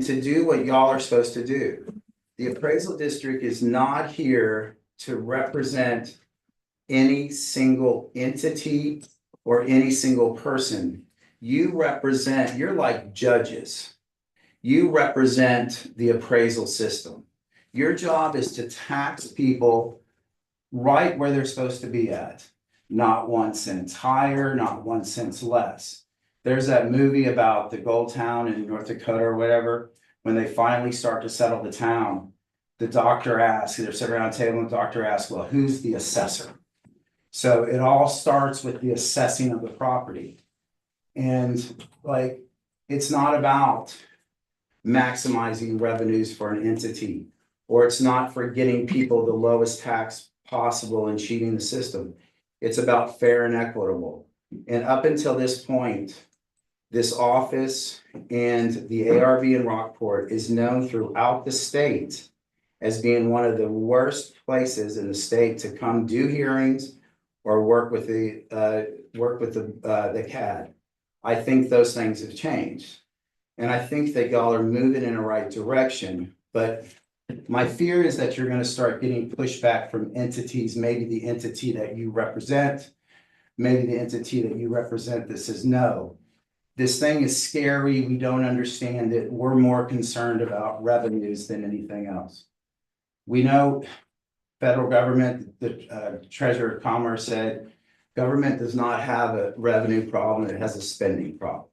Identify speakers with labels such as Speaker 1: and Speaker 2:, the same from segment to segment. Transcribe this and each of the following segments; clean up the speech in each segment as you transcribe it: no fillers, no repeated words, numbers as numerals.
Speaker 1: to do what y'all are supposed to do. The appraisal district is not here to represent any single entity or any single person. You're like judges. You represent the appraisal system. Your job is to tax people right where they're supposed to be at, not 1 cent higher, not 1 cent less. There's that movie about the gold town in North Dakota or whatever. When they finally start to settle the town, the doctor asks, they're sitting around a table and the doctor asks, well, who's the assessor? So it all starts with the assessing of the property. And like, it's not about maximizing revenues for an entity, or it's not for getting people the lowest tax possible and cheating the system. It's about fair and equitable. And up until this point, this office and the ARB in Rockport is known throughout the state as being one of the worst places in the state to come do hearings or work with the CAD. I think those things have changed. And I think that y'all are moving in the right direction, but my fear is that you're gonna start getting pushback from entities, maybe the entity that you represent, maybe the entity that you represent that says, no, this thing is scary, we don't understand it, we're more concerned about revenues than anything else. We know federal government, the Treasurer of Commerce said, government does not have a revenue problem, it has a spending problem.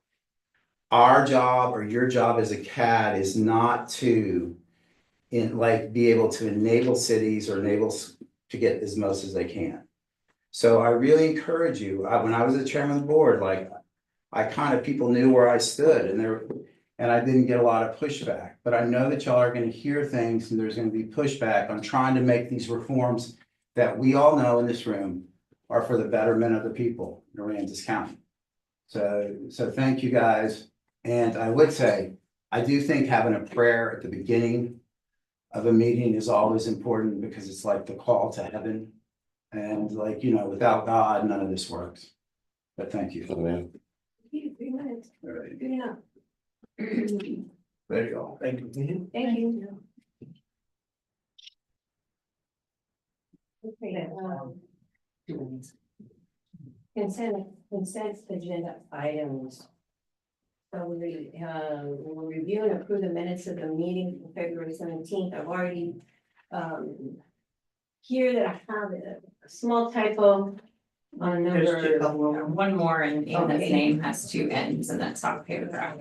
Speaker 1: Our job or your job as a CAD is not to be able to enable cities or enable to get as most as they can. So I really encourage you, when I was the chairman of the board, like I kind of, people knew where I stood and I didn't get a lot of pushback, but I know that y'all are going to hear things and there's going to be pushback on trying to make these reforms that we all know in this room are for the betterment of the people in Aransas County. So thank you guys. And I would say, I do think having a prayer at the beginning of a meeting is always important because it's like the call to heaven. And like, without God, none of this works. But thank you.
Speaker 2: Amen.
Speaker 3: 3 minutes.
Speaker 1: All right.
Speaker 3: Good enough.
Speaker 1: There you go. Thank you.
Speaker 3: Thank you. Okay, consent agenda items. So we'll review and approve the minutes of the meeting for February 17th. I've already here that I have a small typo on number.
Speaker 4: One more and Anna's
Speaker 3: Okay.
Speaker 4: name has 2 N's in that top paragraph.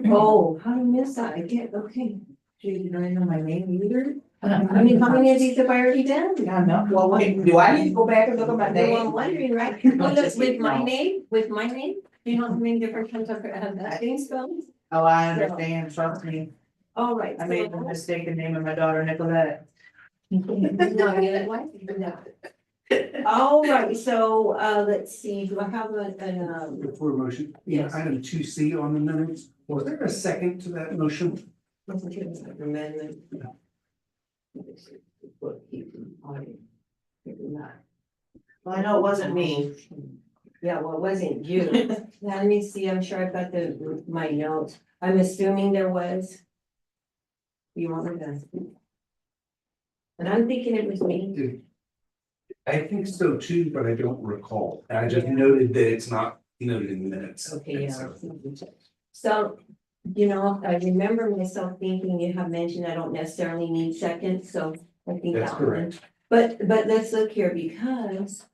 Speaker 3: Oh, how did I miss that? I get, okay.
Speaker 5: You don't know my name either?
Speaker 3: I mean, how many of these have I already done?
Speaker 5: Yeah, no, well, wait, do I need to go back and look at my
Speaker 3: No, I'm
Speaker 5: name?
Speaker 3: wondering, right? Well, look, with my name, do you know how many different kinds of things spelled?
Speaker 5: Oh, I understand, trust me,
Speaker 3: All right.
Speaker 5: I made the mistake in naming my daughter Nicolette.
Speaker 3: No, you know what? No. All right, so, let's see, do I have
Speaker 6: Before motion,
Speaker 3: Yes.
Speaker 6: item 2C on the minutes, was there a second to that motion?
Speaker 3: amendment?
Speaker 5: Well, I know it wasn't me.
Speaker 3: Yeah, well, it wasn't you. Now, let me see, I'm sure I've got my notes. I'm assuming there was. You want me to? And I'm thinking it was me.
Speaker 6: I think so too, but I don't recall. I just noted that it's not noted in the minutes.
Speaker 3: Okay, yeah.
Speaker 6: So-
Speaker 3: So, I remember myself thinking you have mentioned I don't necessarily need seconds, so I think
Speaker 6: That's
Speaker 3: that one.
Speaker 6: correct.
Speaker 3: But let's look here because.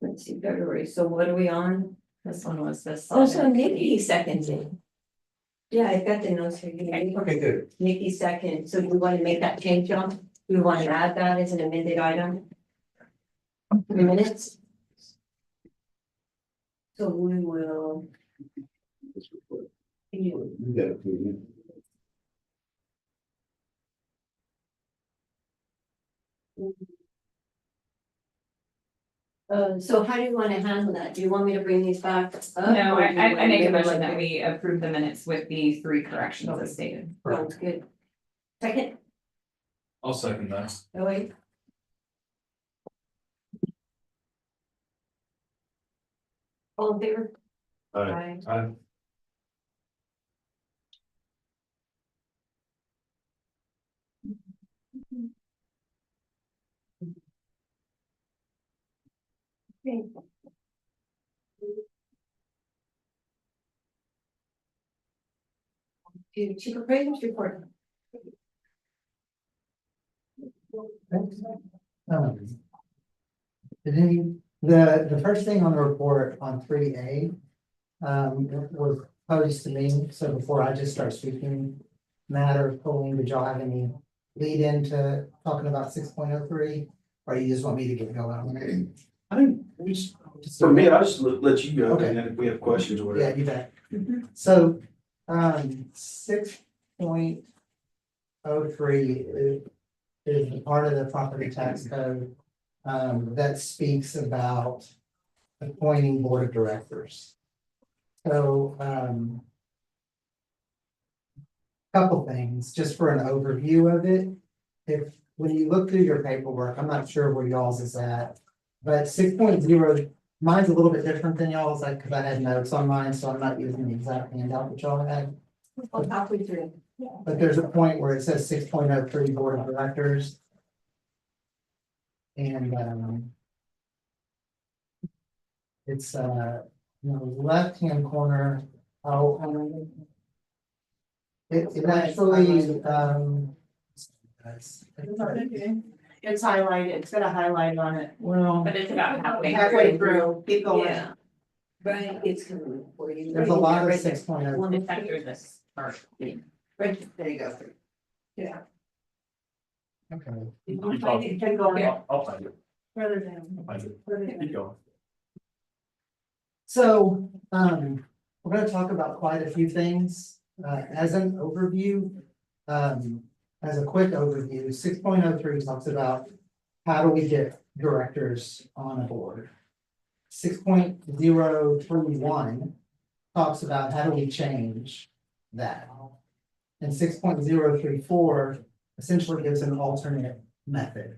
Speaker 3: Let's see, February, so what are we on?
Speaker 4: This one was this.
Speaker 3: Oh, so Nikki seconded. Yeah, I've got the notes here.
Speaker 6: Okay, good.
Speaker 3: Nikki second, so do we want to make that change, John? Do we want to add that as an amended item? 3 minutes? So we will.
Speaker 1: You got it, please.
Speaker 3: So how do you want to handle that? Do you want me to bring these back up?
Speaker 4: No,
Speaker 3: or do you
Speaker 4: I
Speaker 3: wanna
Speaker 4: make a
Speaker 3: leave it
Speaker 4: motion
Speaker 3: like
Speaker 4: that we approve the minutes with the 3 corrections as stated.
Speaker 3: Sounds good. Second,
Speaker 2: I'll second that.
Speaker 3: oh wait. All in favor?
Speaker 2: Aye. Aye.
Speaker 3: Chief Appraiser's report.
Speaker 7: The first thing on the report on 3A. Was posed to me, so before I just start speaking. Matter, Colleen, did y'all have any lead into talking about 6.03? Or you just want me to get going?
Speaker 8: I think we just, for me, I'll just let you go, and then if we have questions or
Speaker 7: Yeah,
Speaker 8: whatever.
Speaker 7: you bet. So, 6.03 is the part of the property tax code. That speaks about appointing board of directors. So, couple things, just for an overview of it. When you look through your paperwork, I'm not sure where y'all's is at. But 6.0, mine's a little bit different than y'all's, like, cause I had notes on mine, so I'm not using the exact handout that y'all had.
Speaker 3: Halfway through.
Speaker 7: But there's a point where it says 6.03 board of directors. And, it's, in the left-hand corner, it actually,
Speaker 5: It's highlighted, it's got a highlight on it.
Speaker 7: well,
Speaker 4: But it's about
Speaker 5: Halfway through, keep going.
Speaker 3: Yeah. Right, it's coming for you.
Speaker 7: there's a lot of
Speaker 3: Right there.
Speaker 7: 6.0.
Speaker 4: Well, in fact, there's this part.
Speaker 3: Right, there you go.
Speaker 5: Yeah.
Speaker 7: Okay.
Speaker 5: You can find it, keep going.
Speaker 2: I'll find it.
Speaker 5: Further down.
Speaker 2: I'll find it.
Speaker 5: Further down.
Speaker 2: Keep going.
Speaker 7: So, we're gonna talk about quite a few things, as an overview. As a quick overview, 6.03 talks about how do we get directors on a board. 6.031 talks about how do we change that. And 6.034 essentially gives an alternate method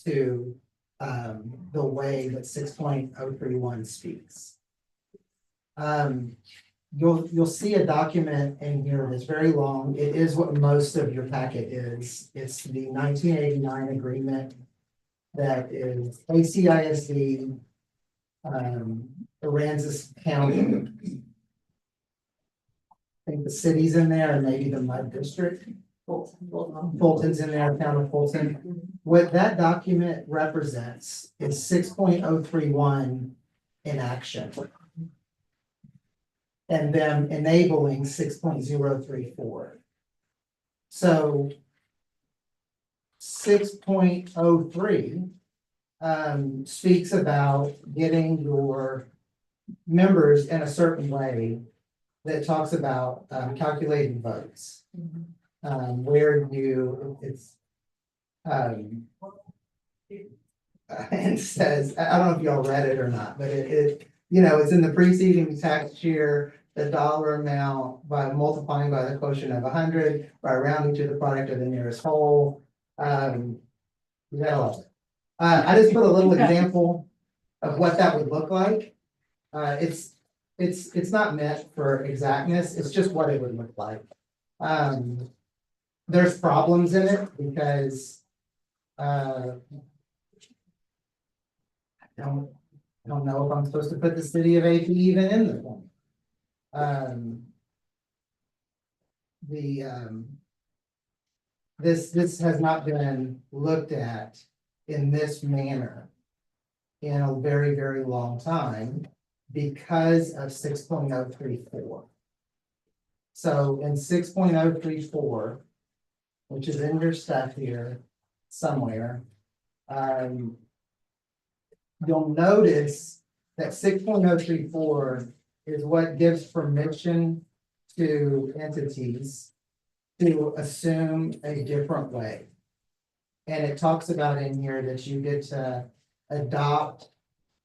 Speaker 7: to, the way that 6.031 speaks. You'll see a document in here that's very long. It is what most of your packet is. It's the 1989 agreement that is ACISD, Aransas County. I think the city's in there and maybe the mud district. Fulton's in there, town of Fulton. What that document represents is 6.031 in action. And them enabling 6.034. So 6.03 speaks about getting your members in a certain way that talks about calculating votes. Where and says, I don't know if y'all read it or not, but it's in the preceding tax year, the dollar amount by multiplying by the quotient of 100, by rounding to the product of the nearest whole. I just put a little example of what that would look like. It's not meant for exactness, it's just what it would look like. There's problems in it because I don't know if I'm supposed to put the city of AP even in the one. This has not been looked at in this manner in a very, very long time because of 6.034. So in 6.034, which is in your stuff here somewhere, you'll notice that 6.034 is what gives permission to entities to assume a different way. And it talks about in here that you get to adopt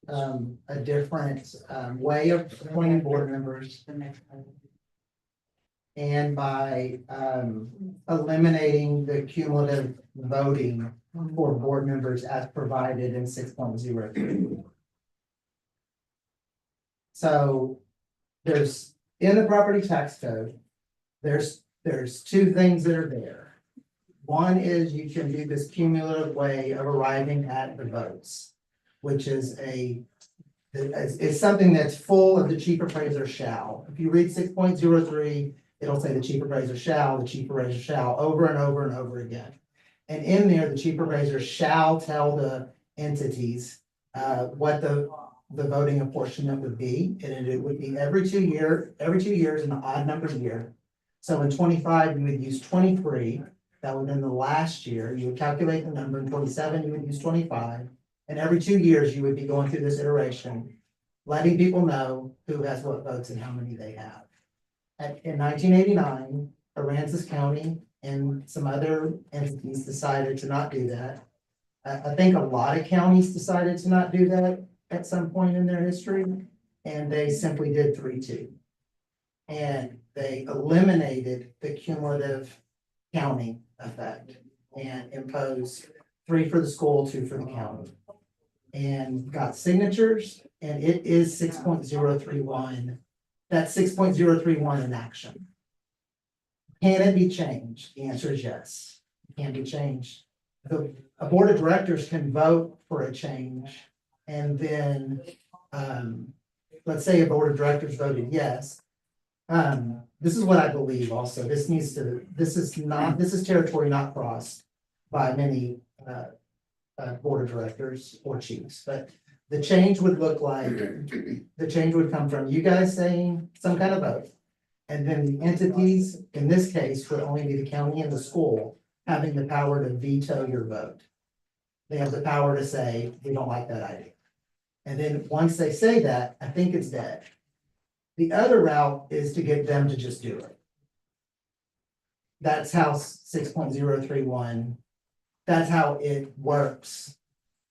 Speaker 7: a different way of appointing board members. And by eliminating the cumulative voting for board members as provided in 6.03. So there's, in the property tax code, there's two things that are there. One is you can do this cumulative way of arriving at the votes, which is is something that's full of the chief appraiser shall. If you read 6.03, it'll say the chief appraiser shall, over and over and over again. And in there, the chief appraiser shall tell the entities what the voting apportionment would be, and it would be every 2 years, an odd number year. So in 25, you would use 23. That would in the last year, you would calculate the number. In 27, you would use 25. And every 2 years, you would be going through this iteration, letting people know who has what votes and how many they have. In 1989, Aransas County and some other entities decided to not do that. I think a lot of counties decided to not do that at some point in their history, and they simply did 3-2. And they eliminated the cumulative counting effect and imposed 3 for the school, 2 for the county. And got signatures, and it is 6.031. That's 6.031 in action. Can it be changed? The answer is yes. It can be changed. A board of directors can vote for a change, and then, let's say a board of directors voted yes. This is what I believe also. This is territory not crossed by many, board of directors or chiefs, but the change would look like, the change would come from you guys saying some kind of vote. And then the entities, in this case, would only be the county and the school, having the power to veto your vote. They have the power to say, we don't like that idea. And then once they say that, I think it's dead. The other route is to get them to just do it. That's how 6.031, that's how it works.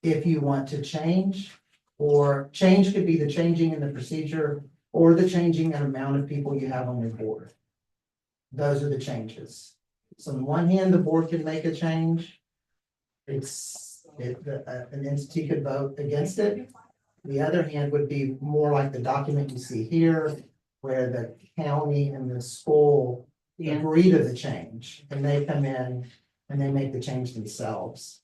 Speaker 7: If you want to change, or change could be the changing in the procedure or the changing in amount of people you have on your board. Those are the changes. So on one hand, the board can make a change. An entity could vote against it. The other hand would be more like the document you see here, where the county and the school agree to the change, and they come in and they make the change themselves.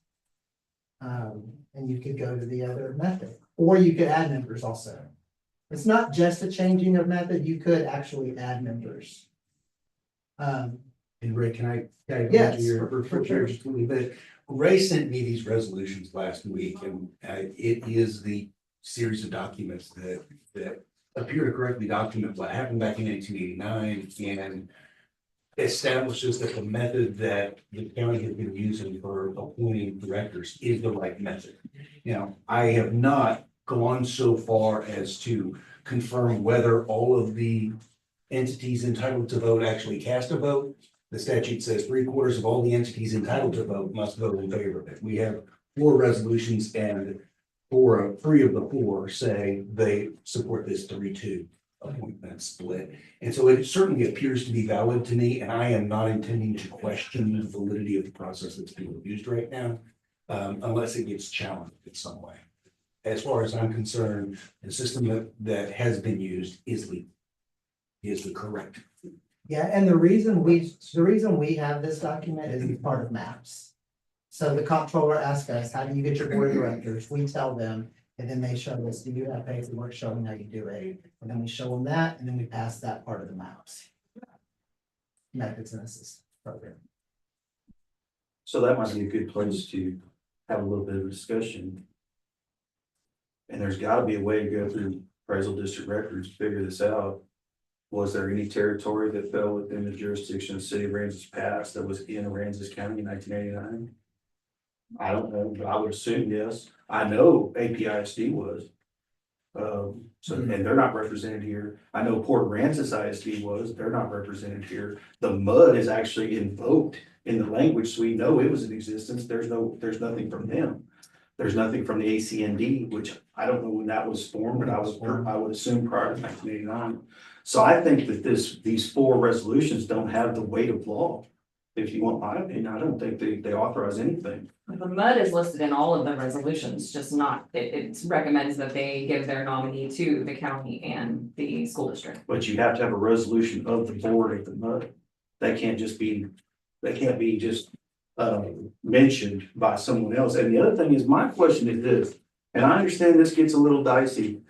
Speaker 7: And you could go to the other method, or you could add members also. It's not just a changing of method, you could actually add members.
Speaker 6: And Ray, can I?
Speaker 7: Yes,
Speaker 6: For sure. Just a little bit. Ray sent me these resolutions last week, and it is the series of documents that appear to correctly document what happened back in 1989 and establishes that the method that the county has been using for appointing directors is the right method. Now, I have not gone so far as to confirm whether all of the entities entitled to vote actually cast a vote. The statute says 3/4 of all the entities entitled to vote must vote in favor of it. We have 4 resolutions, and 3 of the 4 say they support this 3-2 appointment split. And so it certainly appears to be valid to me, and I am not intending to question the validity of the process that's being used right now, unless it gets challenged in some way. As far as I'm concerned, the system that has been used is legal, is the correct.
Speaker 7: Yeah, and the reason we have this document is it's part of maps. So the comptroller asks us, how do you get your board of directors? We tell them, and then they show us, do you have paperwork showing how you do it? And then we show them that, and then we pass that part of the maps. Methods and assistance program.
Speaker 8: So that might be a good place to have a little bit of a discussion. And there's gotta be a way to go through appraisal district records, to figure this out. Was there any territory that fell within the jurisdiction of the city of Aransas past that was in Aransas County in 1989? I don't know, but I would assume yes. I know APISD was. So, and they're not represented here. I know Port Aransas ISD was, they're not represented here. The MUD is actually invoked in the language, so we know it was in existence. There's nothing from them. There's nothing from the ACND, which I don't know when that was formed, but I would assume prior to 1989. So I think that these 4 resolutions don't have the weight of law. If you want my opinion, I don't think they authorize anything.
Speaker 4: The MUD is listed in all of the resolutions, just not, it recommends that they give their nominee to the county and the school district.
Speaker 8: But you have to have a resolution of the board of the MUD. They can't be just mentioned by someone else. And the other thing is, my question is this, and I understand this gets a little dicey.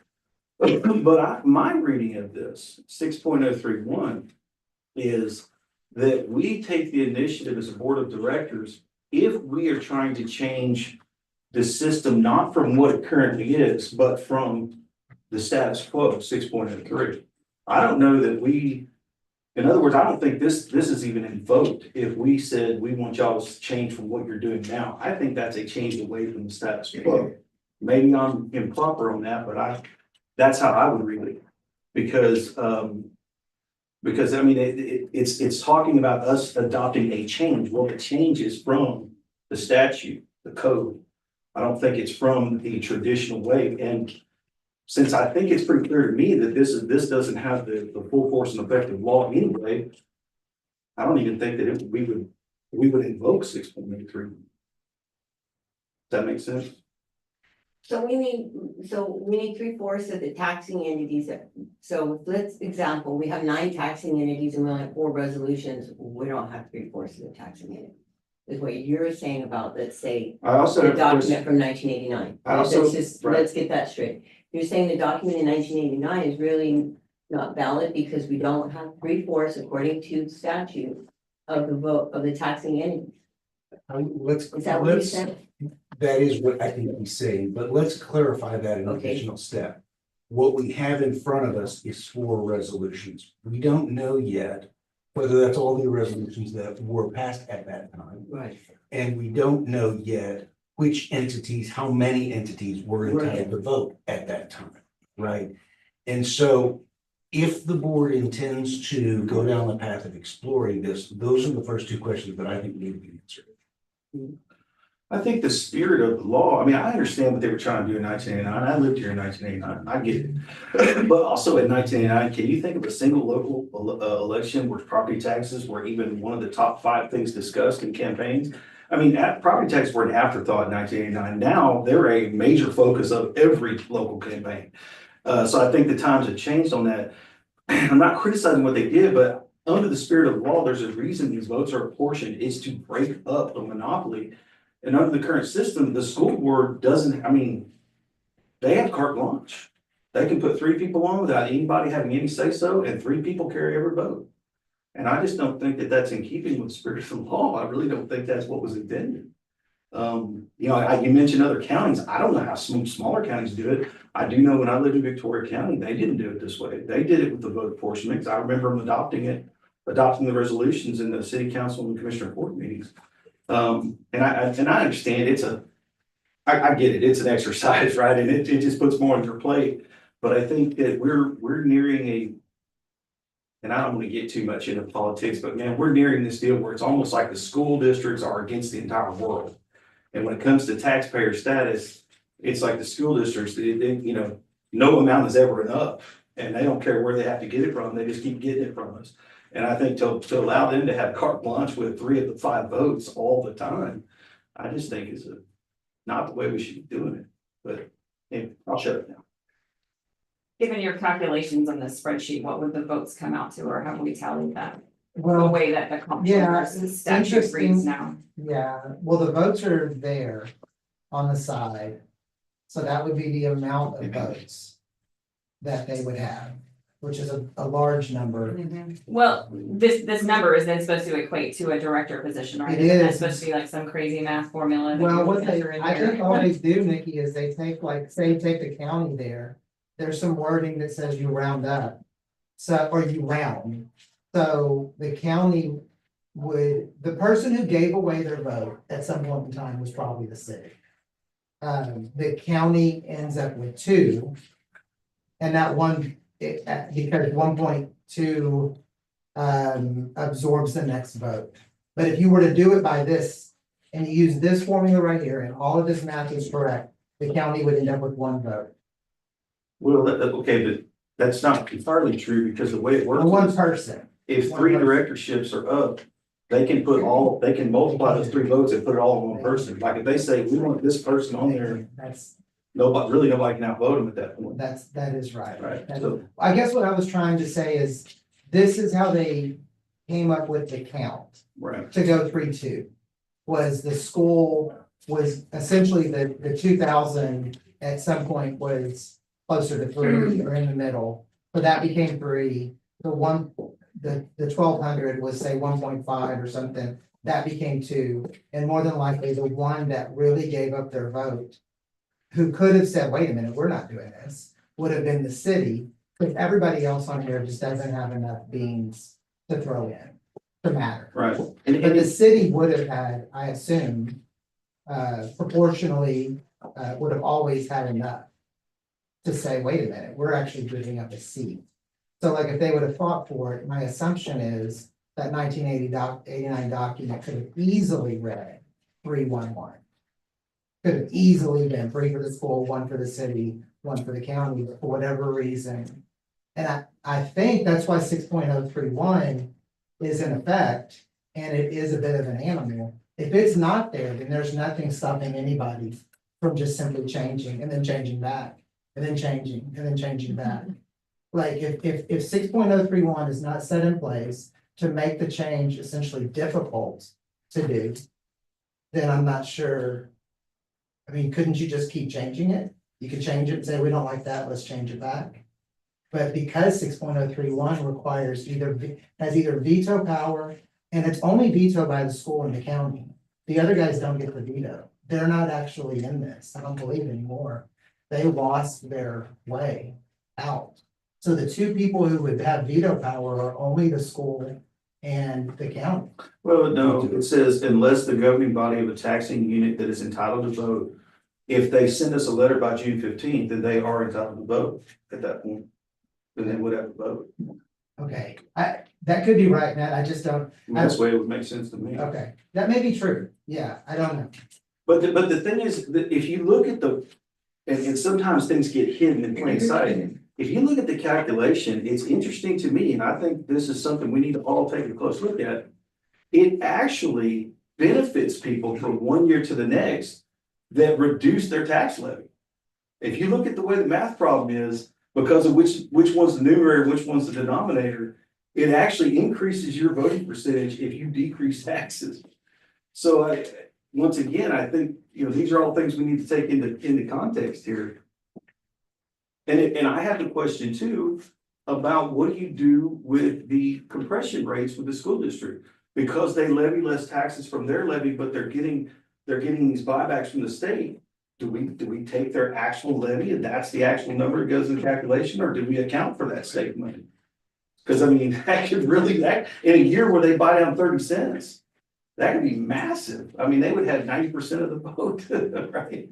Speaker 8: But my reading of this, 6.031, is that we take the initiative as a board of directors if we are trying to change the system, not from what it currently is, but from the status quo, 6.03. I don't know that we, in other words, I don't think this is even invoked if we said we want y'all to change from what you're doing now. I think that's a change away from the status quo. Maybe I'm improper on that, but that's how I would read it. Because I mean, it's talking about us adopting a change. Well, the change is from the statute, the code. I don't think it's from the traditional way. And since I think it's pretty clear to me that this doesn't have the full force and effect of law anyway, I don't even think that we would invoke 6.83. Does that make sense?
Speaker 3: So we need 3/4 of the taxing entities. So let's example, we have 9 taxing entities and we only have 4 resolutions. We don't have 3/4 of the taxing entities. Is what you're saying about, let's say,
Speaker 8: I also
Speaker 3: the
Speaker 8: have a question.
Speaker 3: document from 1989.
Speaker 8: I also- right.
Speaker 3: Let's get that straight. You're saying the document in 1989 is really not valid because we don't have 3/4 according to statute of the vote of the taxing entity.
Speaker 6: Let's,
Speaker 3: Is that what you
Speaker 6: let's,
Speaker 3: said?
Speaker 6: that is what I think he's saying, but let's clarify that an
Speaker 3: Okay.
Speaker 6: additional step. What we have in front of us is 4 resolutions. We don't know yet whether that's all the resolutions that were passed at that time.
Speaker 3: Right.
Speaker 6: And we don't know yet which entities, how many entities were entitled to vote at that time, right? And so if the board intends to go down the path of exploring this, those are the first 2 questions that I think need to be answered.
Speaker 8: I think the spirit of the law, I mean, I understand what they were trying to do in 1989. I lived here in 1989. I get it. But also in 1989, can you think of a single local election where property taxes were even one of the top 5 things discussed in campaigns? I mean, property taxes were an afterthought in 1989. Now they're a major focus of every local campaign. So I think the times have changed on that. I'm not criticizing what they did, but under the spirit of the law, there's a reason these votes are apportioned. It's to break up a monopoly. And under the current system, the school board doesn't, I mean, they have carte blanche. They can put 3 people on without anybody having any say so, and 3 people carry every vote. And I just don't think that that's in keeping with the spirit of the law. I really don't think that's what was intended. You know, you mentioned other counties. I don't know how some smaller counties do it. I do know when I lived in Victoria County, they didn't do it this way. They did it with the vote apportionment, because I remember them adopting the resolutions in the city council and commissioner court meetings. And I understand I get it, it's an exercise, right? And it just puts more on your plate. But I think that we're nearing and I don't want to get too much into politics, but man, we're nearing this deal where it's almost like the school districts are against the entire world. And when it comes to taxpayer status, it's like the school districts, you know, no amount is ever enough. And they don't care where they have to get it from, they just keep getting it from us. And I think to allow them to have carte blanche with 3 of the 5 votes all the time, I just think is not the way we should be doing it. But anyway, I'll shut it down.
Speaker 4: Given your calculations on the spreadsheet, what would the votes come out to, or have we tallied that? The
Speaker 7: Well,
Speaker 4: way that the
Speaker 7: yeah,
Speaker 4: comptroller
Speaker 7: it's
Speaker 4: statute
Speaker 7: interesting.
Speaker 4: reads now.
Speaker 7: yeah, well, the votes are there on the side. So that would be the amount of votes that they would have, which is a large number.
Speaker 4: Well, this number is then supposed to equate to a director position, right?
Speaker 7: It
Speaker 4: Isn't that
Speaker 7: is.
Speaker 4: supposed to be like some crazy math formula? that
Speaker 7: Well,
Speaker 4: you
Speaker 7: what they,
Speaker 4: enter in
Speaker 7: I
Speaker 4: here?
Speaker 7: think all they do, Nikki, is they take like, say, take the county there. There's some wording that says you round up. So, or you round. So the county the person who gave away their vote at some point in time was probably the city. The county ends up with 2. And that one, because 1.2 absorbs the next vote. But if you were to do it by this, and you use this formula right here, and all of this math is correct, the county would end up with 1 vote.
Speaker 8: Well, okay, but that's not entirely true, because the way it works.
Speaker 7: Or 1
Speaker 8: is
Speaker 7: person.
Speaker 8: If
Speaker 7: one
Speaker 8: 3
Speaker 7: person.
Speaker 8: directorships are up, they can multiply those 3 votes and put it all in 1 person. Like if they say, we want this person on there,
Speaker 7: That's,
Speaker 8: nobody can outvote them at that point.
Speaker 7: that is right.
Speaker 8: Right,
Speaker 7: That-
Speaker 8: so,
Speaker 7: I guess what I was trying to say is, this is how they came up with the count
Speaker 8: right.
Speaker 7: to go 3-2. was the school was essentially the 2,000 at some point was closer to 3 or in the middle. But that became 3. The 1,200 was say 1.5 or something. That became 2. And more than likely, the one that really gave up their vote, who could have said, wait a minute, we're not doing this, would have been the city. But everybody else on here just doesn't have enough beans to throw in to matter.
Speaker 8: Right.
Speaker 7: But the city would have had, I assume, proportionally, would have always had enough to say, wait a minute, we're actually giving up a seat. So like if they would have fought for it, my assumption is that 1989 document could have easily read 311. Could have easily been 3 for the school, 1 for the city, 1 for the county, but for whatever reason. And I think that's why 6.031 is in effect, and it is a bit of an animal. If it's not there, then there's nothing stopping anybody from just simply changing and then changing back, and then changing, and then changing back. Like if 6.031 is not set in place to make the change essentially difficult to do, then I'm not sure. I mean, couldn't you just keep changing it? You could change it and say, we don't like that, let's change it back. But because 6.031 requires has either veto power, and it's only vetoed by the school and the county. The other guys don't get the veto. They're not actually in this. I don't believe anymore. They lost their way out. So the 2 people who would have veto power are only the school and the county.
Speaker 8: Well, no, it says unless the governing body of a taxing unit that is entitled to vote, if they send us a letter by June 15th, then they are entitled to vote at that point. Then they would have to vote.
Speaker 7: Okay, that could be right, Matt. I just don't,
Speaker 8: I mean, that's the way it would make sense to me.
Speaker 7: okay, that may be true. Yeah, I don't know.
Speaker 8: But the thing is, that if you look at and sometimes things get hidden in plain sight. If you look at the calculation, it's interesting to me, and I think this is something we need to all take a close look at. It actually benefits people from one year to the next that reduce their tax levy. If you look at the way the math problem is, because of which one's the numerator, which one's the denominator, it actually increases your voting percentage if you decrease taxes. So once again, I think, these are all things we need to take into context here. And I have the question too, about what do you do with the compression rates with the school district? Because they levy less taxes from their levy, but they're getting these buybacks from the state. Do we take their actual levy and that's the actual number that goes in the calculation, or do we account for that state money? Because I mean, that could really, that in a year where they buy down 30 cents, that could be massive. I mean, they would have 90% of the vote, right?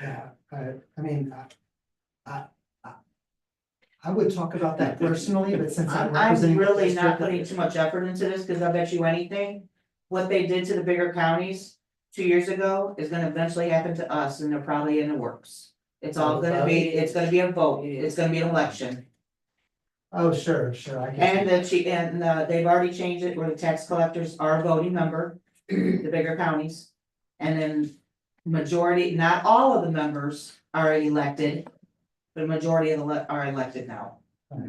Speaker 7: Yeah, I mean, I would talk about that personally, but since I'm
Speaker 5: I'm
Speaker 7: representing.
Speaker 5: really not putting too much effort into this, because I bet you anything, what they did to the bigger counties 2 years ago is gonna eventually happen to us, and they're probably in the works. It's all gonna be, it's gonna be a vote, it's gonna be an election.
Speaker 7: Oh, sure, I can.
Speaker 5: And they've already changed it where the tax collectors are a voting member, the bigger counties. And then majority, not all of the members are elected, but majority of are elected now.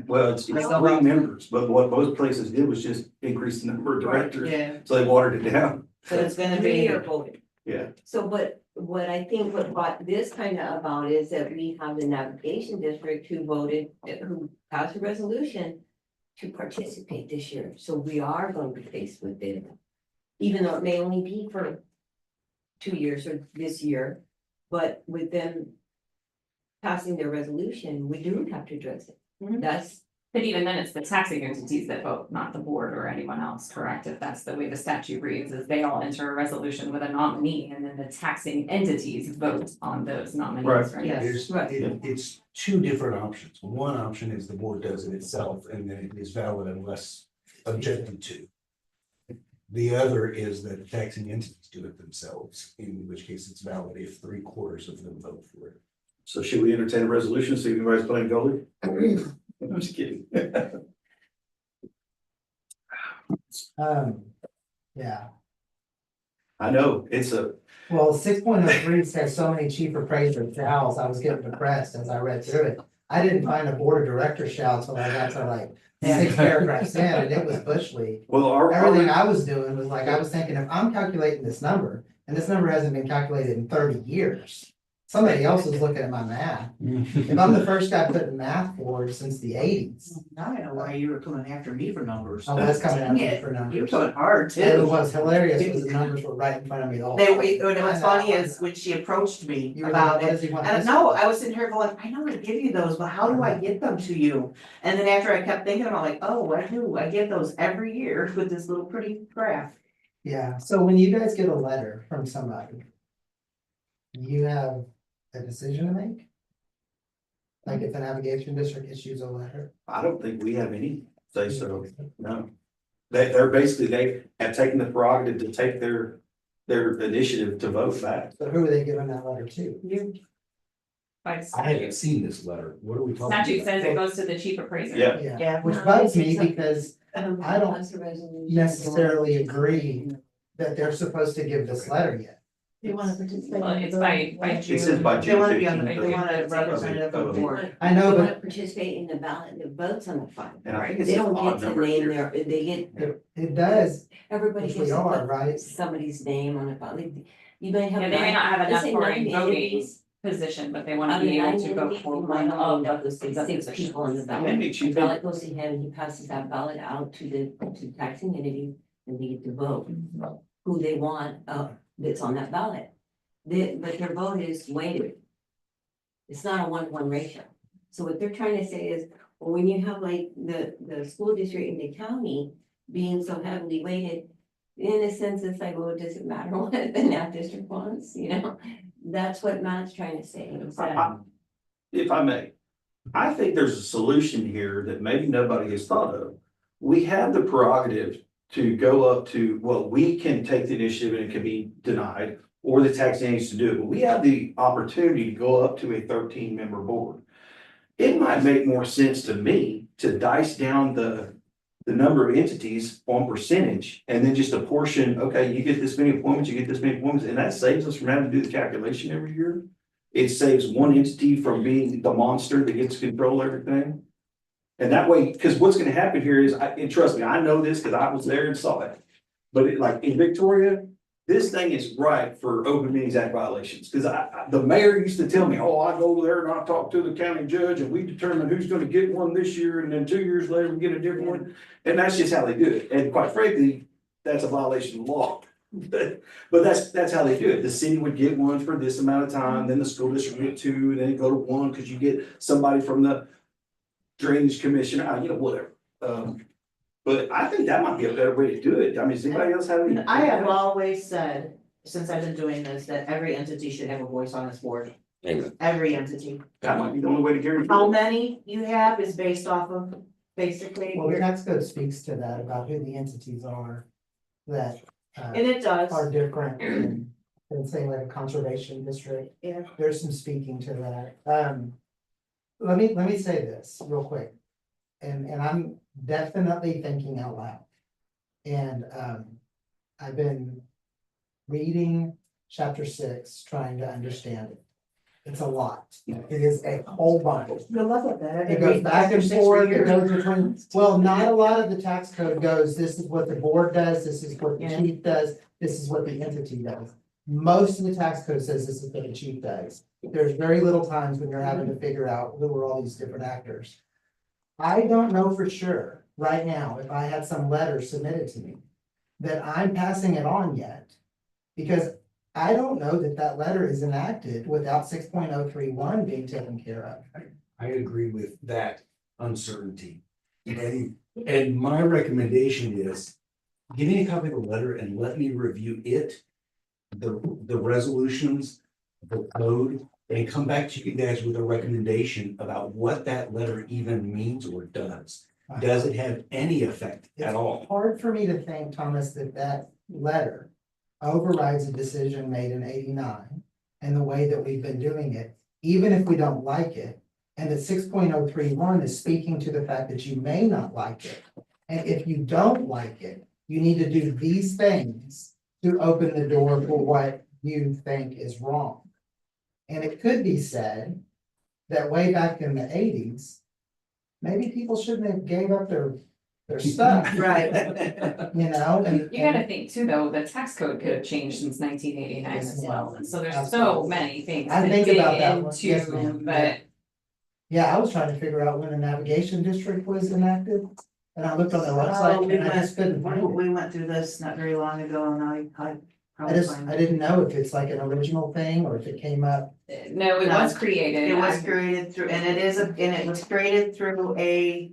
Speaker 8: Well, it's 3 members, but what most places did was just increase the number of directors,
Speaker 5: Yeah,
Speaker 8: so they watered it down.
Speaker 5: so it's gonna
Speaker 3: 3
Speaker 5: be,
Speaker 3: are voting.
Speaker 8: Yeah.
Speaker 3: So, but what I think what brought this kind of about is that we have the navigation district who passed a resolution to participate this year. So we are going to be faced with it. Even though it may only be for 2 years or this year, but with them passing their resolution, we do have to address it.
Speaker 5: Mhm.
Speaker 3: That's,
Speaker 4: But even then, it's the taxing entities that vote, not the board or anyone else, correct? If that's the way the statute reads, is they all enter a resolution with a nominee and then the taxing entities vote on those nominees, right?
Speaker 5: Yes.
Speaker 6: It's 2 different options. One option is the board does it itself and then it is valid unless objected to. The other is that the taxing entities do it themselves, in which case it's valid if 3/4 of them vote for it.
Speaker 8: So should we entertain a resolution, see if anybody's playing goalie? I'm just kidding.
Speaker 7: Yeah,
Speaker 8: I know, it's
Speaker 7: well, 6.03 says so many chief appraiser shouts. I was getting depressed as I read through it. I didn't find a board of directors shout till I got to like 6 paragraphs in, and it was Bush League.
Speaker 8: well,
Speaker 7: Everything I was doing was like, I was thinking, if I'm calculating this number, And this number hasn't been calculated in 30 years. Somebody else is looking at my math. If I'm the first guy putting math forward since the 80s,
Speaker 5: Now I know why you were coming after me for numbers.
Speaker 7: I was coming after you for
Speaker 5: You were
Speaker 7: numbers.
Speaker 5: coming hard
Speaker 7: And
Speaker 5: too.
Speaker 7: what was hilarious was the numbers were right in front of me the whole
Speaker 5: They,
Speaker 7: time.
Speaker 5: what was funny is when she approached me
Speaker 7: You were
Speaker 5: about
Speaker 7: like, what
Speaker 5: it,
Speaker 7: does he want?
Speaker 5: and no, I was sitting here going, I know to give you those, but how do I get them to you? And then after I kept thinking about like, oh, I do, I get those every year with this little pretty graph.
Speaker 7: Yeah, so when you guys get a letter from somebody, you have a decision to make? Like if the navigation district issues a letter?
Speaker 8: I don't think we have any say so, no. They're basically, they have taken the prerogative to take their initiative to vote back.
Speaker 7: So who are they giving that letter to?
Speaker 4: You. By
Speaker 6: I haven't
Speaker 4: statute.
Speaker 6: seen this letter. What are we talking about?
Speaker 4: Statute says it goes to the chief appraiser.
Speaker 8: Yeah.
Speaker 5: Yeah.
Speaker 7: Which bugs me because I don't necessarily agree that they're supposed to give this letter yet.
Speaker 3: They wanna participate.
Speaker 4: Well, it's by June.
Speaker 8: It says by
Speaker 5: They
Speaker 8: June
Speaker 5: wanna be on the,
Speaker 8: 15th.
Speaker 5: they want a representative of the board.
Speaker 7: I know,
Speaker 3: They wanna
Speaker 7: but
Speaker 3: participate in the ballot, the votes on the file.
Speaker 8: And I think it's
Speaker 3: They
Speaker 8: an
Speaker 3: don't
Speaker 8: odd
Speaker 3: get to
Speaker 8: number
Speaker 3: name
Speaker 8: here.
Speaker 3: their, they get,
Speaker 7: it does,
Speaker 3: everybody
Speaker 7: which
Speaker 3: gets
Speaker 7: we
Speaker 3: to
Speaker 7: are,
Speaker 3: put
Speaker 7: right?
Speaker 3: somebody's name on a ballot. You might have.
Speaker 4: Yeah, they may not have
Speaker 3: let's
Speaker 4: enough
Speaker 3: say
Speaker 4: for a
Speaker 3: 9
Speaker 4: voting
Speaker 3: entities.
Speaker 4: position, but they wanna
Speaker 3: Out of
Speaker 4: be able
Speaker 3: 9
Speaker 4: to go
Speaker 3: entities,
Speaker 4: for
Speaker 3: you
Speaker 4: one
Speaker 3: might
Speaker 4: of
Speaker 3: have
Speaker 4: the
Speaker 3: six
Speaker 4: positions.
Speaker 3: people on the
Speaker 8: Maybe
Speaker 3: ballot.
Speaker 8: it's
Speaker 3: The
Speaker 8: you.
Speaker 3: ballot goes to him, and he passes that ballot out to the taxing entity, and they get to vote who they want, that's on that ballot. But their vote is weighted. It's not a 1-to-1 ratio. So what they're trying to say is, well, when you have like the school district in the county being so heavily weighted, in a sense, it's like, well, does it matter what the NAP district wants, you know? That's what Matt's trying to say. is that-
Speaker 8: If I may, I think there's a solution here that maybe nobody has thought of. We have the prerogative to go up to, well, we can take the initiative and it can be denied, or the tax needs to do it, but we have the opportunity to go up to a 13-member board. It might make more sense to me to dice down the number of entities on percentage and then just a portion, okay, you get this many appointments, you get this many appointments, and that saves us from having to do the calculation every year. It saves one entity from being the monster that gets to control everything. And that way, because what's gonna happen here is, and trust me, I know this because I was there and saw it. But like in Victoria, this thing is ripe for open meetings act violations, because the mayor used to tell me, oh, I go over there and I talk to the county judge and we determine who's gonna get one this year, and then 2 years later we get a different one. And that's just how they do it, and quite frankly, that's a violation of law. But that's how they do it, the city would get one for this amount of time, then the school district would get 2, and then it go to 1, because you get somebody from the drainage commission, whatever. But I think that might be a better way to do it. I mean, does anybody else have any?
Speaker 5: I have always said, since I've been doing this, that every entity should have a voice on this board.
Speaker 6: Amen.
Speaker 5: Every entity.
Speaker 8: That might be the only way to guarantee.
Speaker 5: How many you have is based off of basically,
Speaker 7: Well, the tax code speaks to that about who the entities are that
Speaker 5: and it does.
Speaker 7: are different than say like a conservation district.
Speaker 5: Yeah.
Speaker 7: There's some speaking to that. Let me say this real quick. And I'm definitely thinking out loud. And I've been reading chapter 6, trying to understand it. It's a lot. It is a whole bunch.
Speaker 5: Good luck with that.
Speaker 7: It goes back and forth, it goes between, well, not a lot of the tax code goes, this is what the board does, this is what the
Speaker 5: Yeah.
Speaker 7: chief does, this is what the entity does. Most of the tax code says this is what the chief does. There's very little times when you're having to figure out who are all these different actors. I don't know for sure right now if I had some letter submitted to me that I'm passing it on yet. Because I don't know that that letter is enacted without 6.031 being taken care of.
Speaker 6: I agree with that uncertainty. And my recommendation is, give me a copy of the letter and let me review it, the resolutions, the code, and come back to you guys with a recommendation about what that letter even means or does. Does it have any effect at all?
Speaker 7: It's hard for me to think, Thomas, that that letter overrides a decision made in '89 and the way that we've been doing it, even if we don't like it. And that 6.031 is speaking to the fact that you may not like it. And if you don't like it, you need to do these things to open the door for what you think is wrong. And it could be said that way back in the '80s, maybe people shouldn't have gave up their they're stuck,
Speaker 5: Right.
Speaker 7: you know, and.
Speaker 4: You gotta think too, though, the tax code could have changed since 1989
Speaker 7: Yes,
Speaker 4: as well, and so there's so
Speaker 7: absolutely.
Speaker 4: many things
Speaker 7: I
Speaker 4: to
Speaker 7: think
Speaker 4: dig
Speaker 7: about that one. Yes,
Speaker 4: into,
Speaker 7: ma'am.
Speaker 4: but.
Speaker 7: Yeah, I was trying to figure out when the navigation district was enacted, and I looked on their website
Speaker 5: we
Speaker 7: and I just couldn't find it.
Speaker 5: we went through this not very long ago and I
Speaker 7: I
Speaker 5: probably
Speaker 7: just, I didn't know if it's like an original thing or if it came up.
Speaker 4: No, it
Speaker 5: No.
Speaker 4: was created.
Speaker 5: It was
Speaker 4: I-
Speaker 5: created through, and it was created through a,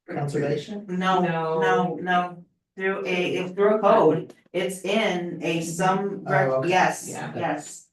Speaker 7: Conservation?
Speaker 5: no, through a code. It's in a
Speaker 7: Oh, okay.
Speaker 5: yes,
Speaker 4: Yeah.
Speaker 5: yes.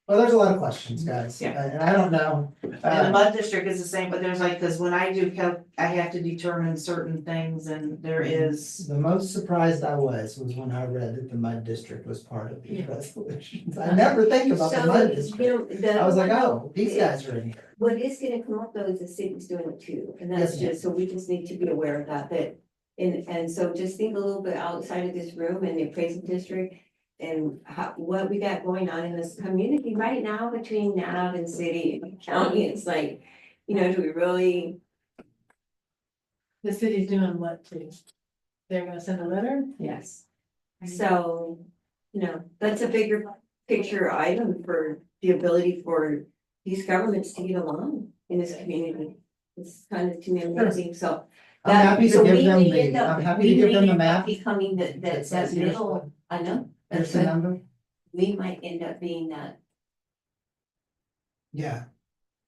Speaker 7: Well, there's a lot of questions, guys,
Speaker 4: Yeah.
Speaker 7: and I don't know.
Speaker 5: And the mud district is the same, but there's like, cause when I do I have to determine certain things and there is.
Speaker 7: The most surprised I was when I read that the mud district was part of these resolutions. I never think about the mud
Speaker 3: So,
Speaker 7: district.
Speaker 3: you know,
Speaker 7: I was like, oh, these guys are in here.
Speaker 3: what is gonna come up though is the city's doing it too, and that's
Speaker 7: Yes, ma'am.
Speaker 3: just, so we just need to be aware of that, and so just think a little bit outside of this room and the appraisal district. And what we got going on in this community right now between NAV and city and county, it's like, you know, do we really?
Speaker 9: The city's doing what too? They're gonna send a letter?
Speaker 3: Yes. So, you know, that's a bigger picture item for the ability for these governments to get along in this community. It's kind of to me amazing, so.
Speaker 7: I'm happy
Speaker 3: so
Speaker 7: to give
Speaker 3: we
Speaker 7: them
Speaker 3: may end
Speaker 7: the,
Speaker 3: up-
Speaker 7: I'm happy
Speaker 3: we
Speaker 7: to give
Speaker 3: may
Speaker 7: them the
Speaker 3: end up
Speaker 7: map.
Speaker 3: Becoming that
Speaker 7: That says here's
Speaker 3: middle,
Speaker 7: what-
Speaker 3: I know,
Speaker 7: Here's
Speaker 3: that's
Speaker 7: the
Speaker 3: what,
Speaker 7: number.
Speaker 3: we might end up being that.
Speaker 7: Yeah.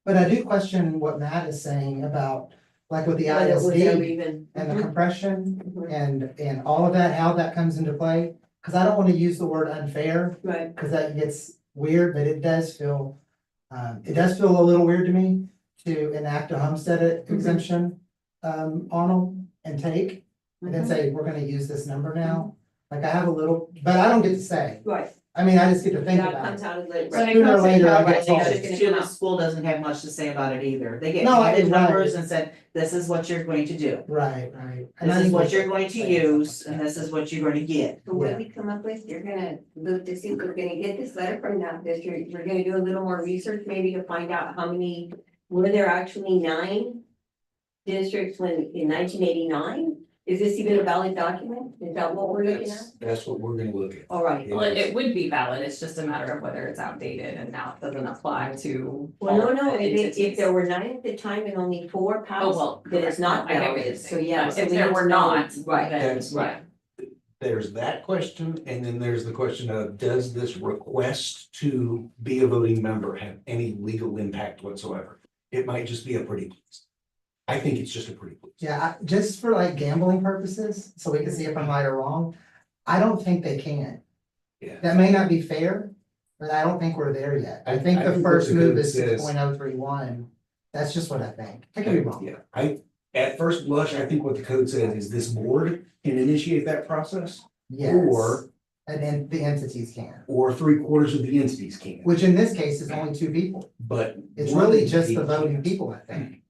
Speaker 7: But I do question what Matt is saying about, like with the
Speaker 3: whether it was ever
Speaker 7: ISD
Speaker 3: even-
Speaker 7: and the compression
Speaker 3: Mhm.
Speaker 7: and all of that, how that comes into play. Cause I don't wanna use the word unfair,
Speaker 3: Right,
Speaker 7: cause that gets weird, but it does feel a little weird to me to enact a homestead exemption on them and take, and then say, we're gonna use this number now. Like I have a little, but I don't get to say.
Speaker 3: right,
Speaker 7: I mean, I just get to think
Speaker 3: that
Speaker 7: about
Speaker 3: comes
Speaker 7: it.
Speaker 3: out of the.
Speaker 4: So they
Speaker 7: Sooner or
Speaker 4: could say
Speaker 7: later, I
Speaker 4: probably
Speaker 7: get
Speaker 4: they
Speaker 7: told.
Speaker 4: should
Speaker 3: gonna
Speaker 5: Too,
Speaker 3: come
Speaker 5: the
Speaker 3: out.
Speaker 5: school doesn't have much to say about it either. They get
Speaker 7: No, I-
Speaker 5: handed
Speaker 7: right.
Speaker 5: numbers and said, this is what you're going to do.
Speaker 7: Right. And I
Speaker 5: This is
Speaker 7: think
Speaker 5: what
Speaker 7: we
Speaker 5: you're
Speaker 7: should
Speaker 5: going to
Speaker 7: say
Speaker 5: use
Speaker 7: something
Speaker 5: and
Speaker 7: like
Speaker 5: this is what you're going to get.
Speaker 3: So what we come up with, you're gonna look to see if we're gonna get this letter from that district, we're gonna do a little more research maybe to find out how many, were there actually 9 districts when, in 1989? Is this even a valid document? Is that what we're looking at?
Speaker 6: That's what we're gonna look at.
Speaker 3: All right.
Speaker 4: Well, it would be valid, it's just a matter of whether it's outdated and now it doesn't apply to.
Speaker 3: Well,
Speaker 4: all
Speaker 3: no,
Speaker 4: the
Speaker 3: if
Speaker 4: entities.
Speaker 3: there were 9 at the time and only 4
Speaker 4: Oh,
Speaker 3: passed,
Speaker 4: well.
Speaker 3: then it's not
Speaker 4: correct. No, I get what you're
Speaker 3: valid, so
Speaker 4: saying.
Speaker 3: yeah.
Speaker 4: But
Speaker 3: so
Speaker 4: if
Speaker 3: we
Speaker 4: there
Speaker 3: need
Speaker 4: were
Speaker 3: to know-
Speaker 4: not,
Speaker 3: Right,
Speaker 4: then,
Speaker 6: That's-
Speaker 4: yeah.
Speaker 6: There's that question, and then there's the question of, does this request to be a voting member have any legal impact whatsoever? It might just be a pretty please. I think it's just a pretty please.
Speaker 7: Yeah, just for like gambling purposes, so we can see if I'm right or wrong, I don't think they can.
Speaker 6: Yeah.
Speaker 7: That may not be fair, but I don't think we're there yet. I think
Speaker 6: I
Speaker 7: the
Speaker 6: think
Speaker 7: first
Speaker 6: what the
Speaker 7: move
Speaker 6: code
Speaker 7: is
Speaker 6: says-
Speaker 7: 6.031. That's just what I think. I could be wrong.
Speaker 6: Yeah, at first blush, I think what the code says is this board can initiate that process,
Speaker 7: Yes.
Speaker 6: or
Speaker 7: And then the entities can,
Speaker 6: or 3/4 of the entities can,
Speaker 7: which in this case is only 2 people.
Speaker 6: but.
Speaker 7: It's
Speaker 6: one
Speaker 7: really just the
Speaker 6: entity
Speaker 7: voting
Speaker 6: can't.
Speaker 7: people, I think.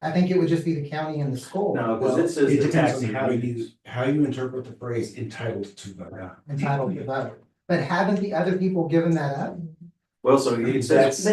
Speaker 7: I think it would just be the county and the school
Speaker 8: No,
Speaker 6: Well,
Speaker 8: because it says
Speaker 6: it
Speaker 8: the
Speaker 6: depends
Speaker 8: taxing
Speaker 6: on how
Speaker 8: agreements.
Speaker 6: you interpret the phrase entitled to vote.
Speaker 7: entitled to vote. But haven't the other people given that up?
Speaker 8: Well, so it says,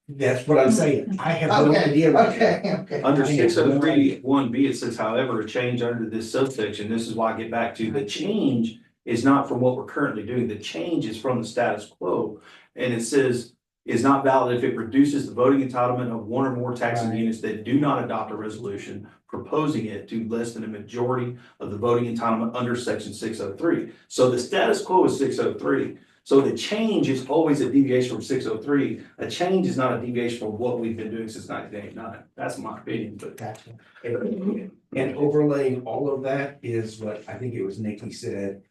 Speaker 6: That's what I'm saying. I have no
Speaker 7: Okay,
Speaker 6: idea.
Speaker 7: okay.
Speaker 8: under
Speaker 6: I have no
Speaker 8: 603(1)(b), it says, however, a change under this subsection, this is why I get back to, the change is not from what we're currently doing, the change is from the status quo. And it says, is not valid if it reduces the voting entitlement of one or more taxing
Speaker 7: Right.
Speaker 8: units that do not adopt a resolution proposing it to less than a majority of the voting entitlement under section 603. So the status quo is 603. So the change is always a deviation from 603. A change is not a deviation from what we've been doing since 1989. That's my opinion, but.
Speaker 7: Gotcha.
Speaker 6: And overlaying all of that is what I think it was Nikki said.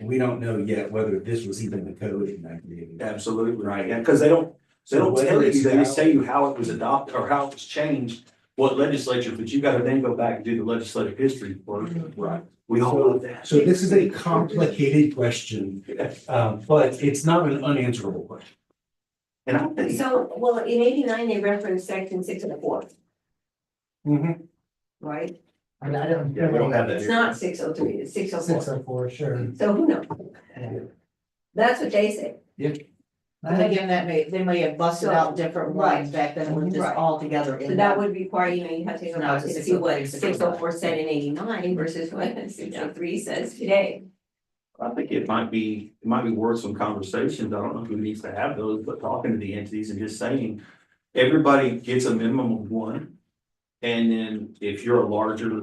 Speaker 6: We don't know yet whether this was even the code in 1980.
Speaker 8: Absolutely,
Speaker 6: Right.
Speaker 8: yeah, because they don't
Speaker 6: So whether
Speaker 8: tell you,
Speaker 6: it's
Speaker 8: they just
Speaker 6: how-
Speaker 8: tell you how it was adopted or how it was changed, what legislature, but you gotta then go back and do the legislative history work.
Speaker 6: Right.
Speaker 8: We all know that.
Speaker 6: So this is a complicated question, but it's not an unanswerable question.
Speaker 8: And I think,
Speaker 3: So, well, in 89, they referenced section 604, right?
Speaker 7: I mean, I don't.
Speaker 8: yeah, we don't have that
Speaker 3: It's
Speaker 8: here.
Speaker 3: not 603, it's 604.
Speaker 7: 604, sure.
Speaker 3: So who knows? That's what they say.
Speaker 5: And again, they may have busted out different ones back then, it was just
Speaker 3: Right.
Speaker 5: all together
Speaker 3: So
Speaker 5: in
Speaker 3: that
Speaker 5: one.
Speaker 3: would require, you have to go
Speaker 5: Now
Speaker 3: back
Speaker 5: it's
Speaker 3: and see what
Speaker 5: 603,
Speaker 3: 604 said in 89 versus what 603 says today.
Speaker 8: I think it might be worth some conversations. I don't know who needs to have those, but talking to the entities and just saying, everybody gets a minimum of one. And then if you're a larger,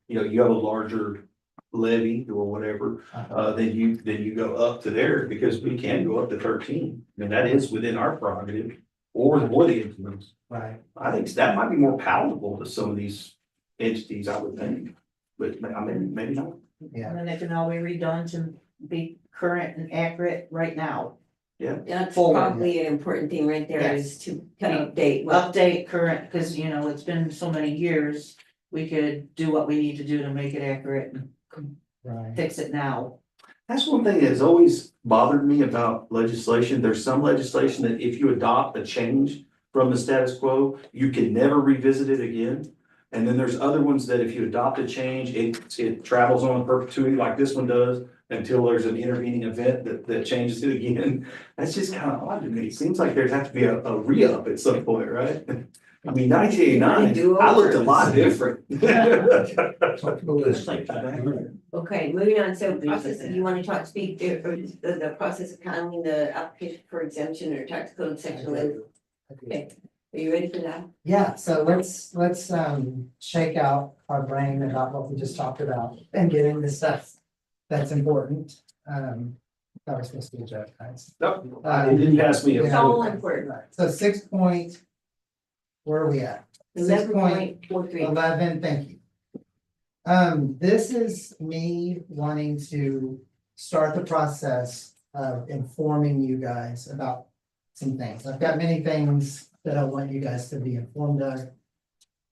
Speaker 8: you have a larger levy or whatever, then you go up to there, because we can go up to 13. I mean, that is within our prerogative or the influence.
Speaker 7: Right.
Speaker 8: I think that might be more palatable to some of these entities, I would think, but I mean, maybe not.
Speaker 7: Yeah.
Speaker 5: And then they can all be redone to be current and accurate right now.
Speaker 3: That's
Speaker 5: Forward.
Speaker 3: probably an important thing right there
Speaker 5: Yes.
Speaker 3: is to update what
Speaker 5: Update current, because it's been so many years, we could do what we need to do to make it accurate and
Speaker 7: Right.
Speaker 5: fix it now.
Speaker 8: That's one thing that's always bothered me about legislation. There's some legislation that if you adopt a change from the status quo, you can never revisit it again. And then there's other ones that if you adopt a change, it travels on in perpetuity like this one does until there's an intervening event that changes it again. That's just kind of odd to me. It seems like there'd have to be a re-up at some point, right? I mean, 1989, I looked a lot different.
Speaker 3: Okay, moving on, so process, you wanna speak to, or the process of handling the application for exemption or tax code section 11. Okay, are you ready for that?
Speaker 7: Yeah, so let's shake out our brain about what we just talked about and get into stuff that's important. That was supposed to be a joke, guys.
Speaker 8: Nope, it didn't pass me.
Speaker 3: It's all important.
Speaker 7: So 6 point, where are we at?
Speaker 3: 11.43.
Speaker 7: 11, thank you. This is me wanting to start the process of informing you guys about some things. I've got many things that I want you guys to be informed of.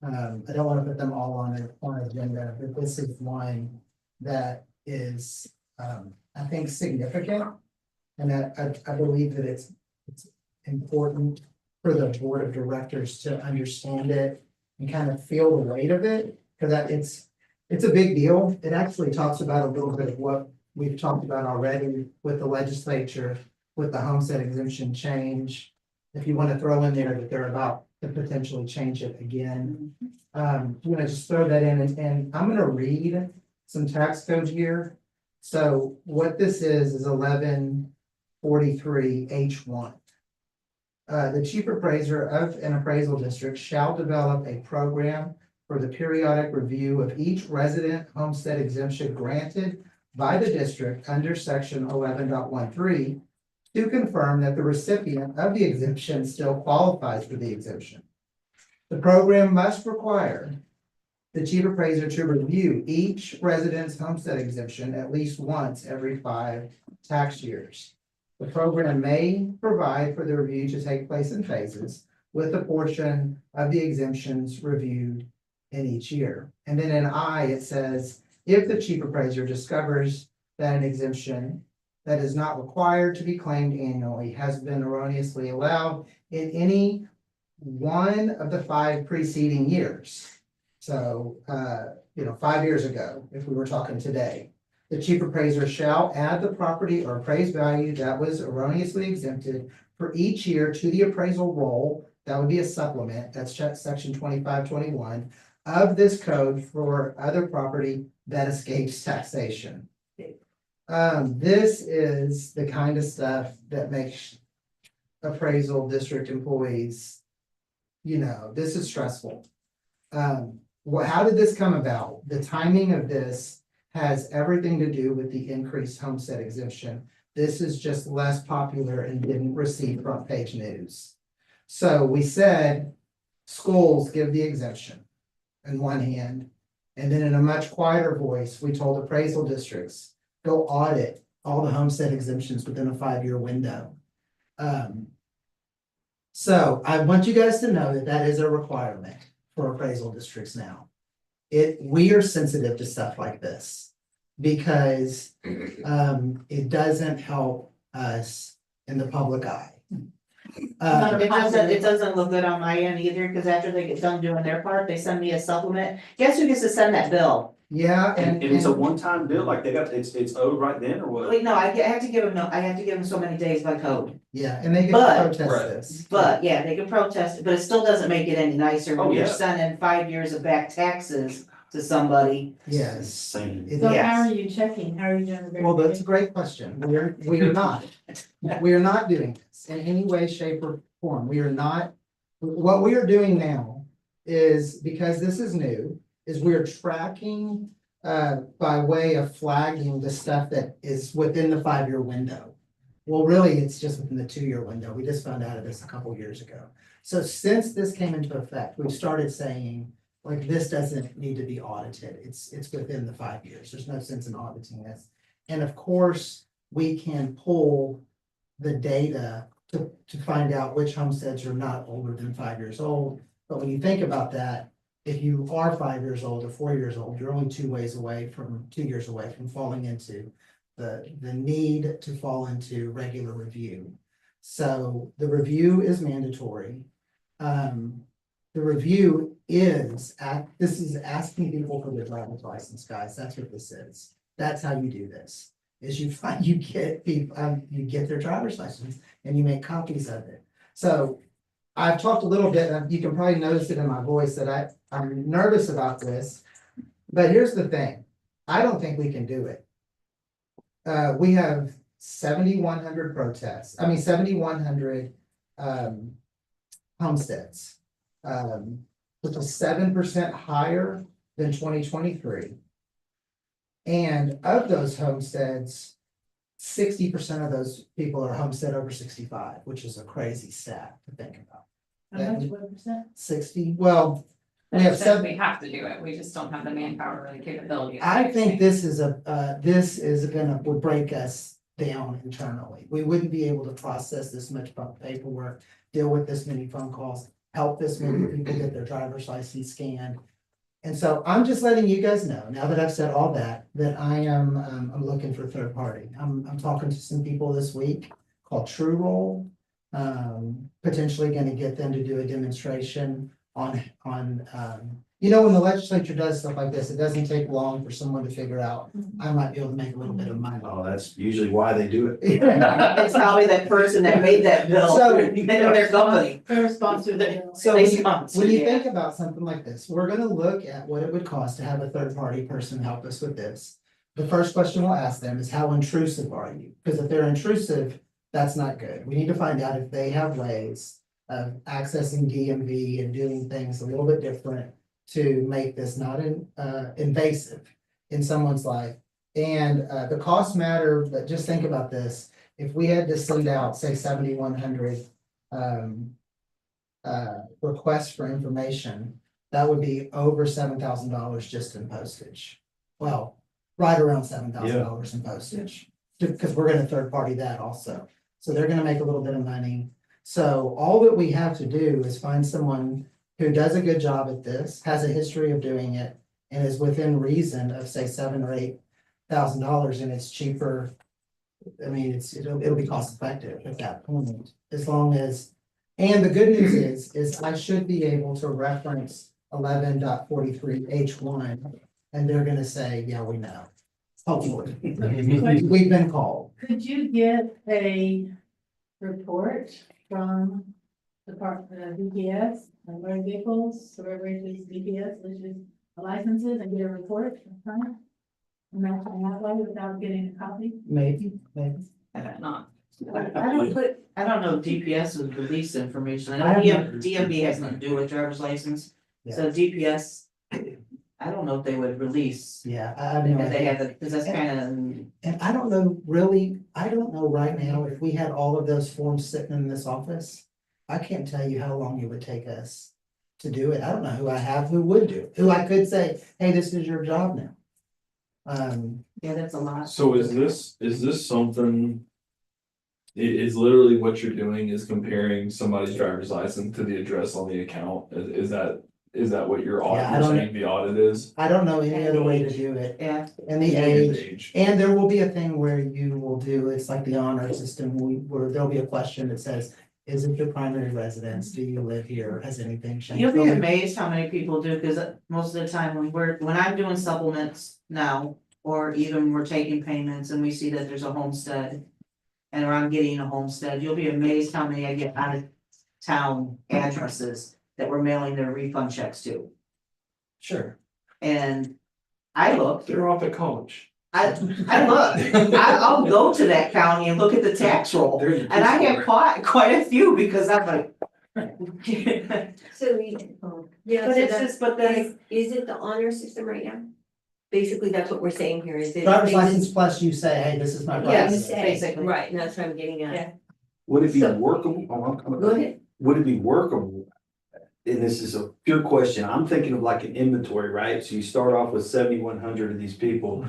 Speaker 7: I don't want to put them all on an agenda, but this is one that is, I think, significant. And I believe that it's important for the board of directors to understand it and kind of feel the weight of it, because it's a big deal. It actually talks about a little bit of what we've talked about already with the legislature, with the homestead exemption change. If you want to throw in there that they're about to potentially change it again. I'm gonna just throw that in and I'm gonna read some tax code here. So what this is 1143 H1. The chief appraiser of an appraisal district shall develop a program for the periodic review of each resident homestead exemption granted by the district under section 11.13 to confirm that the recipient of the exemption still qualifies for the exemption. The program must require the chief appraiser to review each resident's homestead exemption at least once every 5 tax years. The program may provide for the review to take place in phases, with a portion of the exemptions reviewed in each year. And then in I, it says, if the chief appraiser discovers that an exemption that is not required to be claimed annually has been erroneously allowed in any one of the 5 preceding years. So, 5 years ago, if we were talking today, the chief appraiser shall add the property or appraised value that was erroneously exempted for each year to the appraisal roll. That would be a supplement. That's section 2521 of this code for other property that escapes taxation. This is the kind of stuff that makes appraisal district employees, this is stressful. How did this come about? The timing of this has everything to do with the increased homestead exemption. This is just less popular and didn't receive front page news. So we said schools give the exemption in one hand, and then in a much quieter voice, we told appraisal districts, go audit all the homestead exemptions within a 5-year window. So I want you guys to know that that is a requirement for appraisal districts now. We are sensitive to stuff like this because it doesn't help us in the public eye.
Speaker 5: It doesn't look good on my end either, cause after they get done doing their part, they send me a supplement. Guess who gets to send that bill?
Speaker 7: Yeah,
Speaker 8: And it's a one-time bill, like it's owed right then or what?
Speaker 5: Wait, no, I have to give them, no, I have to give them so many days by code.
Speaker 7: yeah, and they get
Speaker 5: But-
Speaker 7: to protest
Speaker 2: Right.
Speaker 7: this.
Speaker 5: But yeah, they can protest it, but it still doesn't make it any nicer
Speaker 8: Oh,
Speaker 5: when you're
Speaker 8: yeah.
Speaker 5: sending 5 years of back taxes to somebody.
Speaker 7: Yes.
Speaker 8: Insane.
Speaker 7: It
Speaker 9: So
Speaker 7: is.
Speaker 9: how are you checking? How are you doing the
Speaker 7: Well, that's
Speaker 9: verification?
Speaker 7: a great question. We are not. We are not doing this in any way, shape, or form. We are not. What we are doing now is, because this is new, is we are tracking by way of flagging the stuff that is within the 5-year window. Well, really, it's just within the 2-year window. We just found out of this a couple years ago. So since this came into effect, we've started saying, like, this doesn't need to be audited. It's within the 5 years. There's no sense in auditing this. And of course, we can pull the data to find out which homesteads are not older than 5 years old. But when you think about that, if you are 5 years old or 4 years old, you're only 2 years away from falling into the need to fall into regular review. So the review is mandatory. The review is this is asking people for their driver's license, guys. That's what this is. That's how you do this. Is you get people, you get their driver's license and you make copies of it. So I've talked a little bit, and you can probably notice it in my voice that I'm nervous about this. But here's the thing, I don't think we can do it. We have 7,100 protests, 7,100 homesteads. Which is 7% higher than 2023. And of those homesteads, 60% of those people are homestead over 65, which is a crazy stat to think about.
Speaker 9: How much, what percent?
Speaker 7: 60, well, we
Speaker 4: We
Speaker 7: have seven.
Speaker 4: we have to do it, we just don't have the manpower or the capability.
Speaker 7: I think this is would break us down internally. We wouldn't be able to process this much paperwork, deal with this many phone calls, help this many people get their driver's license scanned. And so I'm just letting you guys know, now that I've said all that, that I'm looking for third party. I'm talking to some people this week called True Roll. Potentially gonna get them to do a demonstration on, when the legislature does stuff like this, it doesn't take long for someone to figure out, I might be able to make a little bit of money.
Speaker 8: Oh, that's usually why they do it.
Speaker 5: It's probably that person that made that bill,
Speaker 7: So-
Speaker 5: in their company.
Speaker 9: Fair sponsor the bill.
Speaker 7: So
Speaker 5: They
Speaker 7: when you-
Speaker 5: sponsor,
Speaker 7: when you
Speaker 5: yeah.
Speaker 7: think about something like this, we're gonna look at what it would cost to have a third party person help us with this. The first question we'll ask them is, how intrusive are you? Because if they're intrusive, that's not good. We need to find out if they have ways of accessing DMV and doing things a little bit different to make this not invasive in someone's life. And the costs matter, but just think about this. If we had to send out, say, 7,100 requests for information, that would be over $7,000 just in postage. Well, right around $7,000 in postage, because we're gonna third party that also. So they're gonna make a little bit of money. So all that we have to do is find someone who does a good job at this, has a history of doing it, and is within reason of, say, $7,000 or $8,000, and it's cheaper. I mean, it'll be cost effective at that point, as long as, and the good news is I should be able to reference 11.43H1, and they're gonna say, yeah, we know. Hopefully, we've been called.
Speaker 9: Could you get a report from Department of DPS, motor vehicles, so everybody uses DPS, which is the licenses, and get a report from time? And that's that way without getting a copy?
Speaker 7: Maybe.
Speaker 4: I bet not.
Speaker 5: I don't know if DPS would release information. I
Speaker 7: I
Speaker 5: know
Speaker 7: have not-
Speaker 5: DMV has nothing to do with driver's license. So DPS, I don't know if they would release.
Speaker 7: Yeah, I have no
Speaker 5: Because they
Speaker 7: idea.
Speaker 5: have, because that's kind of,
Speaker 7: And I don't know, really, I don't know right now if we had all of those forms sitting in this office. I can't tell you how long it would take us to do it. I don't know who I have who would do it, who I could say, hey, this is your job now.
Speaker 5: yeah, that's a lot.
Speaker 2: So is this something? Is literally what you're doing is comparing somebody's driver's license to the address on the account, is that what your
Speaker 7: Yeah, I
Speaker 2: audit, you're
Speaker 7: don't-
Speaker 2: saying the audit is?
Speaker 7: I don't know any other way to do it.
Speaker 5: Yeah,
Speaker 7: And the
Speaker 2: And
Speaker 7: age, and there will be a thing where you will do, it's like the honor system, where there'll be a question that says, Is it your primary residence? Do you live here? Has anything changed?
Speaker 5: You'll be amazed how many people do, cause most of the time when I'm doing supplements now, or even we're taking payments and we see that there's a homestead. And or I'm getting a homestead, you'll be amazed how many I get out of town addresses that we're mailing their refund checks to.
Speaker 7: Sure.
Speaker 5: And I looked,
Speaker 2: They're off at college.
Speaker 5: I look, I'll go to that county and look at the tax roll, and I have quite a few, because I'm like.
Speaker 3: So yeah,
Speaker 5: But
Speaker 3: so
Speaker 5: it's
Speaker 3: that's,
Speaker 5: just, but then,
Speaker 3: is it the honor system right now? Basically, that's what we're saying here, is it?
Speaker 7: Driver's
Speaker 3: they
Speaker 7: license
Speaker 3: just-
Speaker 7: plus you say, hey, this is my.
Speaker 3: Yeah,
Speaker 7: driver's
Speaker 3: you
Speaker 7: license.
Speaker 3: say,
Speaker 5: basically.
Speaker 3: right, and that's what I'm getting at.
Speaker 5: Yeah.
Speaker 8: Would it be
Speaker 3: So-
Speaker 8: workable?
Speaker 3: Go ahead.
Speaker 8: Would it be workable? And this is a pure question. I'm thinking of like an inventory, right? So you start off with 7,100 of these people.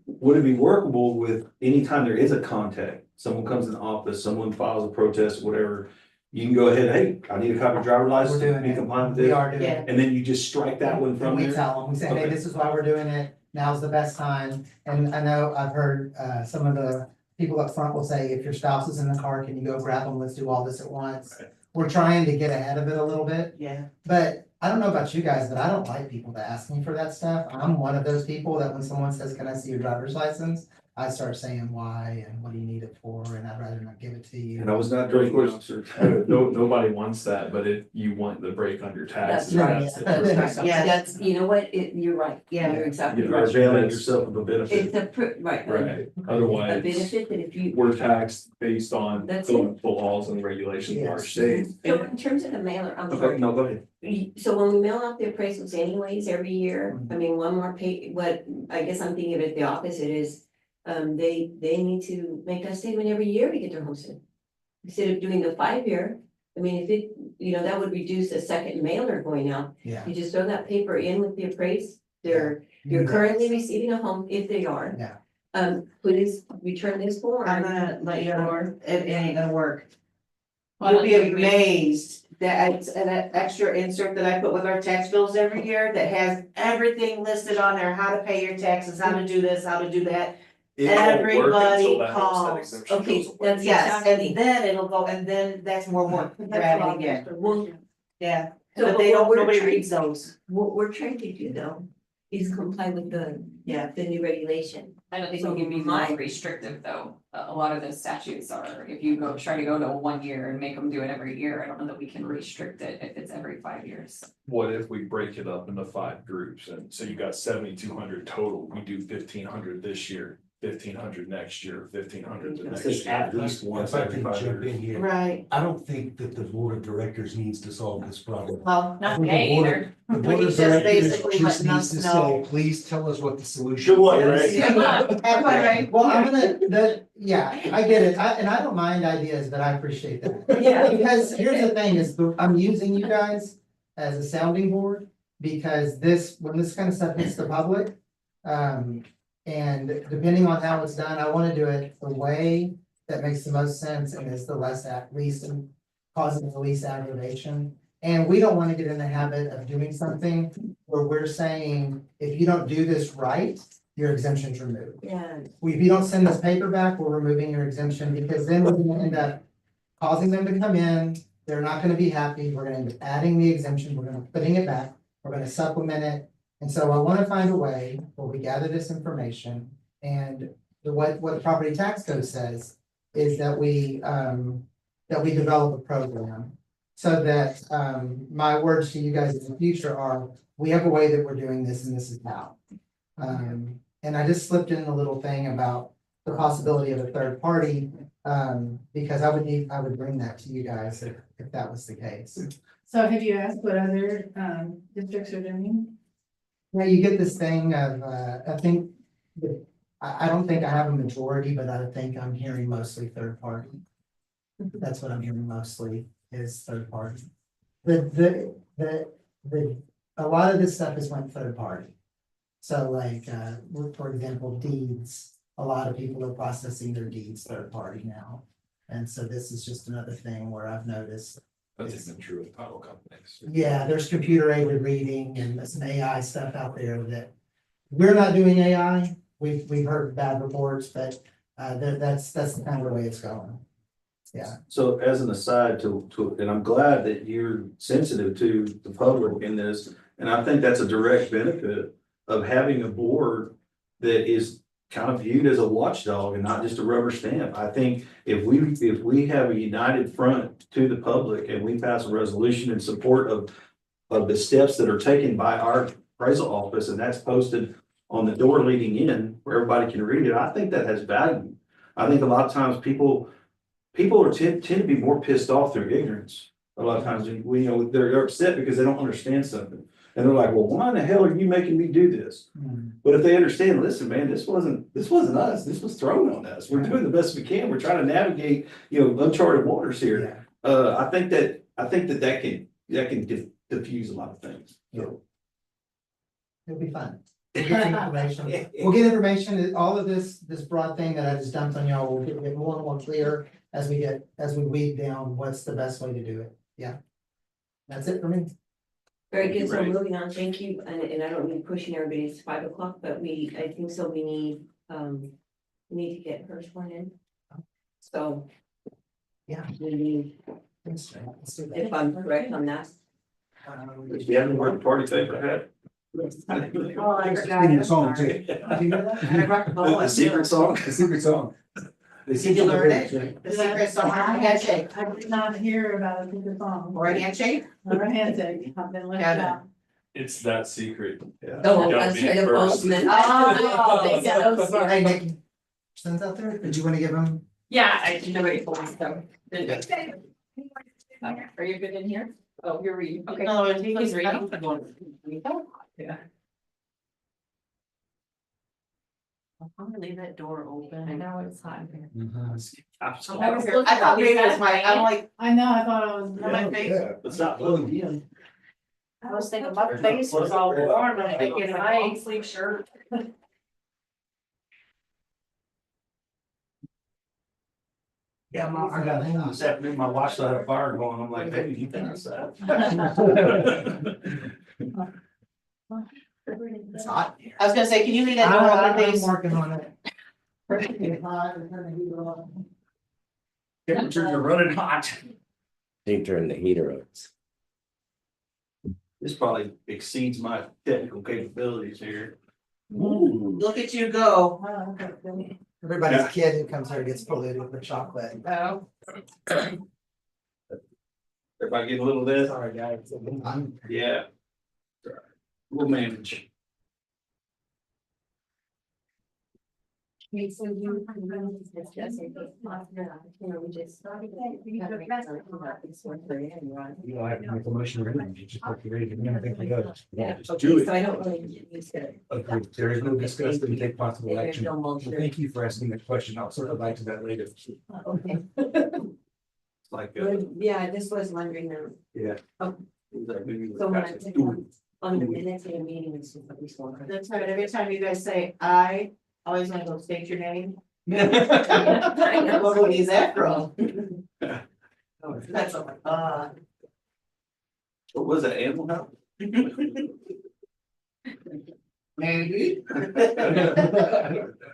Speaker 8: Would it be workable with anytime there is a contact? Someone comes in the office, someone files a protest, whatever. You can go ahead, hey, I need a copy of driver's
Speaker 7: We're
Speaker 8: license,
Speaker 7: doing
Speaker 8: be
Speaker 7: it.
Speaker 8: compliant with
Speaker 7: We
Speaker 8: this.
Speaker 7: are doing
Speaker 5: Yeah.
Speaker 7: it.
Speaker 8: And then you just strike that one
Speaker 7: And
Speaker 8: from
Speaker 7: we
Speaker 8: there.
Speaker 7: tell them, we say, hey,
Speaker 8: Okay.
Speaker 7: this is why we're doing it. Now's the best time. And I know I've heard, some of the people up front will say, if your spouse is in the car, can you go grab them? Let's do all this at once.
Speaker 8: Right.
Speaker 7: We're trying to get ahead of it a little bit,
Speaker 5: yeah,
Speaker 7: but I don't know about you guys, but I don't like people to ask me for that stuff. I'm one of those people that when someone says, can I see your driver's license? I start saying why and what do you need it for, and I'd rather not give it to you.
Speaker 8: And I was not dirty officer.
Speaker 2: No, nobody wants that, but if you want the break on your taxes,
Speaker 3: That's
Speaker 7: right.
Speaker 2: that's the first.
Speaker 5: Yeah.
Speaker 3: That's, you know what, you're right.
Speaker 5: Yeah.
Speaker 3: You're exactly
Speaker 2: Yeah.
Speaker 8: You're
Speaker 3: right.
Speaker 8: availing yourself of a benefit.
Speaker 3: It's right.
Speaker 2: Right,
Speaker 3: A
Speaker 2: otherwise,
Speaker 3: benefit that if you,
Speaker 2: we're taxed based on
Speaker 3: That's
Speaker 2: the laws and regulations of our
Speaker 7: Yes.
Speaker 2: state.
Speaker 3: so in terms of the mailer, I'm
Speaker 8: Okay,
Speaker 3: sorry.
Speaker 8: no, go ahead.
Speaker 3: So when we mail out the appraisals anyways, every year, I mean, one more pay, what, I guess I'm thinking of it the opposite is. They need to make a statement every year to get their homestead. Instead of doing the 5-year, I mean, if it, that would reduce the second mailer going out.
Speaker 7: Yeah.
Speaker 3: You just throw that paper in with the appraised, you're currently receiving a home, if they are.
Speaker 7: Yeah.
Speaker 3: Return this form.
Speaker 5: I'm gonna let you know, it ain't gonna work.
Speaker 4: Well,
Speaker 5: You'll be
Speaker 4: we-
Speaker 5: amazed that it's an extra insert that I put with our tax bills every year that has everything listed on there, how to pay your taxes, how to do this, how to do that.
Speaker 2: It won't work until
Speaker 5: Everybody
Speaker 2: that homestead
Speaker 5: calls.
Speaker 2: exemption
Speaker 3: Okay,
Speaker 2: goes away.
Speaker 3: that's
Speaker 5: Yes,
Speaker 3: exactly.
Speaker 5: and then it'll go, and then that's more work for Brad again,
Speaker 3: Well,
Speaker 5: yeah,
Speaker 3: So,
Speaker 5: but they
Speaker 3: but
Speaker 5: don't,
Speaker 3: we're
Speaker 5: nobody
Speaker 3: trying-
Speaker 5: reads those,
Speaker 3: what we're trying to do though, is comply with the new regulation.
Speaker 4: I don't think
Speaker 3: So
Speaker 4: we can be
Speaker 3: my-
Speaker 4: more restrictive though. A lot of those statutes are, if you try to go to 1 year and make them do it every year, I don't know that we can restrict it if it's every 5 years.
Speaker 2: What if we break it up into 5 groups, and so you got 7,200 total, we do 1,500 this year, 1,500 next year, 1,500 the
Speaker 8: It
Speaker 2: next
Speaker 8: says
Speaker 2: year.
Speaker 8: at least once
Speaker 6: If I
Speaker 8: every
Speaker 6: can
Speaker 8: 5
Speaker 6: jump
Speaker 8: years.
Speaker 6: in here,
Speaker 5: right,
Speaker 6: I don't think that the board of directors needs to solve this problem.
Speaker 5: well,
Speaker 4: Not
Speaker 6: The
Speaker 4: gay
Speaker 6: board-
Speaker 4: either.
Speaker 6: The
Speaker 5: Well,
Speaker 6: board
Speaker 5: he's
Speaker 6: of
Speaker 5: just
Speaker 6: directors
Speaker 5: basically
Speaker 6: just
Speaker 5: letting
Speaker 6: needs
Speaker 5: us
Speaker 6: to
Speaker 5: know.
Speaker 6: say, please tell us what the solution
Speaker 8: Good luck,
Speaker 6: is.
Speaker 8: Ray.
Speaker 5: That's right.
Speaker 7: Well, yeah, I get it. And I don't mind ideas, but I appreciate that.
Speaker 3: Yeah.
Speaker 7: Because here's the thing is, I'm using you guys as a sounding board, because when this kind of stuff hits the public, and depending on how it's done, I wanna do it the way that makes the most sense and is the least and causing the least aggravation. And we don't wanna get in the habit of doing something where we're saying, if you don't do this right, your exemption's removed.
Speaker 3: Yeah.
Speaker 7: If you don't send this paper back, we're removing your exemption, because then we're gonna end up causing them to come in, they're not gonna be happy, we're gonna end up adding the exemption, we're gonna putting it back, we're gonna supplement it. And so I wanna find a way where we gather this information, and what the property tax code says is that we develop a program. So that, my words to you guys in the future are, we have a way that we're doing this and this is how. And I just slipped in a little thing about the possibility of a third party, because I would bring that to you guys if that was the case.
Speaker 9: So have you asked what other districts are doing?
Speaker 7: Yeah, you get this thing of, I think, I don't think I have a majority, but I think I'm hearing mostly third party. That's what I'm hearing mostly is third party. A lot of this stuff is went third party. So like, for example, deeds, a lot of people are processing their deeds third party now. And so this is just another thing where I've noticed,
Speaker 2: That's even true with title companies.
Speaker 7: yeah, there's computer aided reading and some AI stuff out there that we're not doing AI. We've heard bad reports, but that's the kind of the way it's going. Yeah.
Speaker 8: So as an aside and I'm glad that you're sensitive to the public in this, and I think that's a direct benefit of having a board that is kind of viewed as a watchdog and not just a rubber stamp. I think if we have a united front to the public and we pass a resolution in support of the steps that are taken by our appraisal office, and that's posted on the door leading in where everybody can read it, I think that has value. I think a lot of times people tend to be more pissed off through ignorance. A lot of times, they're upset because they don't understand something. And they're like, well, why in the hell are you making me do this? But if they understand, listen, man, this wasn't us. This was thrown on us. We're doing the best we can. We're trying to navigate, uncharted waters here. I think that can diffuse a lot of things. So.
Speaker 7: It'll be fun. We'll get some information. We'll get information, all of this broad thing that I just dumped on y'all, will get more and more clear as we weed down what's the best way to do it. Yeah. That's it for me.
Speaker 3: Very good, so
Speaker 8: Right.
Speaker 3: moving on, thank you, and I don't mean pushing everybody, it's 5 o'clock, but I think so, we need to get her sworn in. So.
Speaker 7: Yeah.
Speaker 3: We need,
Speaker 7: Let's do that.
Speaker 3: if I'm correct on that.
Speaker 8: If you haven't worked the party paper hat.
Speaker 9: Oh, I
Speaker 6: It's
Speaker 9: forgot.
Speaker 6: in the song,
Speaker 9: I'm sorry.
Speaker 6: too.
Speaker 7: Do you know that?
Speaker 8: The secret song.
Speaker 6: The secret song.
Speaker 5: Did you learn it? The secret song, handshake,
Speaker 9: I did not hear about it in the song.
Speaker 5: or a handshake?
Speaker 9: Or a handshake, I've been left
Speaker 5: Yeah.
Speaker 9: out.
Speaker 2: It's that secret.
Speaker 3: Oh,
Speaker 2: Gotta
Speaker 3: I was
Speaker 2: be
Speaker 3: trying to
Speaker 2: first.
Speaker 3: post them.
Speaker 9: Oh, they got those.
Speaker 7: Hey, Nikki. Sends out there, did you want to give them?
Speaker 4: Yeah, nobody told me so. Okay, are you good in here? Oh, you're reading, okay.
Speaker 5: No,
Speaker 4: He's reading.
Speaker 5: Yeah. I'm gonna leave that door
Speaker 4: I
Speaker 5: open.
Speaker 4: know it's hot in here.
Speaker 5: I thought maybe it was I'm like,
Speaker 9: I know, I thought it was.
Speaker 5: my face,
Speaker 8: It's not plugged in.
Speaker 5: I was thinking my face was all warm and thinking,
Speaker 4: Long sleeve shirt.
Speaker 8: Yeah, I got home this afternoon, my watch still had a fire going, I'm like, hey, you think that?
Speaker 7: It's hot here.
Speaker 5: I was gonna say, can you leave that door open,
Speaker 7: I'm
Speaker 5: please?
Speaker 7: working on it.
Speaker 8: Temperatures are running hot.
Speaker 10: They turn the heater on.
Speaker 8: This probably exceeds my technical capabilities here.
Speaker 5: Look at you go.
Speaker 9: Oh, okay.
Speaker 7: Everybody's kid who comes here gets polluted with chocolate.
Speaker 5: Oh.
Speaker 8: Everybody getting a little of this?
Speaker 7: Sorry, guys. I'm-
Speaker 8: Yeah. We'll manage.
Speaker 3: Okay, so you just, we just started.
Speaker 6: You don't have to make a motion or anything, you just have to read it, and everything we go.
Speaker 3: Yeah,
Speaker 8: Just
Speaker 3: okay,
Speaker 8: do it.
Speaker 3: so I don't really get used to it.
Speaker 6: Approved. There is no discussion, we take possible
Speaker 3: There's
Speaker 6: action.
Speaker 3: no
Speaker 6: Well,
Speaker 3: motion.
Speaker 6: thank you for asking that question, I'll circle back to that later.
Speaker 3: Okay,
Speaker 8: It's like,
Speaker 3: good, yeah, this was wondering, so when I take on the minutes of the meeting, it's just like we saw.
Speaker 5: That's right, every time you guys say I, always want to go state your name. What is that from? That's like,
Speaker 8: what was that, Animal House?
Speaker 5: maybe.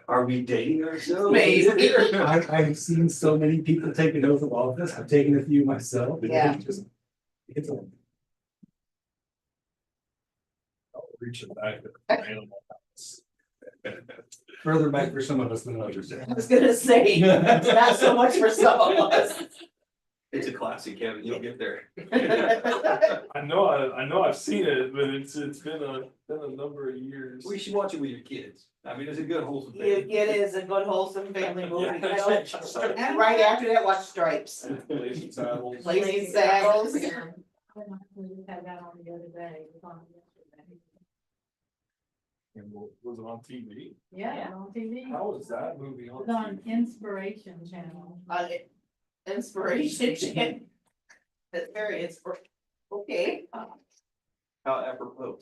Speaker 8: Are we dating ourselves?
Speaker 5: Maybe.
Speaker 6: I've seen so many people take an oath of office, I've taken a few myself. and
Speaker 5: Yeah.
Speaker 6: It's a.
Speaker 2: I'll reach it back. To the Animal House.
Speaker 6: Further back for some of us than others.
Speaker 5: I was gonna say, it's not so much for some of us.
Speaker 8: It's a classic, Kevin, you'll get there.
Speaker 2: I know I've seen it, but it's been a number of years.
Speaker 8: We should watch it with your kids. I mean, it's a good wholesome
Speaker 5: It
Speaker 8: thing.
Speaker 5: is a good wholesome family movie.
Speaker 2: Yeah.
Speaker 5: And right after that, watch Stripes.
Speaker 2: Blazing Saddles.
Speaker 5: Blazing Saddles.
Speaker 9: I actually had that on the other day. It was on yesterday.
Speaker 2: And was it on TV?
Speaker 9: Yeah, on TV.
Speaker 2: How was that movie on?
Speaker 9: It's on Inspiration Channel.
Speaker 5: Inspiration. That's very okay.
Speaker 8: How apropos.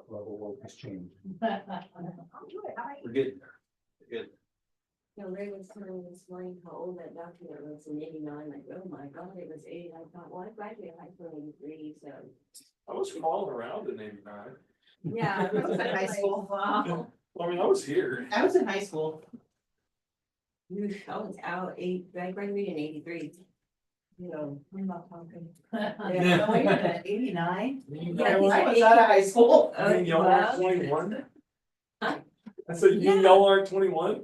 Speaker 6: Level has changed.
Speaker 8: We're getting there. We're getting
Speaker 3: You know, Ray was telling me this morning how old that document was in 89, like, oh my god, it was 80, I thought, well, I graduated high school in 83, so.
Speaker 2: I was crawling around in '89.
Speaker 3: Yeah.
Speaker 5: I was in high school.
Speaker 3: Wow.
Speaker 2: I mean, I was here.
Speaker 5: I was in high school.
Speaker 3: I was out I graduated in 83. You know,
Speaker 9: I'm not talking.
Speaker 5: Yeah, wait a minute, 89?
Speaker 3: Yeah,
Speaker 5: I was out of high school.
Speaker 2: You mean y'all aren't
Speaker 3: well,
Speaker 2: 21?
Speaker 3: Huh?
Speaker 2: I said, you mean
Speaker 3: Yeah.
Speaker 2: y'all aren't 21?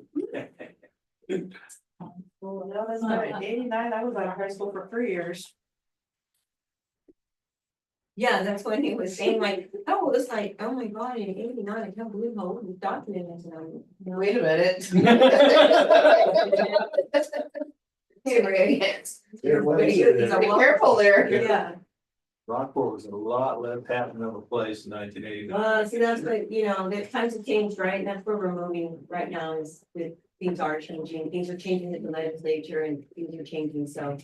Speaker 5: Well, no, that's not, 89, I was out of high school for 3 years.
Speaker 3: yeah, that's when he was saying like, oh, it's like, oh my God, in 89, I can't believe how old this document is now.
Speaker 5: Wait a minute.
Speaker 3: Hey, Ray.
Speaker 8: Yeah, well,
Speaker 3: Be
Speaker 5: Be careful there.
Speaker 3: Yeah,
Speaker 8: Rockport was a lot less happening of a place in 1989.
Speaker 3: see, that's what, the times have changed, right? And that's where we're moving right now is that things are changing. Things are changing at the legislature and things are changing, so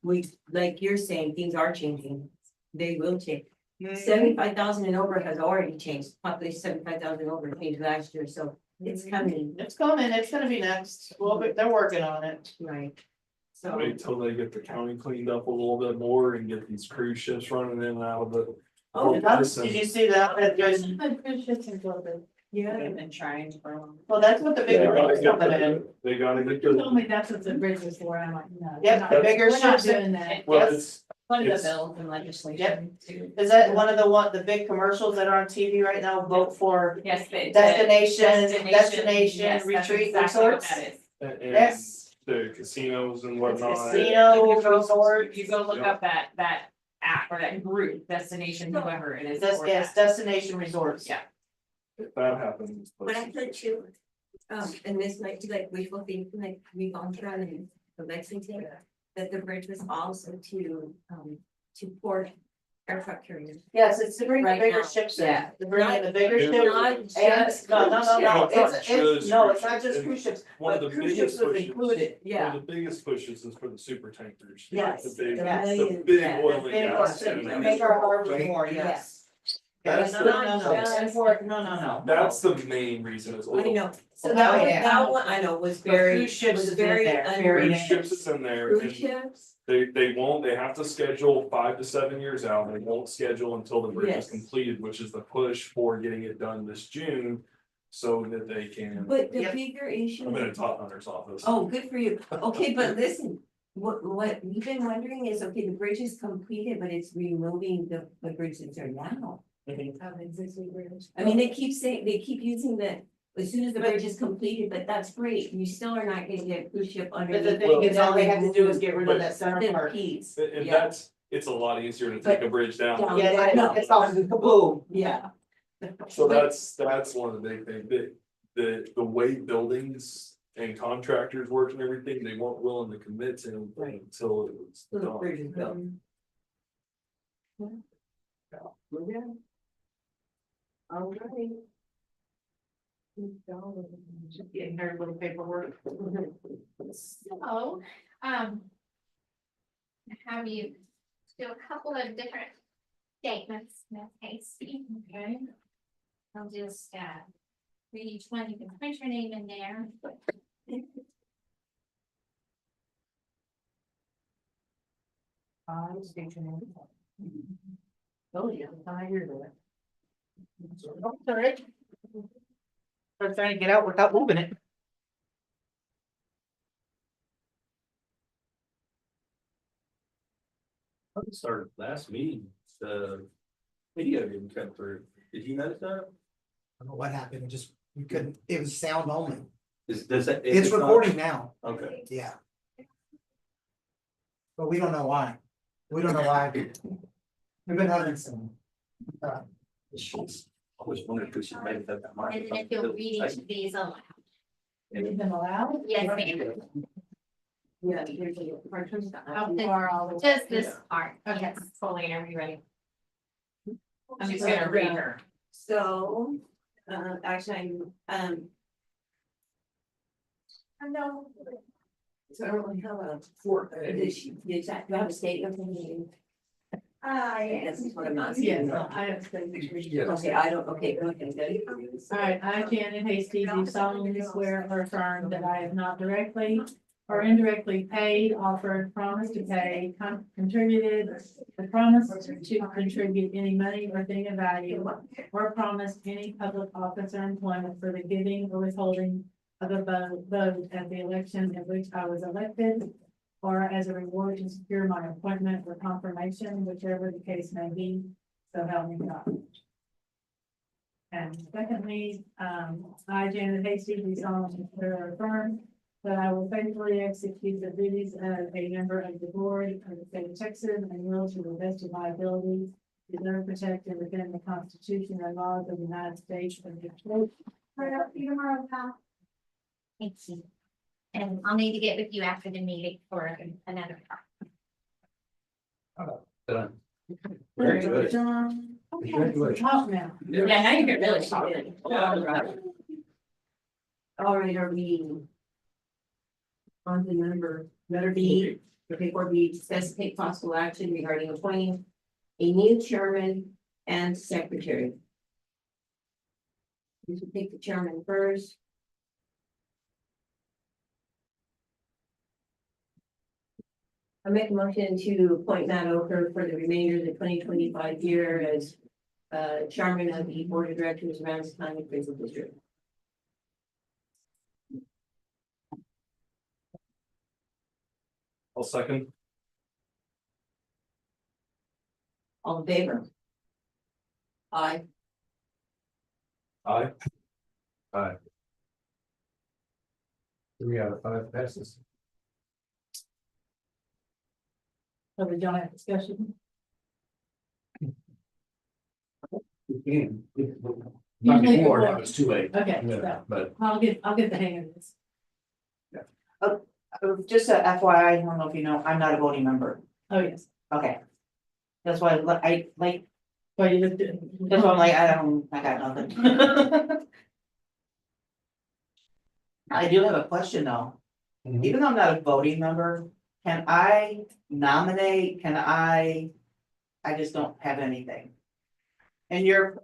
Speaker 3: we, like you're saying, things are changing. They will change. 75,000 and over has already changed. Population 75,000 over changed last year, so it's coming,
Speaker 5: It's coming, it's gonna be next. Well, they're working on it.
Speaker 3: right? So,
Speaker 2: Wait till they get the county cleaned up a little bit more and get these cruise ships running in and out of it.
Speaker 3: oh,
Speaker 5: Did you see that? That goes,
Speaker 3: yeah,
Speaker 9: I've been trying for.
Speaker 5: well, that's what the
Speaker 2: They
Speaker 5: bigger
Speaker 2: gotta
Speaker 5: one's
Speaker 2: get
Speaker 5: coming in.
Speaker 2: they gotta get
Speaker 9: You
Speaker 2: the,
Speaker 9: told me that's what the bridge was for, I'm like, no.
Speaker 5: Yep,
Speaker 9: we're
Speaker 5: the
Speaker 9: not-
Speaker 5: bigger
Speaker 9: We're not
Speaker 5: ships.
Speaker 9: doing that.
Speaker 2: well,
Speaker 5: Yes.
Speaker 2: it's,
Speaker 9: One of the
Speaker 2: it's-
Speaker 9: bills and legislation too.
Speaker 5: Is that one of the big commercials that are on TV right now? Vote for
Speaker 4: Yes, the.
Speaker 5: destination
Speaker 4: yes, that's
Speaker 5: retreat
Speaker 4: exactly what
Speaker 5: resorts?
Speaker 4: that is.
Speaker 2: and
Speaker 5: Yes.
Speaker 2: the casinos and whatnot.
Speaker 5: Casino
Speaker 4: If
Speaker 5: resorts.
Speaker 4: you go look up that app or that group, destination, whoever it is. for
Speaker 5: Yes,
Speaker 4: that.
Speaker 5: destination resorts.
Speaker 4: Yeah.
Speaker 2: If that happens.
Speaker 3: but I put you, and this might be like wishful thinking, like we've gone through in the Lexington, that the bridge was also to port aircraft carriers.
Speaker 5: Yes, it's to bring the
Speaker 3: Right
Speaker 5: bigger
Speaker 3: now.
Speaker 5: ships in.
Speaker 3: Yeah.
Speaker 5: To bring in the bigger
Speaker 2: Not-
Speaker 5: ships.
Speaker 3: Not
Speaker 5: And,
Speaker 3: just
Speaker 5: no,
Speaker 3: cruise
Speaker 5: it's not
Speaker 2: cruise
Speaker 5: just
Speaker 2: ships.
Speaker 5: cruise ships,
Speaker 2: One of
Speaker 5: but
Speaker 2: the
Speaker 5: cruise ships
Speaker 2: biggest
Speaker 5: was
Speaker 2: pushes.
Speaker 5: included.
Speaker 3: Yeah.
Speaker 2: One of the biggest pushes is for the super tankers.
Speaker 3: Yes.
Speaker 2: The big,
Speaker 3: Yes.
Speaker 2: the big
Speaker 3: Yeah.
Speaker 2: oil and
Speaker 5: Big
Speaker 2: gas.
Speaker 5: ones, to
Speaker 2: and-
Speaker 5: make our harbor more, yes.
Speaker 2: That's
Speaker 5: No,
Speaker 2: the-
Speaker 5: And for, no.
Speaker 2: That's the main reason is
Speaker 3: I
Speaker 2: oil.
Speaker 3: know, so
Speaker 5: Oh,
Speaker 3: that
Speaker 5: yeah.
Speaker 3: one, I know, was
Speaker 5: But
Speaker 3: very,
Speaker 5: cruise ships
Speaker 3: was
Speaker 5: is in
Speaker 3: very.
Speaker 5: there,
Speaker 3: un-
Speaker 5: very
Speaker 2: Cruise ships is in there
Speaker 3: Cruise
Speaker 2: and
Speaker 3: ships,
Speaker 2: they won't, they have to schedule 5 to 7 years out. They won't schedule until the bridge is
Speaker 3: Yes.
Speaker 2: completed, which is the push for getting it done this June. So that they can,
Speaker 3: but the
Speaker 5: Yep.
Speaker 3: bigger issue.
Speaker 2: I'm in a
Speaker 3: is-
Speaker 2: top hunter's office.
Speaker 3: Oh, good for you. Okay, but listen, what we've been wondering is, okay, the bridge is completed, but it's removing the bridge that's there now.
Speaker 9: Of existing bridge.
Speaker 3: I mean, they keep saying, they keep using that, as soon as the bridge is completed, but that's great. You still are not gonna get a cruise ship
Speaker 5: But the
Speaker 3: underneath.
Speaker 5: thing is, all they have to do is get rid of that center
Speaker 3: The
Speaker 5: part.
Speaker 3: piece,
Speaker 2: And
Speaker 3: yeah,
Speaker 2: that's, it's a lot easier to take a bridge down.
Speaker 3: Down.
Speaker 5: Yeah, it's all kaboom.
Speaker 3: yeah.
Speaker 2: So that's one of the big things, the way buildings and contractors work and everything, they weren't willing to commit to anything
Speaker 3: Right.
Speaker 2: until it was
Speaker 3: So the
Speaker 2: done.
Speaker 3: bridge is built. Yeah. All right.
Speaker 5: Just getting her little paperwork.
Speaker 11: So, have you do a couple of different statements in this case. Okay. I'll just, read each one, you can print your name in there.
Speaker 5: State your name. Oh, yeah, I hear that. Oh, it's all right. I'm trying to get out without moving it.
Speaker 8: I started last meeting, the video didn't come through. Did you notice that?
Speaker 7: I don't know what happened, it just, we couldn't, it was sound only.
Speaker 8: Does that?
Speaker 7: It's
Speaker 8: not-
Speaker 7: recording now,
Speaker 8: Okay.
Speaker 7: yeah. But we don't know why. We don't know why. We've been having some.
Speaker 8: She's always wondered if we should make that.
Speaker 11: And then if you'll read each of these aloud.
Speaker 9: Read them aloud?
Speaker 11: Yes, ma'am.
Speaker 3: Yeah, here's a part of that.
Speaker 9: How far all the?
Speaker 11: Just this part.
Speaker 9: Okay.
Speaker 11: Yes.
Speaker 4: Fully, are you ready? I'm just
Speaker 3: Okay.
Speaker 4: gonna read her.
Speaker 3: So, actually,
Speaker 11: No.
Speaker 3: so I don't really have a for, did that, do I have a statement from you? Yes, is what I'm asking.
Speaker 9: Yes, I have to.
Speaker 3: Okay, I don't, okay, go ahead.
Speaker 9: All right, I, Janet Hasty, do solemnly swear or affirm that I have not directly or indirectly paid, offered, promised to pay, contributed, or promised to contribute any money or thing of value, or promised any public office or employment for the giving or withholding of a vote at the election in which I was elected, or as a reward to secure my appointment or confirmation, whichever the case may be, so help me God. And secondly, I, Janet Hasty, do solemnly swear or affirm that I will faithfully execute the duties of a member of the board of the state of Texas and will to the best of my ability preserve, protect, and defend the Constitution and laws of the United States and the state.
Speaker 11: Right up to you tomorrow, pal. Thank you. And I'll need to get with you after the meeting for another part.
Speaker 8: Done. Very good.
Speaker 9: Okay, talk now.
Speaker 4: Yeah, now you can really talk.
Speaker 3: All right, are we? On to number, letter B, before we discuss take possible action regarding appointing a new chairman and secretary. We should take the chairman first. I make a motion to appoint Matt Oker for the remainder of the 2025 year as chairman of the board of directors of Aransas County Appraisal District.
Speaker 2: I'll second.
Speaker 3: All in favor? Aye.
Speaker 2: Aye.
Speaker 6: 3 out of 5 passes.
Speaker 9: So we don't have discussion.
Speaker 6: We can.
Speaker 9: Usually
Speaker 6: Not before,
Speaker 9: before.
Speaker 6: now it's too late.
Speaker 9: Okay,
Speaker 6: Yeah,
Speaker 9: so
Speaker 6: but
Speaker 9: I'll get the hang of this.
Speaker 5: Just a FYI, I don't know if you know, I'm not a voting member.
Speaker 9: Oh, yes.
Speaker 5: Okay. That's why I like,
Speaker 9: But you just did.
Speaker 5: that's why I'm like, I got nothing. I do have a question though.
Speaker 6: Mhm.
Speaker 5: Even though I'm not a voting member, can I nominate, I just don't have anything. In your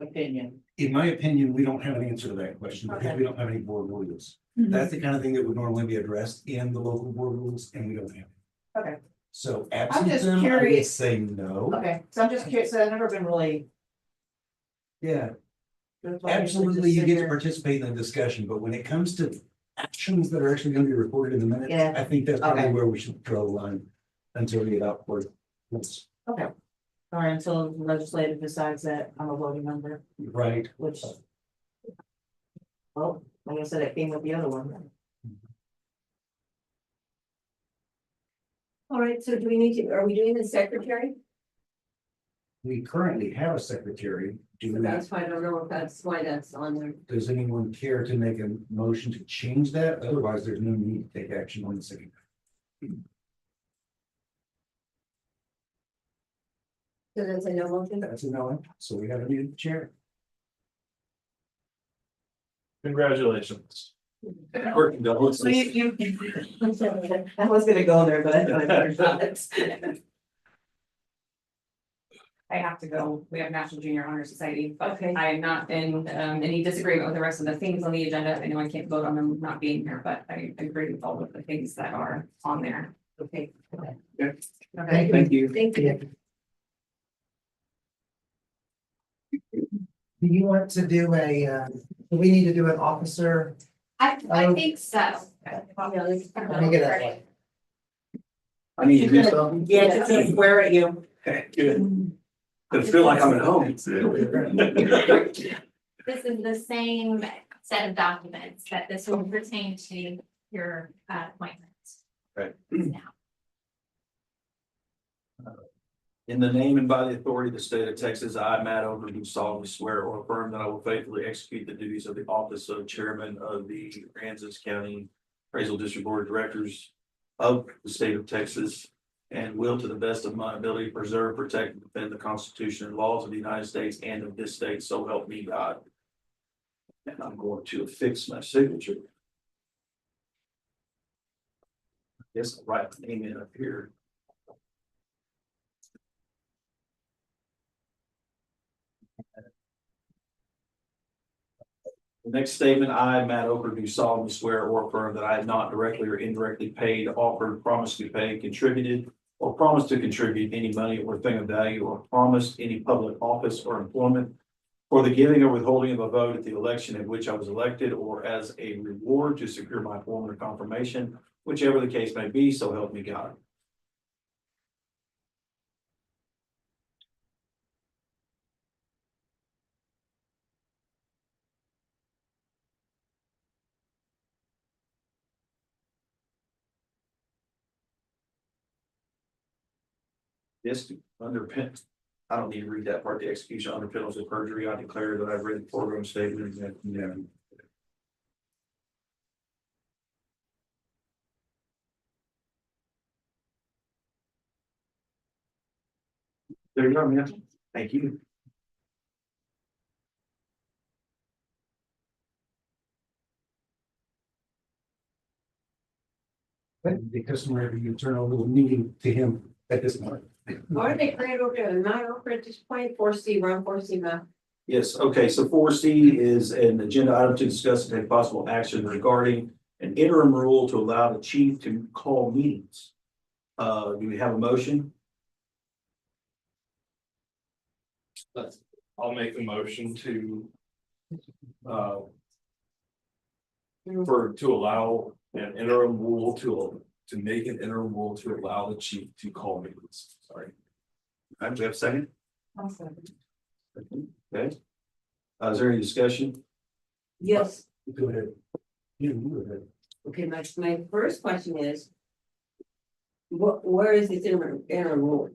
Speaker 5: opinion,
Speaker 6: in my opinion, we don't have an answer to that question because
Speaker 5: Okay.
Speaker 6: we don't have any board rules.
Speaker 9: Mhm.
Speaker 6: That's the kind of thing that would normally be addressed in the local board rules, and we don't have. it.
Speaker 5: Okay.
Speaker 6: So absent
Speaker 5: just
Speaker 6: them, I would
Speaker 5: curious.
Speaker 6: say no.
Speaker 5: okay, so I'm just curious, I've never been really.
Speaker 6: Yeah,
Speaker 5: that's why I usually
Speaker 6: absolutely,
Speaker 5: just
Speaker 6: you
Speaker 5: sit
Speaker 6: get to
Speaker 5: here.
Speaker 6: participate in the discussion, but when it comes to actions that are actually gonna be recorded in the minutes,
Speaker 5: Yeah.
Speaker 6: I think that's probably
Speaker 5: Okay.
Speaker 6: where we should draw the line until we get out for this.
Speaker 5: Okay. All right, until the legislative decides that I'm a voting member,
Speaker 6: Right.
Speaker 5: which. Well, like I said, it came with the other one.
Speaker 3: All right, so do we need to, are we doing the secretary?
Speaker 6: We currently have a secretary.
Speaker 3: So that's why I don't know if that's why that's on there.
Speaker 6: Does anyone care to make a motion to change that? Otherwise, there's no need to take action on the second.
Speaker 3: So that's a no motion.
Speaker 6: That's a no, so we have a new chair.
Speaker 2: Congratulations.
Speaker 8: Working double.
Speaker 5: So you. I was gonna go there, but I thought I better not.
Speaker 4: I have to go. We have National Junior Honor Society, but
Speaker 3: Okay.
Speaker 4: I am not in any disagreement with the rest of the things on the agenda. I know I can't vote on them not being here, but I agree with all of the things that are on there.
Speaker 3: Okay.
Speaker 4: Okay.
Speaker 8: Thank you.
Speaker 3: Thank you.
Speaker 7: Do you want to do do we need to do an officer?
Speaker 11: I think so.
Speaker 7: Let me get that.
Speaker 8: I need to do something.
Speaker 5: Yeah, just to swear at you.
Speaker 8: Okay, good. Doesn't feel like I'm at home.
Speaker 11: This is the same set of documents that this will pertain to your appointments.
Speaker 8: Right.
Speaker 11: Now.
Speaker 8: In the name and by the authority of the state of Texas, I, Matt Oker, do solemnly swear or affirm that I will faithfully execute the duties of the office of chairman of the Aransas County Appraisal District Board of Directors of the state of Texas, and will, to the best of my ability, preserve, protect, and defend the Constitution and laws of the United States and of this state, so help me God. And I'm going to affix my signature. Yes, I'll write my name in up here. The next statement, I, Matt Oker, do solemnly swear or affirm that I have not directly or indirectly paid, offered, promised to pay, contributed, or promised to contribute any money or thing of value, or promised any public office or employment for the giving or withholding of a vote at the election in which I was elected, or as a reward to secure my former confirmation, whichever the case may be, so help me God. This under pen, I don't need to read that part, the execution under penalty of perjury, I declare that I've read the foregoing statement and, there you go, man. Thank you.
Speaker 6: But the customary you turn over the meeting to him at this point.
Speaker 3: Why are they carried over to not over at this point, 4C, run 4C map?
Speaker 8: Yes, okay, so 4C is an agenda item to discuss and take possible action regarding an interim rule to allow the chief to call meetings. Do we have a motion?
Speaker 2: I'll make the motion to. To allow an interim rule to make an interim rule to allow the chief to call meetings, sorry.
Speaker 8: All right, do we have a second?
Speaker 9: I'll second.
Speaker 8: Okay. Is there any discussion?
Speaker 3: Yes,
Speaker 6: Go ahead. You go ahead.
Speaker 3: okay, my first question is. Where is this interim rule?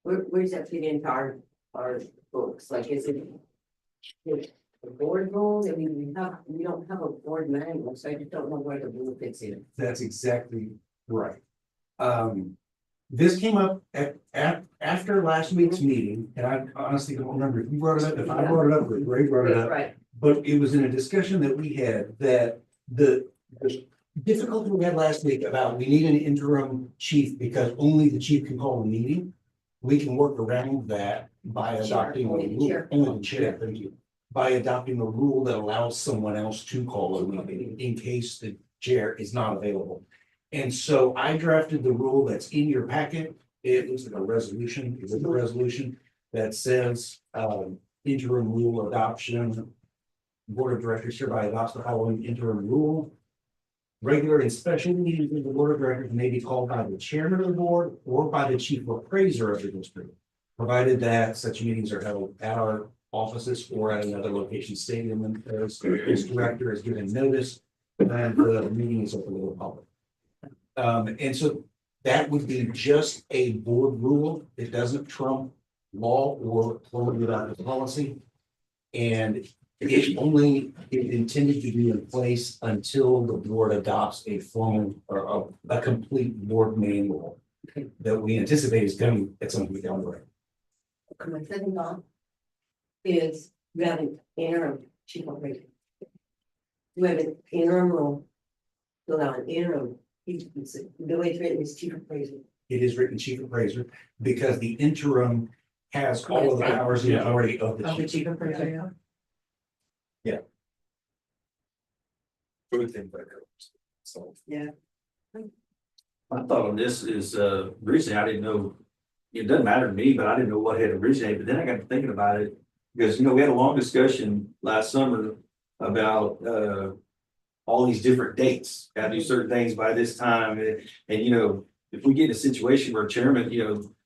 Speaker 3: Where does that fit into our books, like, is it? A board rule, I mean, we don't have a board manual, so I just don't know where the rule fits in.
Speaker 6: That's exactly right. This came up after last week's meeting, and I honestly don't remember if you brought it up, if I brought it up, or Ray brought it up.
Speaker 3: Right,
Speaker 6: But it was in a discussion that we had that the difficulty we had last week about we need an interim chief because only the chief can call a meeting. We can work around that by adopting a
Speaker 3: only the
Speaker 6: rule,
Speaker 3: chair.
Speaker 6: only the chair, thank you. By adopting a rule that allows someone else to call a meeting in case the chair is not available. And so I drafted the rule that's in your packet. It looks like a resolution, it's a resolution that says, interim rule adoption. Board of Directors hereby adopts the following interim rule. Regular and special meetings of the Board of Directors may be called by the chairman of the board or by the chief appraiser of the district, provided that such meetings are held at our offices or at another location stated in them, as this director is given notice and the meeting is open to the public. And so that would be just a board rule. It doesn't trump law or without the policy. And it only is intended to be in place until the board adopts a formal or a complete board manual that we anticipate is coming at some point down the road.
Speaker 3: okay, my second thought is we have an interim chief operator. We have an interim rule to allow an interim, the way it's written is chief appraiser.
Speaker 6: It is written chief appraiser because the interim has all of the powers and authority of the
Speaker 5: Of the
Speaker 6: chief.
Speaker 5: chief appraiser.
Speaker 2: Good thing that goes. So.
Speaker 8: My thought on this is, recently I didn't know, it doesn't matter to me, but I didn't know what had originated, but then I got to thinking about it. Because, we had a long discussion last summer about, all these different dates, got to do certain things by this time, and if we get in a situation where chairman,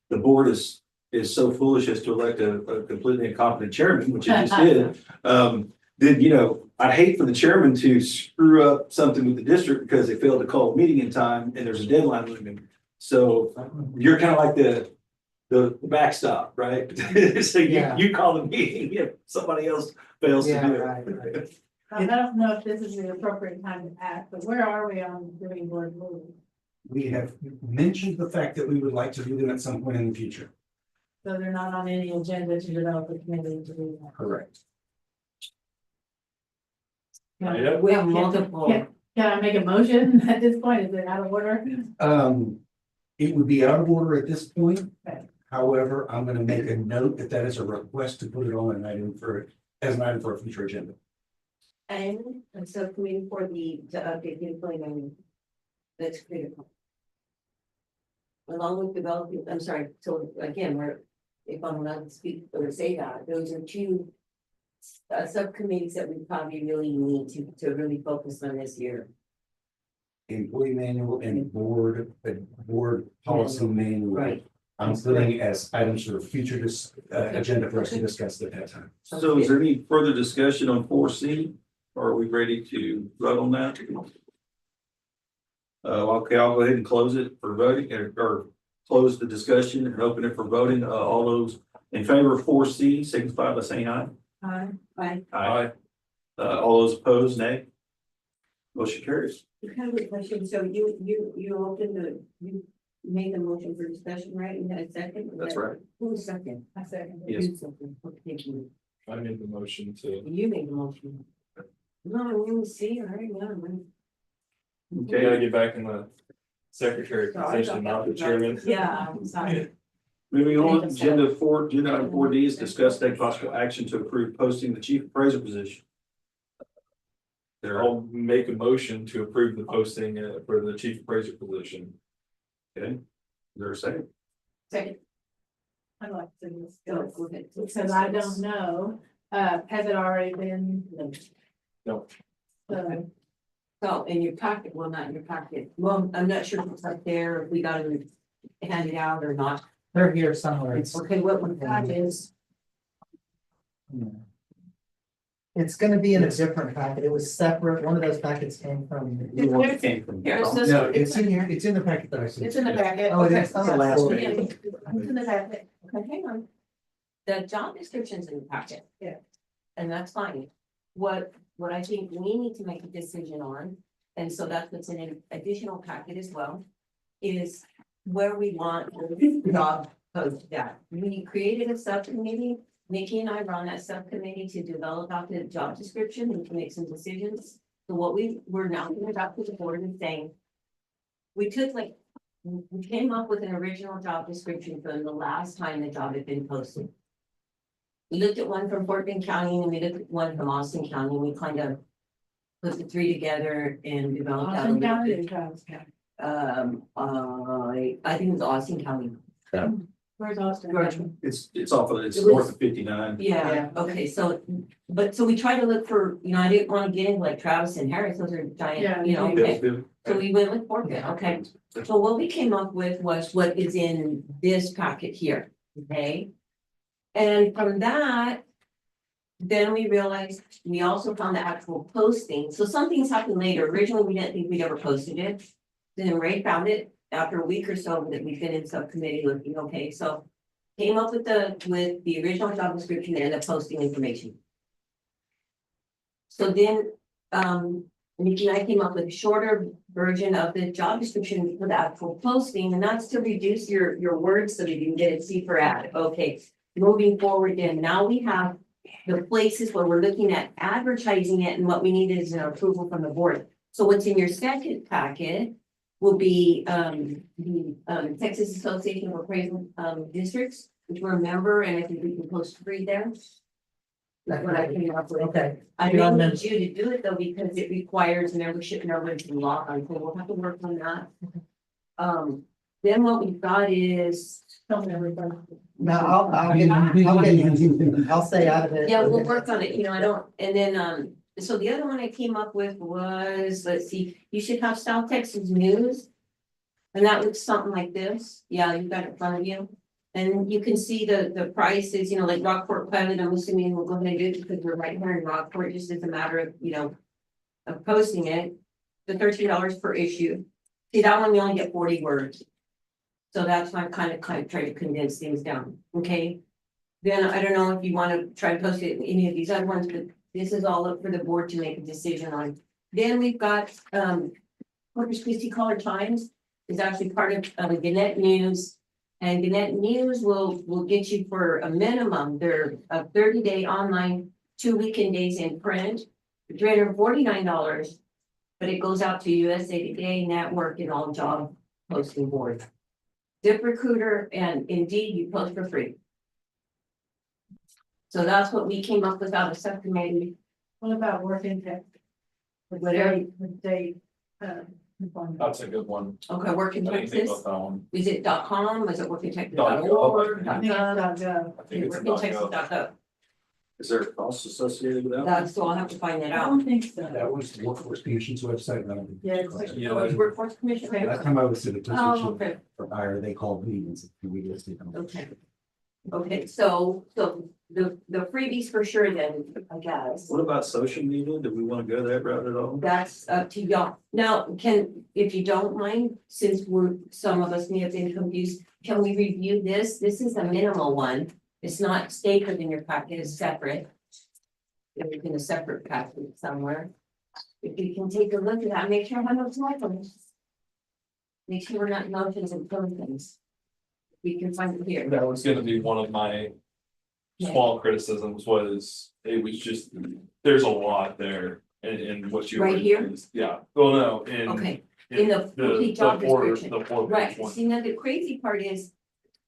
Speaker 8: the board is so foolish as to elect a completely incompetent chairman, which it just did, then, I'd hate for the chairman to screw up something with the district because they failed to call a meeting in time and there's a deadline looming. So you're kind of like the backstop, right? So you call the meeting if somebody else fails to do it.
Speaker 9: I don't know if this is the appropriate time to act, but where are we on doing board rules?
Speaker 6: We have mentioned the fact that we would like to do them at some point in the future.
Speaker 9: So they're not on any agenda to develop a committee to do that.
Speaker 6: Correct.
Speaker 2: Yeah.
Speaker 3: We have multiple.
Speaker 9: Can I make a motion at this point? Is it out of order?
Speaker 6: It would be out of order at this point.
Speaker 9: Okay.
Speaker 6: However, I'm gonna make a note that that is a request to put it on an item as an item for a future agenda.
Speaker 3: And so committee for the update the employment. That's critical. Along with developing, I'm sorry, so again, if I'm allowed to speak or say that, those are two subcommittees that we probably really need to really focus on this year.
Speaker 6: Employee manual and board policy manual.
Speaker 3: Right.
Speaker 6: I'm putting as items for future agenda for us to discuss at that time.
Speaker 8: So is there any further discussion on 4C? Or are we ready to vote on that? Okay, I'll go ahead and close it for voting or close the discussion and open it for voting. All those in favor of 4C, signify by saying aye.
Speaker 3: Aye.
Speaker 2: Aye.
Speaker 8: All those opposed, nay. Motion carries.
Speaker 3: I have a question, so you opened you made the motion for discussion, right? You had a second?
Speaker 8: That's right.
Speaker 3: Who was second?
Speaker 9: I second.
Speaker 8: Yes.
Speaker 3: You second. Okay, thank you.
Speaker 2: I made the motion to.
Speaker 3: You made the motion. No, you see, all right, yeah.
Speaker 2: You gotta get back in the secretary position, not the chairman.
Speaker 3: Yeah, I'm sorry.
Speaker 8: Moving on, agenda item 4D is discuss take possible action to approve posting the chief appraiser position.
Speaker 2: I'll make a motion to approve the posting for the chief appraiser position.
Speaker 8: Okay, is there a second?
Speaker 3: Second.
Speaker 9: I'd like to discuss,
Speaker 3: Go ahead.
Speaker 9: because I don't know, has it already been?
Speaker 2: No.
Speaker 9: So,
Speaker 3: So in your pocket, well, not in your pocket, well, I'm not sure if it's up there, if we got to hand it out or not.
Speaker 7: They're here somewhere.
Speaker 3: Okay, what we got is,
Speaker 7: It's gonna be in a different packet. It was separate. One of those packets came from.
Speaker 8: The one that came from.
Speaker 3: Here's this-
Speaker 6: No, it's in here, it's in the packet that I sent.
Speaker 9: it's in the packet.
Speaker 7: Oh, it
Speaker 9: Okay.
Speaker 7: is. Oh, last
Speaker 9: Yeah,
Speaker 7: week.
Speaker 9: it's in the packet.
Speaker 3: okay, hang on. The job description's in the packet.
Speaker 9: Yeah.
Speaker 3: And that's fine. What I think we need to make a decision on, and so that's what's in an additional packet as well, is where we want the job posted at. We created a subcommittee. Nikki and I were on that subcommittee to develop out the job description and to make some decisions. So what we're now going to to the board and saying, we took we came up with an original job description from the last time the job had been posted. We looked at one from Fort Bend County and we looked at one from Austin County. We kind of put the three together and developed out a
Speaker 9: Austin
Speaker 3: little
Speaker 9: County
Speaker 3: bit.
Speaker 9: or Travis County?
Speaker 3: I think it was Austin County.
Speaker 9: Where's Austin?
Speaker 3: Georgia.
Speaker 8: It's off of, it's
Speaker 3: It was-
Speaker 8: north of 59.
Speaker 3: Yeah, okay, so, so we try to look for, I didn't want to get into like Travis and Harris, those are
Speaker 9: Yeah,
Speaker 3: giant, okay.
Speaker 8: Feels good.
Speaker 3: So we went with Fort Bend, okay. So what we came up with was what is in this packet here, okay? And from that, then we realized, we also found the actual posting. So some things happened later. Originally, we didn't think we'd ever posted it. Then Ray found it after a week or so that we've been in subcommittee looking, okay, so came up with the original job description and the posting information. So then, Nikki and I came up with a shorter version of the job description for the actual posting, and that's to reduce your words so that you can get it cheaper ad. Okay, moving forward then, now we have the places where we're looking at advertising it, and what we need is an approval from the board. So what's in your second packet will be the Texas Association of Appraisal Districts, which we're a member, and I think we can post free there. That's what I came up with.
Speaker 7: Okay.
Speaker 3: I
Speaker 7: Yeah,
Speaker 3: may
Speaker 7: and then-
Speaker 3: need you to do it though, because it requires membership numbers and law, so we'll have to work on that. Then what we've got is,
Speaker 9: Tell me everybody.
Speaker 7: No, I'll stay out of it.
Speaker 3: yeah, we'll work on it, I don't, and then, so the other one I came up with was, let's see, you should have South Texas News. And that looks something like this, yeah, you've got it in front of you. And you can see the prices, like Rockport Pilot, I'm assuming we'll go ahead and do it because we're right here in Rockport, just as a matter of, of posting it. The $13 per issue. See, that one we only get 40 words. So that's why I'm kind of trying to condense things down, okay? Then I don't know if you want to try to post it in any of these other ones, but this is all up for the board to make a decision on. Then we've got Corpus Christi Caller Times is actually part of Gannett News. And Gannett News will get you for a minimum, they're a 30-day online, 2 weekend days in print, $349. But it goes out to USA Today, Network, and all job posting boards. ZipRecruiter and Indeed, you post for free. So that's what we came up with out of subcommittee.
Speaker 9: What about working tech?
Speaker 3: Whatever.
Speaker 9: With date, employment.
Speaker 2: That's a good one.
Speaker 3: Okay, Working
Speaker 2: I didn't think
Speaker 3: Texas,
Speaker 2: about that one.
Speaker 3: is it .com, is it workingtexas.org?
Speaker 2: .gov,
Speaker 9: I think it's .gov.
Speaker 2: I think it's
Speaker 3: Workingtexas.gov.
Speaker 8: Is there a cost associated with that?
Speaker 3: That's, so I'll have to find that
Speaker 9: I
Speaker 3: out.
Speaker 9: don't think so.
Speaker 6: That was the Workforce Commission's website. and I don't-
Speaker 9: Yeah, it's like-
Speaker 2: Yeah.
Speaker 3: Oh, it's Workforce Commission.
Speaker 6: Last time I was in a
Speaker 3: Oh,
Speaker 6: position
Speaker 3: okay.
Speaker 6: for hire, they called me and said, can we just, you know.
Speaker 3: Okay. Okay, so the freebies for sure then, I guess.
Speaker 8: What about social media? Do we wanna go that route at all?
Speaker 3: That's up to y'all. Now, if you don't mind, since some of us may have been confused, can we review this? This is a minimal one. It's not stapled in your packet, it's separate. It's in a separate packet somewhere. If you can take a look at that, make sure I have no typos. Make sure we're not notions and filling things. We can find it here.
Speaker 2: That was gonna be one of my small criticisms was, it was just, there's a lot there in what you.
Speaker 3: Right here?
Speaker 2: Yeah, well, no, in.
Speaker 3: Okay, in the complete job description.
Speaker 2: The four
Speaker 3: Right,
Speaker 2: page one.
Speaker 3: see, now the crazy part is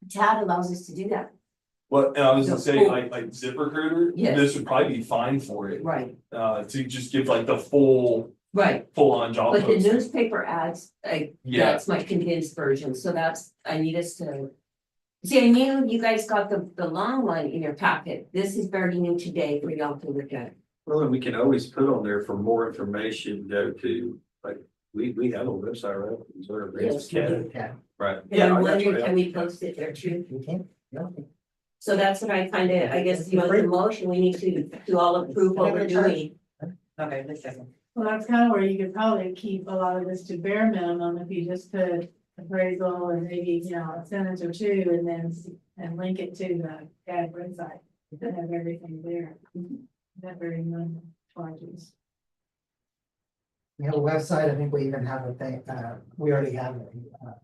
Speaker 3: TAD allows us to do that.
Speaker 2: Well, and I was gonna
Speaker 3: The
Speaker 2: say,
Speaker 3: full-
Speaker 2: like ZipRecruiter,
Speaker 3: Yes.
Speaker 2: this would probably be fine for it,
Speaker 3: Right,
Speaker 2: to just give like the full on job.
Speaker 3: but the
Speaker 2: posting.
Speaker 3: newspaper ads,
Speaker 2: Yeah,
Speaker 3: that's my condensed version, so that's, I need us to. See, I knew you guys got the long one in your packet, this is very new today for y'all to look at.
Speaker 8: Well, and we can always put on there for more information, go to, like, we have a website, right? Is there a
Speaker 3: Yes, we
Speaker 8: CAD?
Speaker 7: Yeah,
Speaker 8: Right.
Speaker 3: And I'm
Speaker 8: I got
Speaker 3: wondering,
Speaker 8: you.
Speaker 3: can we post it there too?
Speaker 7: you can, yeah.
Speaker 3: So that's what I kinda, I guess, the motion, we need to all approve what we're doing.
Speaker 5: Okay, this second.
Speaker 9: Well, that's kind of where you could probably keep a lot of this to bare minimum if you just put appraisal and maybe, you know, a sentence or two and then, and link it to the CAD website. And have everything there. That very minimum charges.
Speaker 7: We have a website, I think we even have a thing, we already have a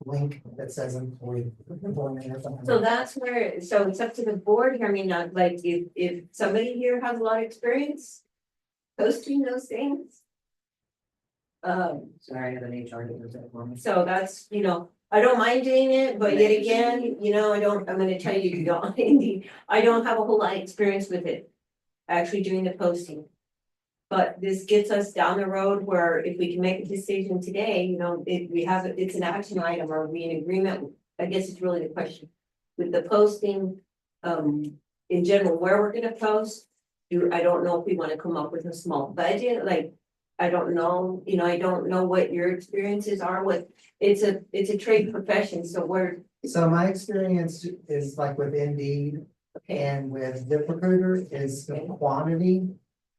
Speaker 7: link that says employee. employment or something.
Speaker 3: So that's where, so it's up to the board here, I mean, not like if somebody here has a lot of experience posting those things.
Speaker 5: Sorry, I have an HR that does that for me.
Speaker 3: So that's, you know, I don't mind doing it, but yet again, you know, I'm gonna tell you, you don't, I don't have a whole lot of experience with it. Actually doing the posting. But this gets us down the road where if we can make a decision today, you know, if we have, it's an action item, are we in agreement? I guess it's really the question. With the posting, in general, where we're gonna post. I don't know if we wanna come up with a small budget, like, I don't know, you know, I don't know what your experiences are with, it's a trade profession, so we're,
Speaker 7: So my experience is like with Indeed
Speaker 3: okay,
Speaker 7: and with ZipRecruiter is the quantity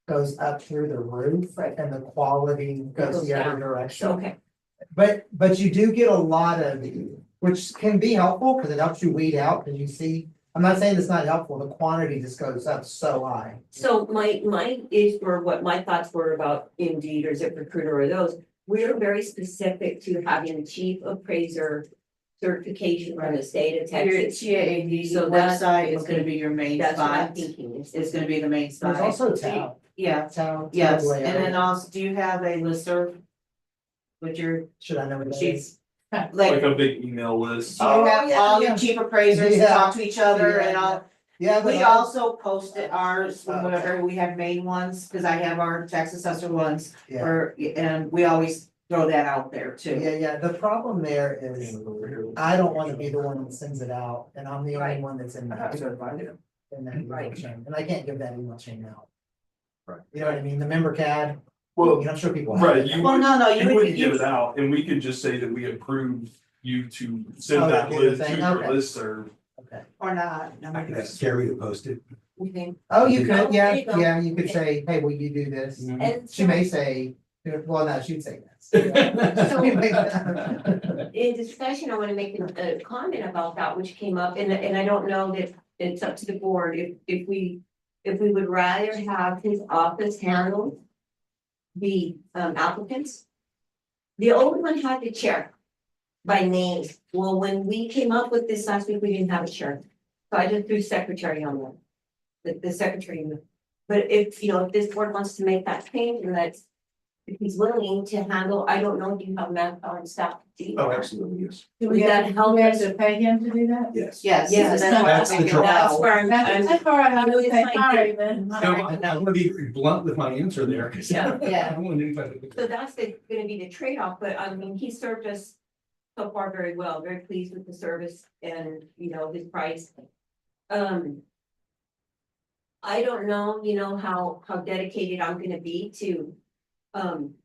Speaker 7: goes up through the roof
Speaker 3: Right.
Speaker 7: and the quality goes the other
Speaker 3: down.
Speaker 7: direction.
Speaker 3: okay,
Speaker 7: But you do get a lot of, which can be helpful because it helps you weed out, because you see, I'm not saying it's not helpful, the quantity just goes up so high.
Speaker 3: so my is, or what my thoughts were about Indeed or ZipRecruiter or those. We're very specific to having a chief appraiser certification from the state of
Speaker 5: Your
Speaker 3: Texas.
Speaker 5: CAD
Speaker 3: So that's-
Speaker 5: website is gonna be your main
Speaker 3: That's what I'm
Speaker 5: spot.
Speaker 3: thinking.
Speaker 5: It's gonna be the main spot.
Speaker 7: There's also TAO.
Speaker 5: Yeah,
Speaker 7: TAO.
Speaker 5: yes,
Speaker 7: TAO.
Speaker 5: and then also, do you have a listserv? With your
Speaker 7: Should I know what that is?
Speaker 5: chiefs?
Speaker 2: like
Speaker 5: Like,
Speaker 2: a big email list.
Speaker 5: do you
Speaker 7: Oh,
Speaker 5: have
Speaker 7: yeah,
Speaker 5: all your
Speaker 7: yeah.
Speaker 5: chief appraisers to
Speaker 7: Yeah.
Speaker 5: talk to each other and all?
Speaker 7: Yeah, but
Speaker 5: We
Speaker 7: I-
Speaker 5: also posted ours, whenever we have main ones, cause I have our tax assessor ones,
Speaker 7: Yeah.
Speaker 5: or, and we always throw that out there too.
Speaker 7: Yeah, the problem there is, I don't wanna be the one that sends it out, and I'm the only
Speaker 3: Right.
Speaker 7: one that's in that. In that email
Speaker 3: Right.
Speaker 7: chain, and I can't give that email chain out.
Speaker 6: Right.
Speaker 7: You know what I mean, the member CAD, you
Speaker 2: Well,
Speaker 7: know, I'm sure people. have
Speaker 2: right,
Speaker 7: it.
Speaker 2: you
Speaker 5: Well, no,
Speaker 2: you
Speaker 5: you
Speaker 2: wouldn't give it out, and we could just say that we approve you to send
Speaker 7: Oh,
Speaker 2: that
Speaker 7: do the
Speaker 2: list to
Speaker 7: thing,
Speaker 2: your
Speaker 7: okay.
Speaker 2: listserv.
Speaker 7: Okay.
Speaker 5: Or not.
Speaker 6: I can ask Carrie to post it.
Speaker 3: Okay.
Speaker 7: Oh, you
Speaker 3: Oh,
Speaker 7: could,
Speaker 3: there you go.
Speaker 7: yeah, you could say, hey, will you do this?
Speaker 3: And
Speaker 7: She
Speaker 3: so
Speaker 7: may say, well, no, she'd say yes.
Speaker 3: So-
Speaker 7: She may-
Speaker 3: in discussion, I wanna make a comment about that, which came up, and I don't know that it's up to the board, if we would rather have his office handle the applicants. The old one had the chair by name. Well, when we came up with this last week, we didn't have a chair. So I just threw secretary on there. The secretary. But if, you know, if this board wants to make that change, and that's, if he's willing to handle, I don't know if you have manpower and staff to do
Speaker 6: Oh,
Speaker 3: that.
Speaker 6: absolutely, yes.
Speaker 9: Do
Speaker 3: Would
Speaker 9: we
Speaker 3: that
Speaker 9: have,
Speaker 3: help
Speaker 9: do we have
Speaker 3: us?
Speaker 9: to pay him to do that?
Speaker 6: Yes.
Speaker 5: Yes.
Speaker 3: Yes,
Speaker 6: That's the trouble.
Speaker 3: that's where I'm,
Speaker 9: That's where I
Speaker 3: know,
Speaker 9: would
Speaker 3: it's
Speaker 9: say,
Speaker 3: like-
Speaker 9: all right, then.
Speaker 6: No, I'm gonna be blunt with my answer there. 'Cause
Speaker 3: Yeah.
Speaker 5: Yeah.
Speaker 6: I don't want anybody to-
Speaker 3: so that's gonna be the trade-off, but I mean, he served us so far very well, very pleased with the service and, you know, his price. I don't know, you know, how dedicated I'm gonna be to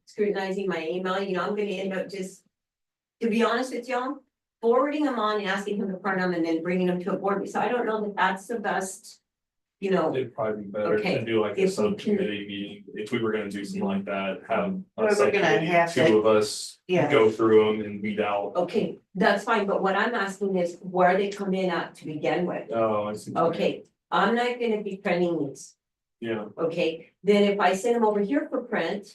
Speaker 3: scrutinizing my email, you know, I'm gonna end up just, to be honest with y'all, forwarding them on and asking him to print them and then bringing them to a board, so I don't know that that's the best, you know,
Speaker 2: It'd probably be better
Speaker 3: Okay,
Speaker 2: to do like a
Speaker 3: if we can-
Speaker 2: subcommittee meeting, if we were gonna do something like that, have
Speaker 5: We're
Speaker 2: a
Speaker 5: gonna
Speaker 2: subcommittee,
Speaker 5: have to-
Speaker 2: two of us.
Speaker 5: Yeah.
Speaker 2: Go through them and weed out.
Speaker 3: okay, that's fine, but what I'm asking is where they come in at to begin with.
Speaker 2: Oh, I see.
Speaker 3: Okay, I'm not gonna be printing these,
Speaker 2: Yeah,
Speaker 3: okay, then if I send them over here for print.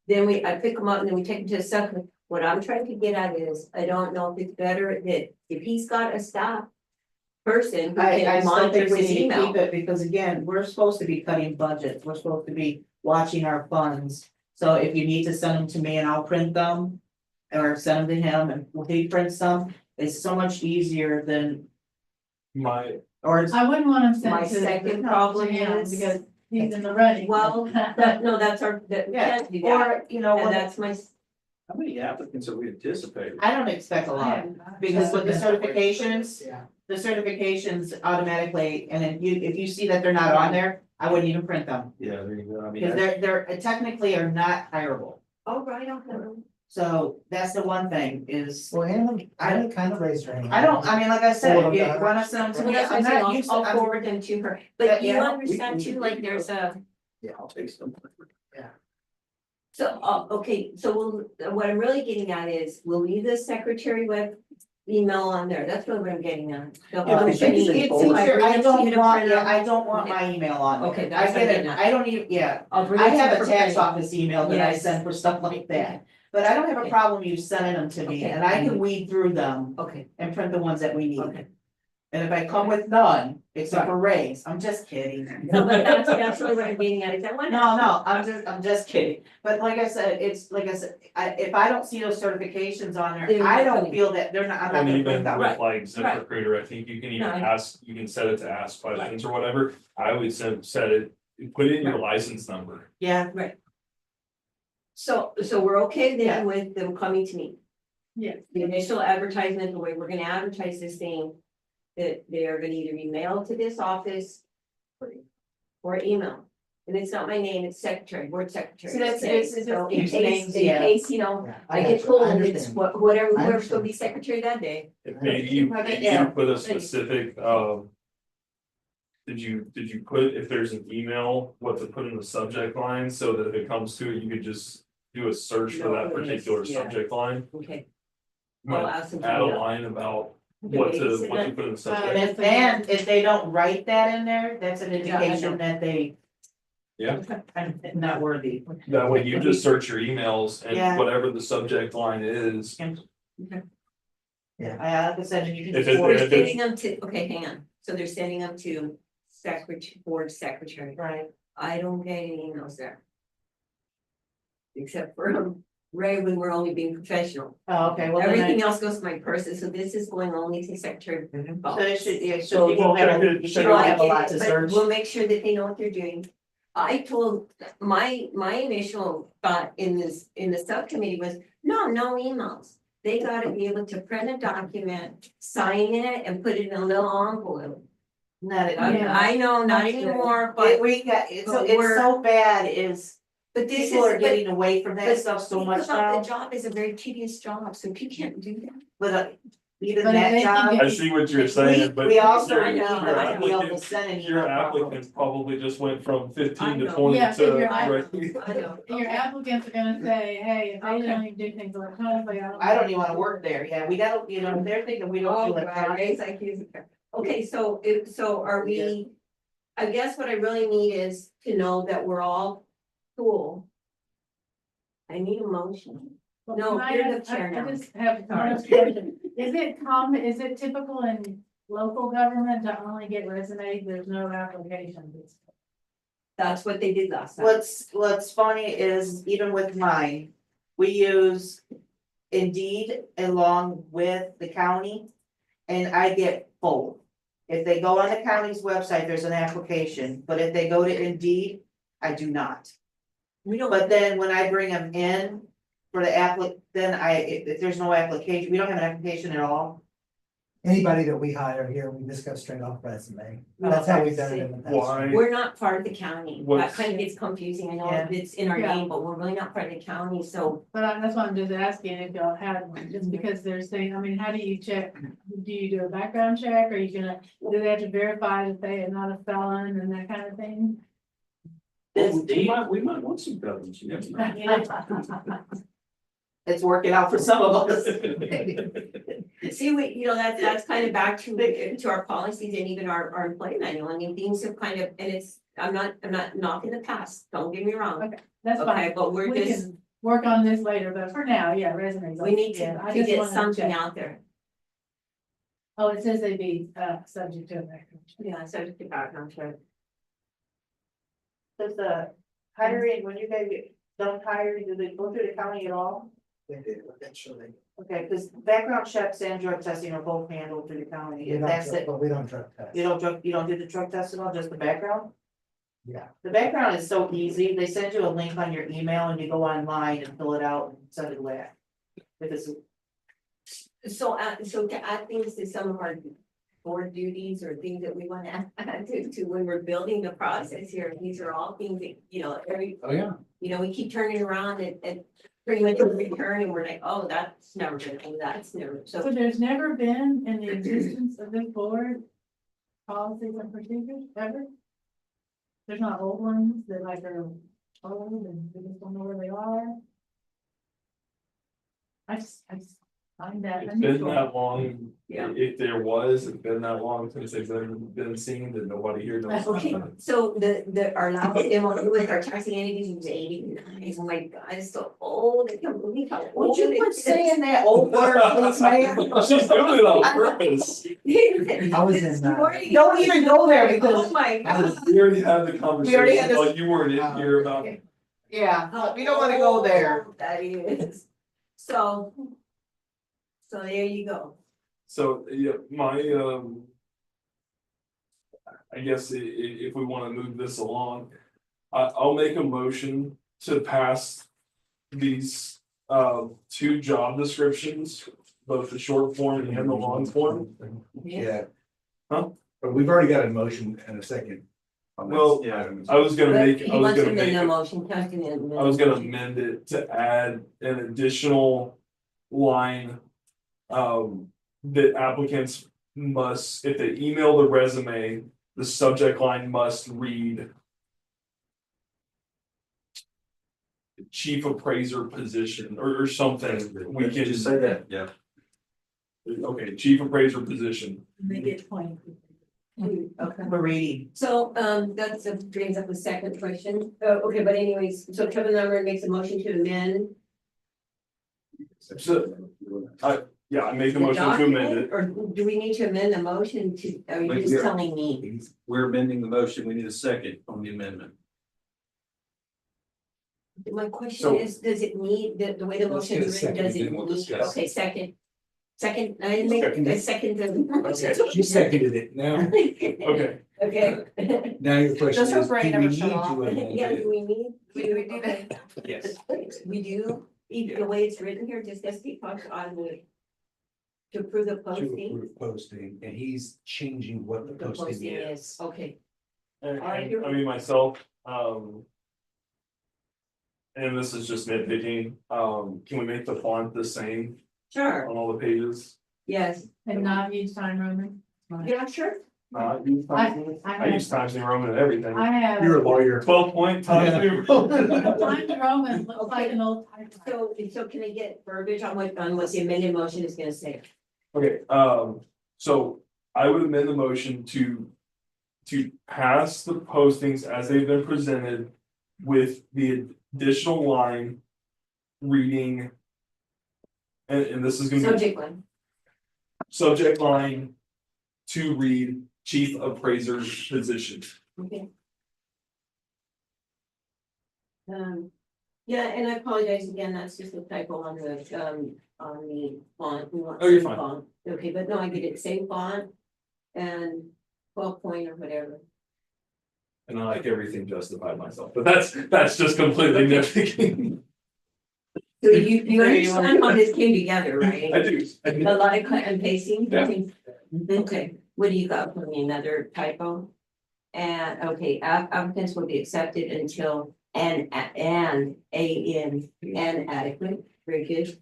Speaker 3: Then I pick them up and then we take them to the second, what I'm trying to get at is, I don't know if it's better that if he's got a staff. Person who
Speaker 5: I
Speaker 3: can
Speaker 5: still
Speaker 3: monitor
Speaker 5: think we
Speaker 3: his
Speaker 5: need to
Speaker 3: email.
Speaker 5: keep it, because again, we're supposed to be cutting budgets, we're supposed to be watching our funds. So if you need to send them to me and I'll print them, or send them to him and he prints them, it's so much easier than,
Speaker 2: my,
Speaker 5: or it's.
Speaker 9: I wouldn't want him sent
Speaker 3: My
Speaker 9: to.
Speaker 3: second problem
Speaker 9: him
Speaker 3: is-
Speaker 9: Because he's in the running.
Speaker 3: Well, no, that's our, that, we
Speaker 5: Yeah,
Speaker 3: can't do that,
Speaker 5: or, you know,
Speaker 3: and
Speaker 5: what,
Speaker 3: that's my,
Speaker 8: How many applicants have we anticipated?
Speaker 5: I don't expect a lot, because with the certifications, the certifications automatically, and if you see that they're not on there, I wouldn't even print them.
Speaker 8: Yeah, there you go. I mean,
Speaker 5: Because they're technically are not hireable,
Speaker 3: oh, right, okay.
Speaker 5: so that's the one thing is,
Speaker 7: Well, Anna kind of raised her hand.
Speaker 5: I mean, like I said,
Speaker 7: Well,
Speaker 5: if you wanna send them to
Speaker 3: So
Speaker 5: me,
Speaker 3: that's
Speaker 5: I'm
Speaker 3: what I'm saying,
Speaker 5: not used to,
Speaker 3: I'll
Speaker 5: I'm,
Speaker 3: forward them to her, but you
Speaker 5: Yeah,
Speaker 3: understand too, like, there's a,
Speaker 8: yeah, I'll take some.
Speaker 3: so, okay, so what I'm really getting at is, we'll leave the secretary web email on there, that's really what I'm getting at. The
Speaker 5: Yeah,
Speaker 3: function
Speaker 5: it's
Speaker 3: meeting.
Speaker 5: easier, I don't
Speaker 3: You to
Speaker 5: want,
Speaker 3: print
Speaker 5: yeah,
Speaker 3: them.
Speaker 5: I don't want my email on there.
Speaker 3: Okay,
Speaker 5: I
Speaker 3: that's what
Speaker 5: get
Speaker 3: I'm
Speaker 5: it,
Speaker 3: getting at.
Speaker 5: I don't even, yeah,
Speaker 3: I'll bring
Speaker 5: I
Speaker 3: it to
Speaker 5: have
Speaker 3: her
Speaker 5: a
Speaker 3: for
Speaker 5: tax
Speaker 3: printing.
Speaker 5: office email that I
Speaker 3: Yes.
Speaker 5: send for stuff like that. But I don't have a
Speaker 3: Okay.
Speaker 5: problem you sending them to me,
Speaker 3: Okay.
Speaker 5: and I can weed through them
Speaker 3: Okay,
Speaker 5: and print the ones that we need.
Speaker 3: okay.
Speaker 5: And if I come with none, except for Ray's, I'm just kidding.
Speaker 3: No, but that's really what I'm getting at, is I want.
Speaker 5: No, I'm just kidding, but like I said, it's, like I said, if I don't see those certifications on there,
Speaker 3: They're
Speaker 5: I
Speaker 3: not
Speaker 5: don't
Speaker 3: coming.
Speaker 5: feel that they're not, I'm not
Speaker 2: and
Speaker 5: gonna
Speaker 2: even
Speaker 5: print them.
Speaker 2: with like
Speaker 3: Right.
Speaker 2: ZipRecruiter, I think you can even
Speaker 3: No, I-
Speaker 2: ask, you can set it to ask questions or whatever. I would set it, put in your license number.
Speaker 5: Yeah,
Speaker 3: So we're okay
Speaker 5: Yeah.
Speaker 3: then with them coming to me?
Speaker 9: Yes.
Speaker 3: The initial advertisement, the way we're gonna advertise this thing, that they are gonna either be mailed to this office. Or email, and it's not my name, it's secretary, board secretary.
Speaker 5: See, that's-
Speaker 3: Okay,
Speaker 5: it's just
Speaker 3: so in
Speaker 5: keeps
Speaker 3: case,
Speaker 5: names,
Speaker 3: in
Speaker 5: yeah.
Speaker 3: case, you know,
Speaker 7: Yeah,
Speaker 3: I
Speaker 7: got
Speaker 3: get
Speaker 7: you.
Speaker 3: told
Speaker 7: I
Speaker 3: it's
Speaker 7: understand.
Speaker 3: whatever,
Speaker 7: I
Speaker 3: whoever's gonna
Speaker 7: understand.
Speaker 3: be secretary that day.
Speaker 2: If maybe you,
Speaker 5: Okay,
Speaker 2: maybe
Speaker 5: yeah.
Speaker 2: you put a specific, did you put, if there's an email, what to put in the subject line, so that if it comes to it, you could just do a search for
Speaker 3: No,
Speaker 2: that
Speaker 3: it is,
Speaker 2: particular
Speaker 5: yeah.
Speaker 2: subject line?
Speaker 3: Okay.
Speaker 2: You
Speaker 3: I'll
Speaker 2: might
Speaker 3: ask them to
Speaker 2: add a
Speaker 3: do that.
Speaker 2: line about
Speaker 3: Okay,
Speaker 2: what
Speaker 3: maybe
Speaker 2: to
Speaker 3: sit
Speaker 2: put
Speaker 3: down.
Speaker 2: in the
Speaker 5: and
Speaker 2: subject.
Speaker 5: if they don't write that in there, that's an indication that they.
Speaker 2: Yeah.
Speaker 5: I'm not worthy.
Speaker 2: That way you just search your emails
Speaker 5: Yeah.
Speaker 2: and whatever the subject line is,
Speaker 5: I, like I said, and you can.
Speaker 2: If
Speaker 5: just
Speaker 2: it's-
Speaker 5: forward
Speaker 3: They're
Speaker 2: if it's-
Speaker 3: sending them to, okay, hang on, so they're sending them to board secretary,
Speaker 5: Right,
Speaker 3: I don't get any emails there. Except for Ray, when we're only being professional,
Speaker 5: oh, okay, well,
Speaker 3: everything
Speaker 5: then
Speaker 3: else goes to my person, so this is going only to secretary.
Speaker 5: so it should, yeah,
Speaker 3: So
Speaker 5: so you won't have,
Speaker 2: check it-
Speaker 5: you
Speaker 2: check
Speaker 5: won't
Speaker 3: I
Speaker 5: have a
Speaker 3: get
Speaker 5: lot
Speaker 3: it,
Speaker 5: to
Speaker 3: but
Speaker 5: search.
Speaker 3: we'll make sure that they know what they're doing. I told, my initial thought in the subcommittee was, no emails. They gotta be able to print a document, sign it and put it in a little envelope.
Speaker 5: Not,
Speaker 3: I know, not
Speaker 9: That's good.
Speaker 3: anymore, but
Speaker 5: we got, it's so,
Speaker 3: but
Speaker 5: it's
Speaker 3: we're-
Speaker 5: so bad is,
Speaker 3: this is.
Speaker 5: people are
Speaker 3: but-
Speaker 5: getting away from that
Speaker 3: but
Speaker 5: stuff so
Speaker 3: think
Speaker 5: much
Speaker 3: about
Speaker 5: now,
Speaker 3: The job is a very tedious job, so if you can't do that.
Speaker 5: but even
Speaker 9: But if
Speaker 5: that
Speaker 9: they can
Speaker 5: job.
Speaker 2: I see what you're saying, but.
Speaker 5: We also
Speaker 3: I
Speaker 5: need
Speaker 3: know,
Speaker 5: to
Speaker 3: I
Speaker 5: be
Speaker 3: know.
Speaker 5: able to send an
Speaker 2: Your
Speaker 5: email properly.
Speaker 2: applicants probably just went from 15
Speaker 3: I
Speaker 2: to
Speaker 3: know.
Speaker 2: 20
Speaker 9: Yeah,
Speaker 2: to.
Speaker 9: but your
Speaker 3: I know.
Speaker 9: Your applicants are gonna say, hey, if they
Speaker 3: Okay.
Speaker 9: don't even do things electronically,
Speaker 5: I don't even wanna work there, yeah, we gotta, you know, they're thinking we don't
Speaker 3: Oh,
Speaker 5: do
Speaker 3: right,
Speaker 5: electronic.
Speaker 3: Ray's like he's. Okay, so are we, I guess what I really need is to know that we're all cool. I need a motion.
Speaker 9: Well,
Speaker 3: No,
Speaker 9: can I
Speaker 3: you're the
Speaker 9: ask-
Speaker 3: chair
Speaker 9: I
Speaker 3: now.
Speaker 9: just have
Speaker 3: Sorry.
Speaker 9: one question. Is it common, is it typical in local government to only get resumes, there's no applications?
Speaker 3: That's what they did last time.
Speaker 5: What's funny is even with mine, we use Indeed along with the county. And I get both. If they go on the county's website, there's an application, but if they go to Indeed, I do not.
Speaker 3: We don't.
Speaker 5: But then when I bring them in for the if there's no application, we don't have an application at all.
Speaker 7: anybody that we hire here, we just go straight off resume. That's how we've done it in the past.
Speaker 2: Why?
Speaker 3: We're not part of the county. That
Speaker 2: What's-
Speaker 3: kind of gets confusing. I know
Speaker 5: Yeah.
Speaker 3: it's in our
Speaker 9: Yeah.
Speaker 3: name, but we're really not part of the county, so.
Speaker 9: But that's why I'm just asking if y'all had one, just because they're saying, I mean, how do you check? Do you do a background check? Are you gonna, do they have to verify that they are not a felon and that kind of thing?
Speaker 2: We might want some felons, you never know.
Speaker 5: It's working out for some of us.
Speaker 3: See, that's kind of back to our policies and even our employee manual. I mean, things have kind of, and it's, I'm not knocking the past, don't get me wrong.
Speaker 9: Okay, that's
Speaker 3: Okay,
Speaker 9: fine.
Speaker 3: but we're
Speaker 9: We
Speaker 3: just,
Speaker 9: can work on this later, but for now, yeah, resumes.
Speaker 3: we need
Speaker 9: Yeah,
Speaker 3: to
Speaker 9: I just
Speaker 3: get
Speaker 9: wanna
Speaker 3: something
Speaker 9: check.
Speaker 3: out there.
Speaker 9: Oh, it says they be, subject to a background check.
Speaker 3: Yeah, so to get background check.
Speaker 5: Does the hiring, when you guys get done hiring, do they go through the county at all?
Speaker 7: They do eventually.
Speaker 5: Okay, because background checks and drug testing are both handled through the county,
Speaker 7: We
Speaker 5: if
Speaker 7: don't
Speaker 5: that's
Speaker 7: drug-
Speaker 5: it.
Speaker 7: But we don't drug test.
Speaker 5: You don't do the drug test at all, just the background?
Speaker 7: Yeah.
Speaker 5: The background is so easy, they send you a link on your email and you go online and fill it out and send it away. If it's,
Speaker 3: So to add things to some of our board duties or things that we want to add to when we're building the process here, these are all things that,
Speaker 1: Oh, yeah.
Speaker 3: we keep turning around and pretty much every turn and we're like, oh, that's never gonna, oh, that's never,
Speaker 9: So
Speaker 3: so.
Speaker 9: there's never been in the existence of this board, policies and procedures ever? There's not old ones that like are old and we just don't know where they are? I just find that
Speaker 2: It's been
Speaker 9: unusual.
Speaker 2: that long,
Speaker 3: Yeah.
Speaker 2: if there was, it's been that long since they've been seen, that nobody here knows.
Speaker 3: Okay, so our last MOU with our taxing entities was 89. Oh my God, it's so old, I can't believe how
Speaker 5: would
Speaker 3: old
Speaker 5: you
Speaker 3: it
Speaker 5: quit
Speaker 3: is.
Speaker 5: saying that old word, please, ma'am?
Speaker 2: She's doing it on purpose.
Speaker 7: I was in
Speaker 3: This
Speaker 7: that.
Speaker 3: morning-
Speaker 5: Don't even go there
Speaker 3: Oh
Speaker 5: because,
Speaker 3: my God.
Speaker 2: We already had the
Speaker 5: We already had
Speaker 2: conversation,
Speaker 5: this-
Speaker 2: while you weren't in here about.
Speaker 5: yeah, we don't wanna go there.
Speaker 3: How old that is. So there you go.
Speaker 2: So, yeah, I guess if we wanna move this along, I'll make a motion to pass these, two job descriptions, both the short form and the long form.
Speaker 6: Yeah.
Speaker 2: Huh?
Speaker 6: But we've already got a motion and a second. on this
Speaker 2: Well,
Speaker 6: item.
Speaker 2: I was gonna
Speaker 3: But
Speaker 2: make,
Speaker 3: he
Speaker 2: I was
Speaker 3: wants to
Speaker 2: gonna
Speaker 3: amend
Speaker 2: make,
Speaker 3: the
Speaker 2: it-
Speaker 3: motion, Councilman amend
Speaker 2: I was
Speaker 3: the
Speaker 2: gonna
Speaker 3: motion.
Speaker 2: amend it to add an additional line. That applicants must, if they email the resume, the subject line must read. Chief appraiser position or something, we can
Speaker 8: Just say that, yeah.
Speaker 2: Okay, chief appraiser position.
Speaker 9: Make it point.
Speaker 3: Okay.
Speaker 5: We're reading.
Speaker 3: So, that brings up the second question. Okay, but anyways, so Kevin Lumber makes a motion to amend.
Speaker 2: So, yeah, I make a
Speaker 3: the
Speaker 2: motion to amend
Speaker 3: document,
Speaker 2: it.
Speaker 3: Or do we need to amend the motion to, are you just
Speaker 8: Yeah.
Speaker 3: telling me?
Speaker 8: We're amending the motion, we need a second on the amendment.
Speaker 3: My question
Speaker 2: So-
Speaker 3: is, does it need, the way the
Speaker 6: Let's
Speaker 3: motion
Speaker 6: get a
Speaker 3: is written,
Speaker 6: second,
Speaker 3: does
Speaker 6: and
Speaker 3: it
Speaker 6: then we'll
Speaker 3: need,
Speaker 6: discuss.
Speaker 3: okay, second, I didn't make a second.
Speaker 2: Okay.
Speaker 6: She seconded it. Now,
Speaker 2: Okay,
Speaker 3: Okay.
Speaker 6: now your question
Speaker 5: Does her
Speaker 6: is, do we
Speaker 5: brain
Speaker 6: need
Speaker 5: ever
Speaker 6: to
Speaker 5: shut off?
Speaker 6: amend
Speaker 3: Yeah,
Speaker 6: it?
Speaker 3: do we need?
Speaker 5: Do we do that?
Speaker 6: Yes.
Speaker 3: We do, even the way it's written here, just as we talked on the. To approve the
Speaker 6: To
Speaker 3: posting,
Speaker 6: approve posting, and he's changing what the
Speaker 3: the
Speaker 6: posting
Speaker 3: posting
Speaker 6: is.
Speaker 3: is, okay,
Speaker 2: and
Speaker 3: Alright,
Speaker 2: I mean myself, and this is just nitpicking, can we make the font the same
Speaker 3: sure,
Speaker 2: on all the pages?
Speaker 3: yes,
Speaker 9: And not use time Roman.
Speaker 3: yeah, sure.
Speaker 2: I use Times New Roman and everything.
Speaker 9: I have.
Speaker 6: You're a lawyer.
Speaker 2: 12-point Times New Roman.
Speaker 9: Times Roman looks like an old typewriter.
Speaker 3: So can I get verbiage on what the amended motion is gonna say?
Speaker 2: Okay, so I would amend the motion to pass the postings as they've been presented with the additional line reading. And this is gonna be
Speaker 3: Subject line,
Speaker 2: subject line to read chief appraiser's position.
Speaker 3: okay. Yeah, and I apologize again, that's just a typo on the font. We want
Speaker 2: Oh, you're
Speaker 3: same
Speaker 2: fine.
Speaker 3: font. Okay, but no, I get it, same font and 12-point or whatever.
Speaker 2: And I like everything justified myself, but that's just completely nitpicking.
Speaker 3: So you understand how this came together,
Speaker 2: I
Speaker 3: right?
Speaker 2: do, I do.
Speaker 3: A lot of cut and pasting?
Speaker 2: Yeah.
Speaker 3: Okay, what do you got for me, another typo? And, okay, applicants will be accepted until and adequate, very good.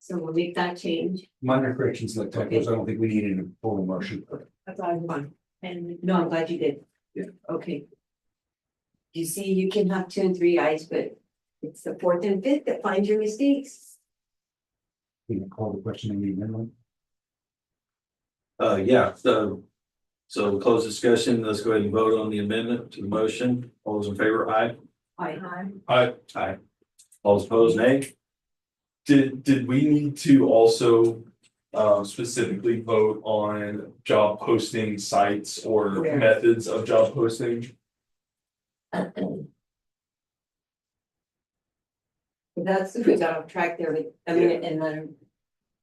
Speaker 3: So we'll make that change.
Speaker 6: Minor corrections like typos, I don't think we need in a formal motion.
Speaker 9: That's all I
Speaker 3: Fine.
Speaker 9: want. And
Speaker 3: No, I'm glad you did.
Speaker 6: Yeah.
Speaker 3: Okay. You see, you can have 2 and 3 eyes, but it's the 4th and 5th that find your mistakes.
Speaker 6: We can call the question in the amendment.
Speaker 8: Yeah, so close discussion, let's go ahead and vote on the amendment to the motion. All those in favor, aye?
Speaker 3: I,
Speaker 8: Aye. All those opposed, nay?
Speaker 2: Did we need to also specifically vote on job posting sites or
Speaker 3: Where?
Speaker 2: methods of job posting?
Speaker 3: that's, we got off track there, but, I mean, and then,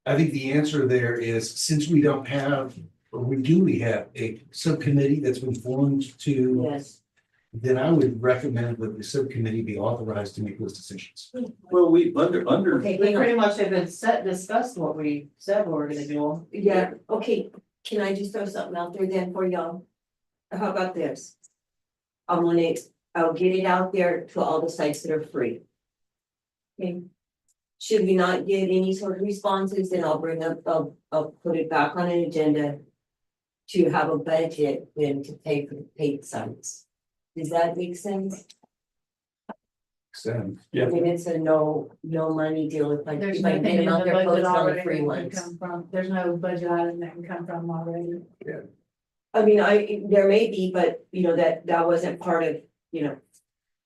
Speaker 6: I think the answer there is, since we don't have, or we have a subcommittee that's been formed to,
Speaker 3: yes.
Speaker 6: then I would recommend that the subcommittee be authorized to make those decisions.
Speaker 8: Well, we, under,
Speaker 3: Okay,
Speaker 5: We
Speaker 3: hang on.
Speaker 5: pretty much have been discussed what we said we were gonna do.
Speaker 3: Yeah, okay, can I just throw something out there then for y'all? How about this? I'll get it out there to all the sites that are free. Okay. Should we not get any sort of responses, then I'll put it back on an agenda. To have a budget then to pay for the paid sites. Does that make sense?
Speaker 6: So,
Speaker 2: Yeah.
Speaker 3: I mean, it's a no money deal if I
Speaker 9: there's
Speaker 3: get
Speaker 9: nothing in
Speaker 3: them out
Speaker 9: the
Speaker 3: there
Speaker 9: budget
Speaker 3: posted on the
Speaker 9: already
Speaker 3: free
Speaker 9: that can
Speaker 3: ones.
Speaker 9: come from, there's no budget item that can come from already.
Speaker 3: I mean, there may be, but you know, that wasn't part of, you know,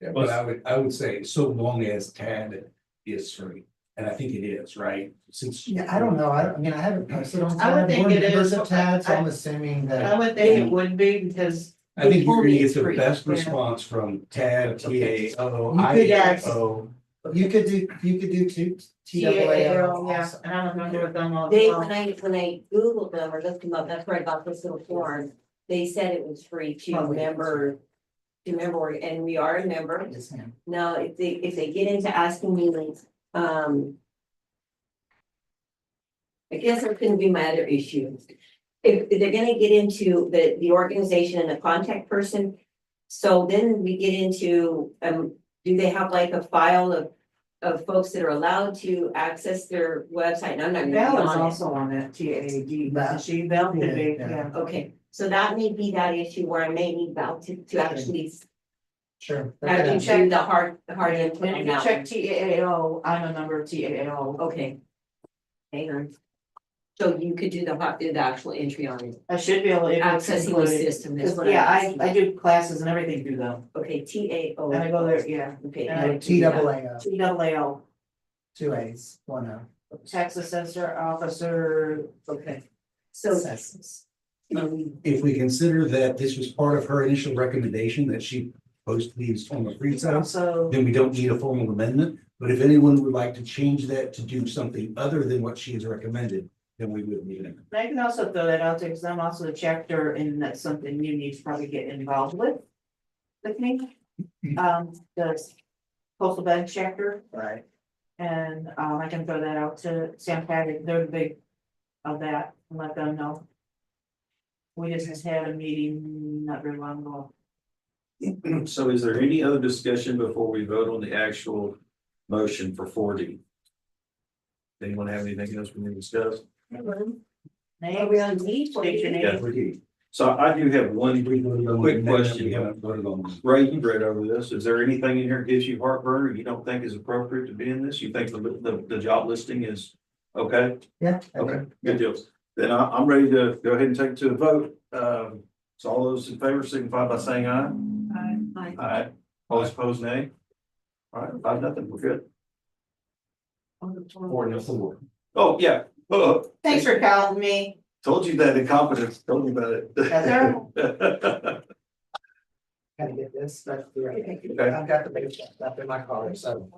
Speaker 6: yeah, but I would say so long as CAD is free, and I think it is, right? Since.
Speaker 7: Yeah, I don't know, I mean, I haven't posted on.
Speaker 5: I would
Speaker 7: TAD.
Speaker 5: think
Speaker 7: We're
Speaker 5: it is.
Speaker 7: members of TAD, so I'm assuming
Speaker 5: I
Speaker 7: that.
Speaker 5: would think it would be because
Speaker 6: I think you're gonna get
Speaker 3: It's
Speaker 6: the
Speaker 3: free.
Speaker 6: best
Speaker 5: Yeah.
Speaker 6: response from TAD, TAO,
Speaker 5: Yes.
Speaker 6: IAO.
Speaker 7: You could do two.
Speaker 5: TAAO, yeah, and I don't know what them all.
Speaker 3: they, when I Googled them or looked them up, that's where I got this little form. They said it was free to
Speaker 7: Probably.
Speaker 3: member, and we are a member.
Speaker 7: Yes, ma'am.
Speaker 3: Now, if they get into asking me like, I guess that's gonna be my other issue. If they're gonna get into the organization and the contact person, so then we get into, do they have like a file of folks that are allowed to access their website? And I'm not gonna
Speaker 5: Val
Speaker 3: be
Speaker 5: is
Speaker 3: on it.
Speaker 5: also on that TAAD, but she, Val could be,
Speaker 7: Yeah.
Speaker 5: yeah.
Speaker 3: Okay, so that may be that issue where I may need Val to actually
Speaker 7: Sure.
Speaker 3: actually check the hard input
Speaker 5: And
Speaker 3: on
Speaker 5: if you
Speaker 3: that
Speaker 5: check
Speaker 3: one.
Speaker 5: TAAO, I'm a member of TAAO.
Speaker 3: Okay. Hang on. So you could do the actual entry on it,
Speaker 5: I should be able to.
Speaker 3: accessing the system is what I'm
Speaker 5: Yeah,
Speaker 3: asking.
Speaker 5: I do classes and everything through them,
Speaker 3: Okay, TAO.
Speaker 5: and I go there, yeah.
Speaker 3: Okay.
Speaker 5: And
Speaker 3: I
Speaker 5: I
Speaker 3: can do that.
Speaker 7: TAAO,
Speaker 5: TAAO,
Speaker 7: 2 A's, 1 O.
Speaker 5: tax assessor, officer,
Speaker 3: Okay. So,
Speaker 7: Assessments.
Speaker 6: If we consider that this was part of her initial recommendation that she post these on the free side,
Speaker 5: also,
Speaker 6: then we don't need a formal amendment. But if anyone would like to change that to do something other than what she has recommended, then we would need it.
Speaker 5: I can also throw that out there, because I'm also a chapter, and that's something you need to probably get involved with. With me, the postal bank chapter.
Speaker 7: Right.
Speaker 5: And I can throw that out to Sam Patty, they're the big of that, and let them know. We just had a meeting not very long ago.
Speaker 8: So is there any other discussion before we vote on the actual motion for 4D? Anyone have anything else we need to discuss?
Speaker 3: are we on D?
Speaker 5: State your
Speaker 8: Yeah.
Speaker 5: name.
Speaker 8: So I do have one quick question.
Speaker 6: We haven't voted on this.
Speaker 8: Ray, you read over this. Is there anything in here that gives you heartburn or you don't think is appropriate to be in this? You think the job listing is okay?
Speaker 7: Yeah.
Speaker 8: Okay, good deal. Then I'm ready to go ahead and take it to a vote. So all those in favor signify by saying aye. Aye. All those opposed, nay. All right, 5-0, we're good. 4-4. Oh, yeah.
Speaker 5: Thanks for calling me.
Speaker 8: Told you that incompetence, told me about it.
Speaker 5: That's all
Speaker 7: Gotta get this, but
Speaker 8: Okay.
Speaker 7: I've got the big stuff left in my car, so.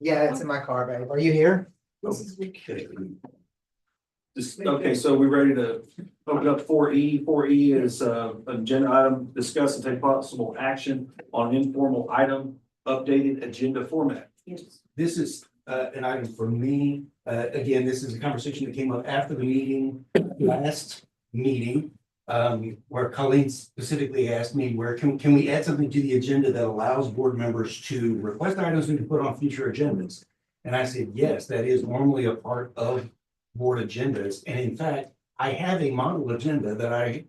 Speaker 7: Yeah, it's in my car, babe. Are you here?
Speaker 8: Okay. Okay, so we're ready to open up 4E. 4E is an agenda item, discuss and take possible action on an informal item, updated agenda format.
Speaker 6: This is an item for me. Again, this is a conversation that came up after the meeting, last meeting. Where Colleen specifically asked me, where can we add something to the agenda that allows board members to request items and to put on future agendas? And I said, yes, that is normally a part of board agendas. And in fact, I have a model agenda that I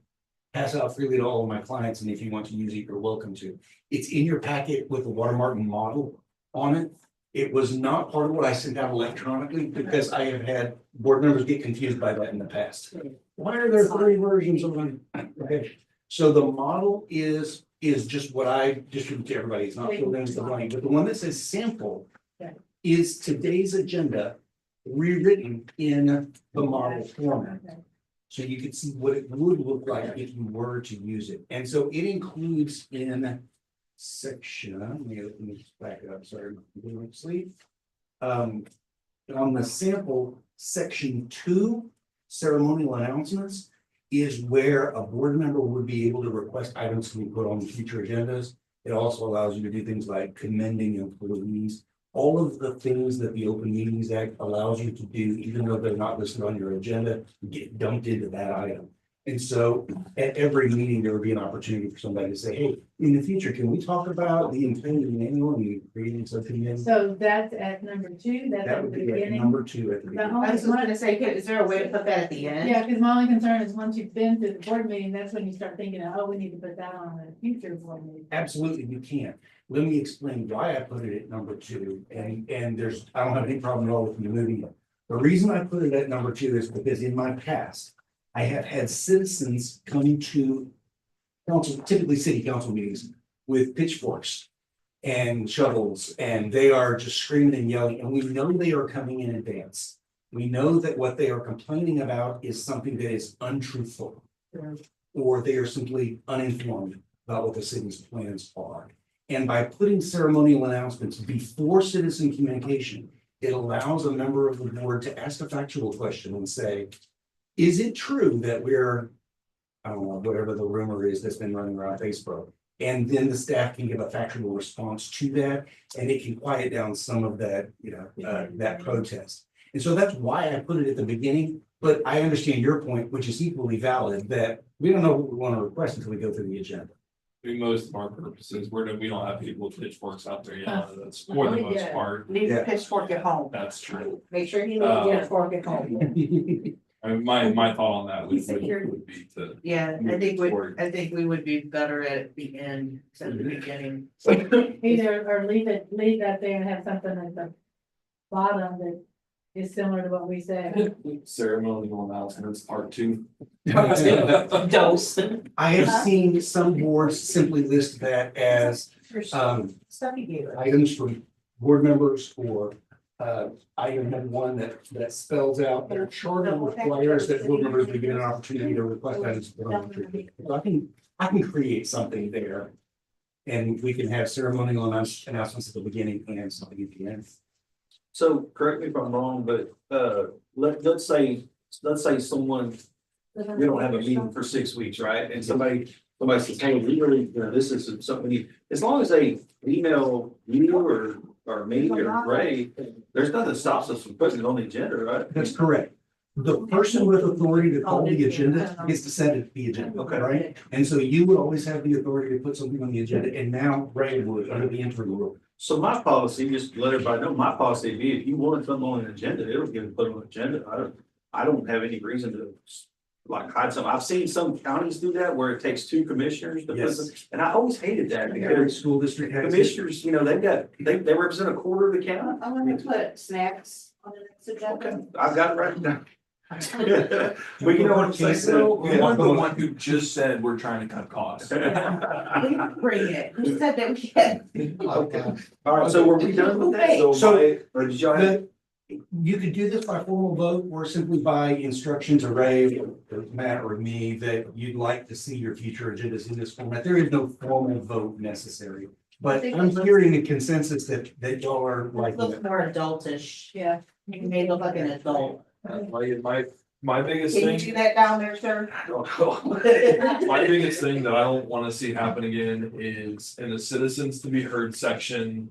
Speaker 6: pass out freely to all of my clients. And if you want to use it, you're welcome to. It's in your packet with the watermark model on it. It was not part of what I sent out electronically because I have had board members get confused by that in the past. Why are there 3 versions of them? Okay, so the model is just what I distribute to everybody. It's not filled in the blank, but the one that says sample is today's agenda rewritten in the model format. So you can see what it would look like if you were to use it. And so it includes in section, let me just back it up, sorry, sleep. On the sample, section 2, ceremonial announcements, is where a board member would be able to request items to be put on future agendas. It also allows you to do things like commending employees, all of the things that the Open Meetings Act allows you to do, even though they're not listed on your agenda, get dumped into that item. And so at every meeting, there would be an opportunity for somebody to say, hey, in the future, can we talk about the employee manual and creating something?
Speaker 9: So that's at number 2, that's
Speaker 6: That
Speaker 9: at
Speaker 6: would
Speaker 9: the
Speaker 6: be at
Speaker 9: beginning.
Speaker 6: number 2 at the beginning.
Speaker 5: I was just gonna say, is there a way to put that at the end?
Speaker 9: Yeah, because my only concern is once you've been to the board meeting, that's when you start thinking, oh, we need to put that on a future board meeting.
Speaker 6: Absolutely, you can. Let me explain why I put it at number 2, and I don't have any problem at all with you moving it. The reason I put it at number 2 is because in my past, I have had citizens come to council, typically city council meetings, with pitchforks and shovels, and they are just screaming and yelling, and we know they are coming in advance. We know that what they are complaining about is something that is untruthful, or they are simply uninformed about what the city's plans are. And by putting ceremonial announcements before citizen communication, it allows a member of the board to ask a factual question and say, is it true that we're, I don't know, whatever the rumor is that's been running around Facebook? And then the staff can give a factual response to that, and it can quiet down some of that, that protest. And so that's why I put it at the beginning, but I understand your point, which is equally valid, that we don't know what we want to request until we go through the agenda.
Speaker 2: I mean, most of our purposes, we don't have people with pitchforks out there yet, that's for the most part,
Speaker 5: Leave a pitchfork at home.
Speaker 2: that's true.
Speaker 5: Make sure you leave a pitchfork at home.
Speaker 2: I mean, my thought on that would be to.
Speaker 5: Yeah, I think we would be better at the end instead of the beginning.
Speaker 9: Either, or leave that there and have something at the bottom that is similar to what we said.
Speaker 2: Ceremonial announcements, part 2.
Speaker 5: Dose.
Speaker 6: I have seen some boards simply list that as
Speaker 5: Stuff you gave us.
Speaker 6: items from board members, or I even have one that spells out their charter requires that board members be given an opportunity to request items. So I can create something there. And we can have ceremonial announcements at the beginning and something at the end.
Speaker 8: So correct me if I'm wrong, but let's say someone, we don't have a meeting for 6 weeks, right? And somebody says, hey, we really, this is something we need, as long as they email you or me or Ray, there's nothing that stops us from putting it on the agenda, right?
Speaker 6: That's correct. The person with authority to call the agenda gets to set it the agenda,
Speaker 8: Okay.
Speaker 6: right? And so you would always have the authority to put something on the agenda, and now Ray would, under the interim rule.
Speaker 8: So my policy, just to let everybody know, my policy would be, if you want something on an agenda, it'll get put on an agenda. I don't have any reason to like hide some. I've seen some counties do that where it takes 2 commissioners to put
Speaker 6: Yes.
Speaker 8: them, and I always hated that
Speaker 6: Every
Speaker 8: because
Speaker 6: school district has.
Speaker 8: commissioners, they represent a quarter of the county.
Speaker 5: I'm gonna put snacks on the next
Speaker 8: Okay,
Speaker 5: agenda.
Speaker 8: I've got it right now. But you know what I'm saying?
Speaker 2: I'm the one who just said we're trying to cut costs.
Speaker 5: We can bring it. Who said that we had?
Speaker 8: Okay. All right, so were we done with that?
Speaker 6: So-
Speaker 8: Or did y'all have?
Speaker 6: You could do this by formal vote or simply by instruction to Ray or Matt or me that you'd like to see your future agendas in this format. There is no formal vote necessary. But I'm hearing a consensus that y'all are like.
Speaker 5: Look more adultish.
Speaker 9: Yeah.
Speaker 5: You may look like an adult.
Speaker 2: My biggest
Speaker 5: Can you
Speaker 2: thing.
Speaker 5: do that down there, sir?
Speaker 2: My biggest thing that I don't wanna see happen again is in the citizens to be heard section.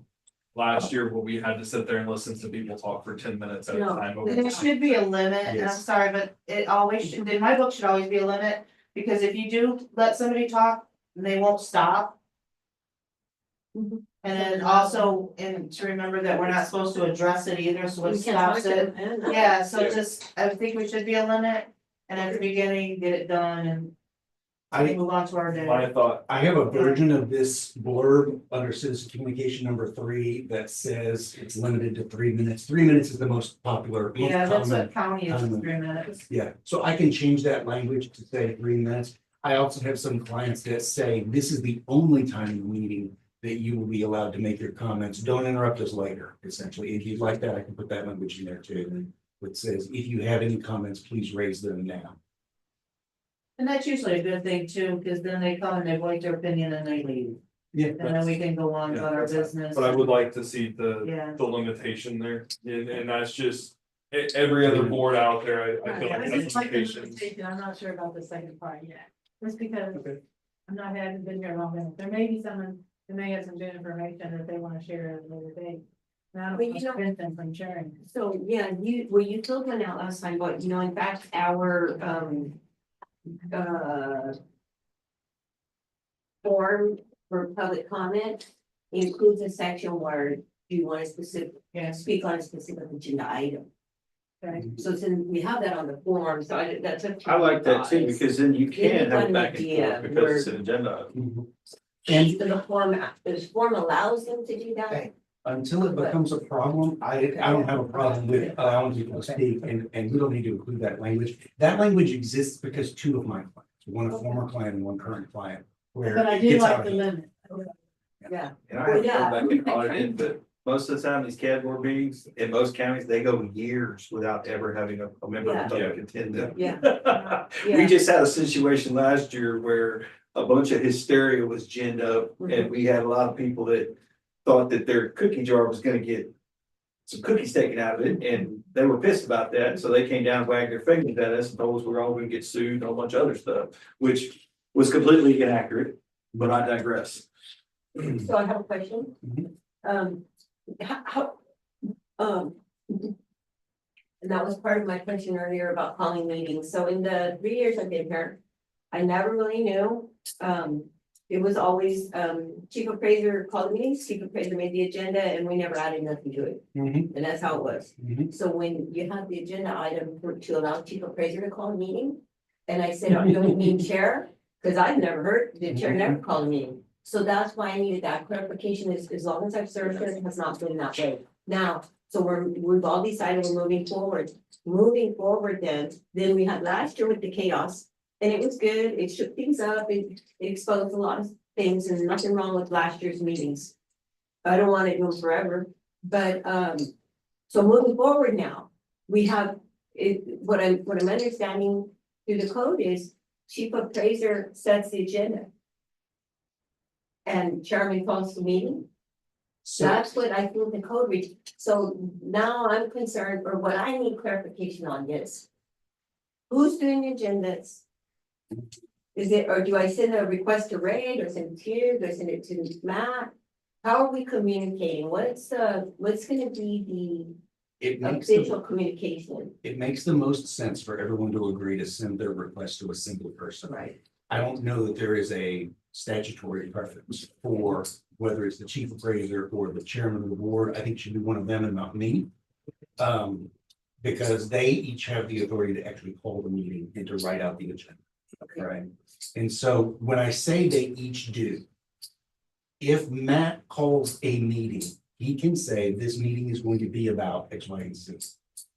Speaker 2: last year where we had to sit there and listen to people talk for 10 minutes at a
Speaker 3: No,
Speaker 2: time. over
Speaker 5: There
Speaker 2: time.
Speaker 5: should be a limit, and I'm
Speaker 6: Yes.
Speaker 5: sorry, but it always should, in my book should always be a limit, because if you do let somebody talk, they won't stop.
Speaker 3: Mhm.
Speaker 5: And then also, and to remember that we're not supposed to address it either, so it
Speaker 3: We can't
Speaker 5: stops
Speaker 3: touch
Speaker 5: it.
Speaker 3: and-
Speaker 5: Yeah, so
Speaker 2: Yeah.
Speaker 5: just, I think we should be a limit, and at the beginning, get it done and
Speaker 6: I,
Speaker 5: move on to our day.
Speaker 2: My thought,
Speaker 6: I have a version of this blurb under citizen communication number 3 that says it's limited to 3 minutes. 3 minutes is the most popular. most
Speaker 5: Yeah, that's
Speaker 6: common.
Speaker 5: what county is,
Speaker 6: common.
Speaker 5: 3 minutes.
Speaker 6: Yeah, so I can change that language to say 3 minutes. I also have some clients that say this is the only time in the meeting that you will be allowed to make your comments. Don't interrupt us later, essentially. If you'd like that, I can put that language in there too. That says, if you have any comments, please raise them now.
Speaker 5: And that's usually a good thing too, because then they come and they voice their opinion and they leave,
Speaker 6: Yeah.
Speaker 5: and then we can go on
Speaker 2: Yeah,
Speaker 5: about our business.
Speaker 2: but I would like to see
Speaker 5: Yeah.
Speaker 2: the limitation there, and that's just. Every other board out there, I feel
Speaker 9: I
Speaker 2: like
Speaker 9: just
Speaker 2: has
Speaker 9: like the
Speaker 2: limitations.
Speaker 9: limitation. I'm not sure about the second part yet, just because
Speaker 2: Okay.
Speaker 9: I'm not, haven't been here long enough. There may be someone who may have some good information that they wanna share at a later date. And I don't
Speaker 3: But you
Speaker 9: want
Speaker 3: know-
Speaker 9: to prevent them from sharing.
Speaker 3: So, yeah, you told one out last time, but you know, in fact, our, uh. Form for public comment includes a section where you want to speak on a specific agenda item.
Speaker 9: Okay.
Speaker 3: So since we have that on the form, so that's a.
Speaker 8: I like that too, because then you
Speaker 3: Give me
Speaker 8: can have
Speaker 3: one
Speaker 8: it back and
Speaker 3: idea
Speaker 8: forth because it's an agenda.
Speaker 6: And
Speaker 3: So the form allows them to do that?
Speaker 6: until it becomes a problem, I don't have a problem with allowing people to speak, and we don't need to include that language. That language exists because 2 of my clients, one a former client and one current client, where
Speaker 9: But I
Speaker 6: it
Speaker 9: do
Speaker 6: gets
Speaker 9: like
Speaker 6: out
Speaker 9: the
Speaker 6: of hand.
Speaker 9: limit.
Speaker 3: Yeah.
Speaker 8: And I have to
Speaker 3: Yeah.
Speaker 8: go back and audit it, but most of the time, these CAD board meetings, in most counties, they go years without ever having a member of the public attend them.
Speaker 3: Yeah.
Speaker 8: We
Speaker 3: Yeah.
Speaker 8: just had a situation last year where a bunch of hysteria was ginned up, and we had a lot of people that thought that their cookie jar was gonna get some cookies taken out of it, and they were pissed about that, so they came down and wagged their fingers at us and told us we were all gonna get sued and a whole bunch of other stuff, which was completely inaccurate, but I digress.
Speaker 3: So I have a question. How, and that was part of my question earlier about calling meetings. So in the 3 years I've been here, I never really knew. It was always, chief appraiser called meetings, chief appraiser made the agenda, and we never added nothing to it.
Speaker 6: Mhm,
Speaker 3: And that's how it was.
Speaker 6: mhm.
Speaker 3: So when you have the agenda item to allow chief appraiser to call a meeting, and I said, oh, you don't mean chair? Because I've never heard, the chair never called a meeting. So that's why I needed that clarification, is as long as I've served here, it has not been that way. Now, so we've all decided we're moving forward. Moving forward then we had last year with the chaos, and it was good, it shook things up, it exposed a lot of things, and nothing wrong with last year's meetings. I don't want to do them forever, but, so moving forward now, we have, what I'm understanding through the code is chief appraiser sets the agenda. And chairman calls the meeting.
Speaker 6: So,
Speaker 3: That's what I think the code reads. So now I'm concerned, or what I need clarification on is. Who's doing the agendas? Is it, or do I send a request to Ray, or send it to you, do I send it to Matt? How are we communicating? What's gonna be
Speaker 6: it
Speaker 3: the
Speaker 6: makes the
Speaker 3: official communication?
Speaker 6: it makes the most sense for everyone to agree to send their request to a single person.
Speaker 3: Right.
Speaker 6: I don't know that there is a statutory preference for whether it's the chief appraiser or the chairman of the board. I think it should be one of them and not me. Because they each have the authority to actually call the meeting and to write out the agenda. Right? And so when I say they each do, if Matt calls a meeting, he can say this meeting is going to be about X, Y, and Z.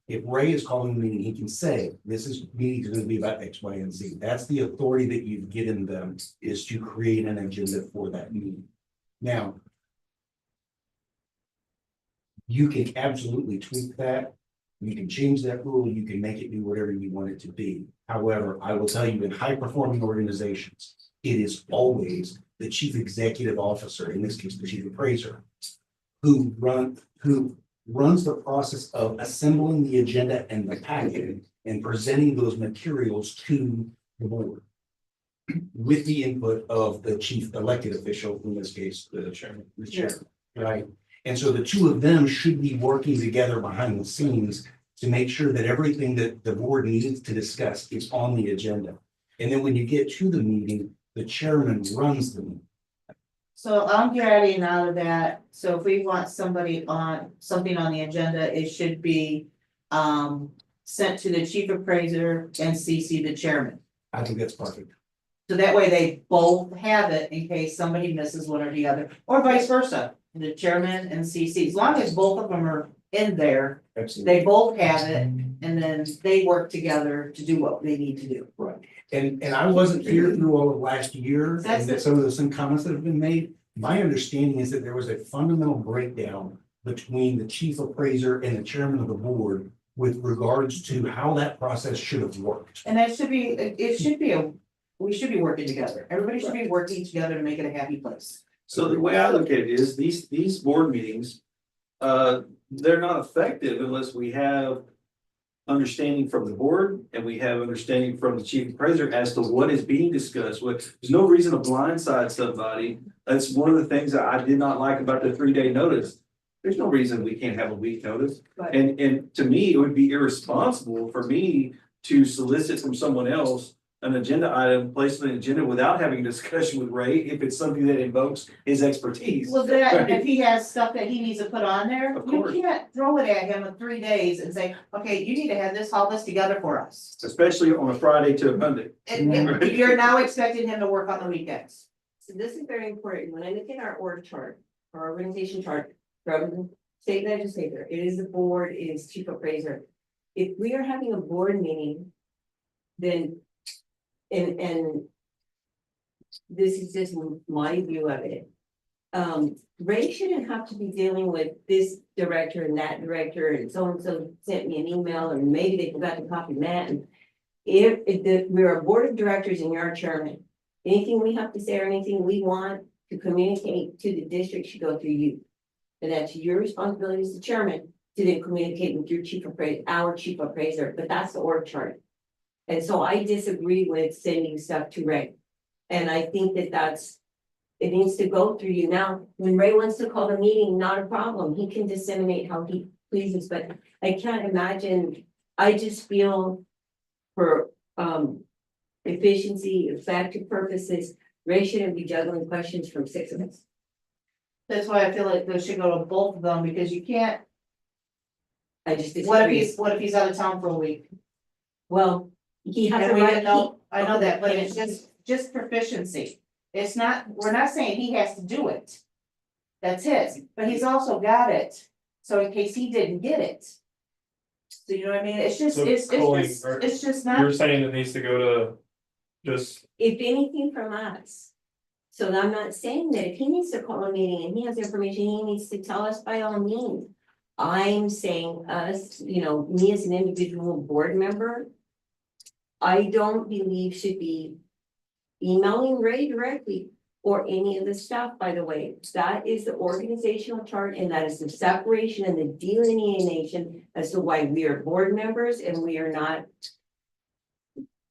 Speaker 6: If Ray is calling a meeting, he can say, meeting is going to be about X, Y, and Z. That's the authority that you've given them, is to create an agenda for that meeting. Now, you can absolutely tweak that. You can change that rule. You can make it do whatever you want it to be. However, I will tell you, in high-performing organizations, it is always the chief executive officer, in this case, the chief appraiser, who runs the process of assembling the agenda and the packet and presenting those materials to the board with the input of the chief elected official, in this case, the chairman, right? And so the two of them should be working together behind the scenes to make sure that everything that the board needs to discuss is on the agenda. And then when you get to the meeting, the chairman runs the meeting.
Speaker 5: So I'm getting out of that, so if we want somebody on, something on the agenda, it should be, sent to the chief appraiser and CC the chairman.
Speaker 6: I think that's perfect.
Speaker 5: So that way they both have it in case somebody misses one or the other, or vice versa, the chairman and CC, as long as both of them are in there,
Speaker 6: Absolutely.
Speaker 5: they both have it, and then they work together to do what they need to do.
Speaker 6: Right. And I wasn't here through all of last year,
Speaker 5: That's
Speaker 6: and that some of the some comments that have been made. My understanding is that there was a fundamental breakdown between the chief appraiser and the chairman of the board with regards to how that process should have worked.
Speaker 5: And that should be, it should be we should be working together, everybody should be working together to make it a happy place.
Speaker 8: So the way I look at it is these board meetings, they're not effective unless we have understanding from the board and we have understanding from the chief appraiser as to what is being discussed. There's no reason to blindside somebody. That's one of the things that I did not like about the 3-day notice. There's no reason we can't have a week notice.
Speaker 5: Right.
Speaker 8: And to me, it would be irresponsible for me to solicit from someone else an agenda item, placed on the agenda without having a discussion with Ray, if it's something that invokes his expertise.
Speaker 5: Well, that, if he has stuff that he needs to put on there,
Speaker 8: Of
Speaker 5: you
Speaker 8: course.
Speaker 5: can't throw it at him in 3 days and say, okay, you need to have all this together for us.
Speaker 8: Especially on a Friday to a Monday.
Speaker 5: And you're now expecting him to work on the weekends.
Speaker 3: So this is very important. When I look at our org chart, our organization chart from state legislator, it is the board, it is chief appraiser. If we are having a board meeting, then and this is just my view of it. Ray shouldn't have to be dealing with this director and that director, and so sent me an email, or maybe they forgot to copy Matt. And if we're a board of directors and you're our chairman, anything we have to say or anything we want to communicate to the district should go through you. And that's your responsibility as the chairman to then communicate with your chief appraiser, our chief appraiser, but that's the org chart. And so I disagree with sending stuff to Ray. And I think that it needs to go through you. Now, when Ray wants to call the meeting, not a problem. He can disseminate how he pleases, but I can't imagine, I just feel for efficiency, effective purposes, Ray shouldn't be juggling questions from 6 of us.
Speaker 5: That's why I feel like they should go to both of them, because you can't,
Speaker 3: I just
Speaker 5: what
Speaker 3: disagree.
Speaker 5: if he's out of town for a week?
Speaker 3: Well, he has
Speaker 5: And
Speaker 3: a
Speaker 5: we
Speaker 3: right,
Speaker 5: didn't know, I know that, but it's just proficiency. It's not, we're not saying he has to do it. That's his, but he's also got it, so in case he didn't get it. So you know what I mean, it's just,
Speaker 2: So,
Speaker 5: it's
Speaker 2: Colleen,
Speaker 5: just,
Speaker 2: are-
Speaker 5: it's just
Speaker 2: You're
Speaker 5: not,
Speaker 2: saying it needs to go to just,
Speaker 3: if anything from us. So I'm not saying that if he needs to call a meeting and he has information, he needs to tell us by all means. I'm saying us, me as an individual board member. I don't believe should be emailing Ray directly or any of the stuff, by the way. That is the organizational chart, and that is the separation and the delineation as to why we are board members and we are not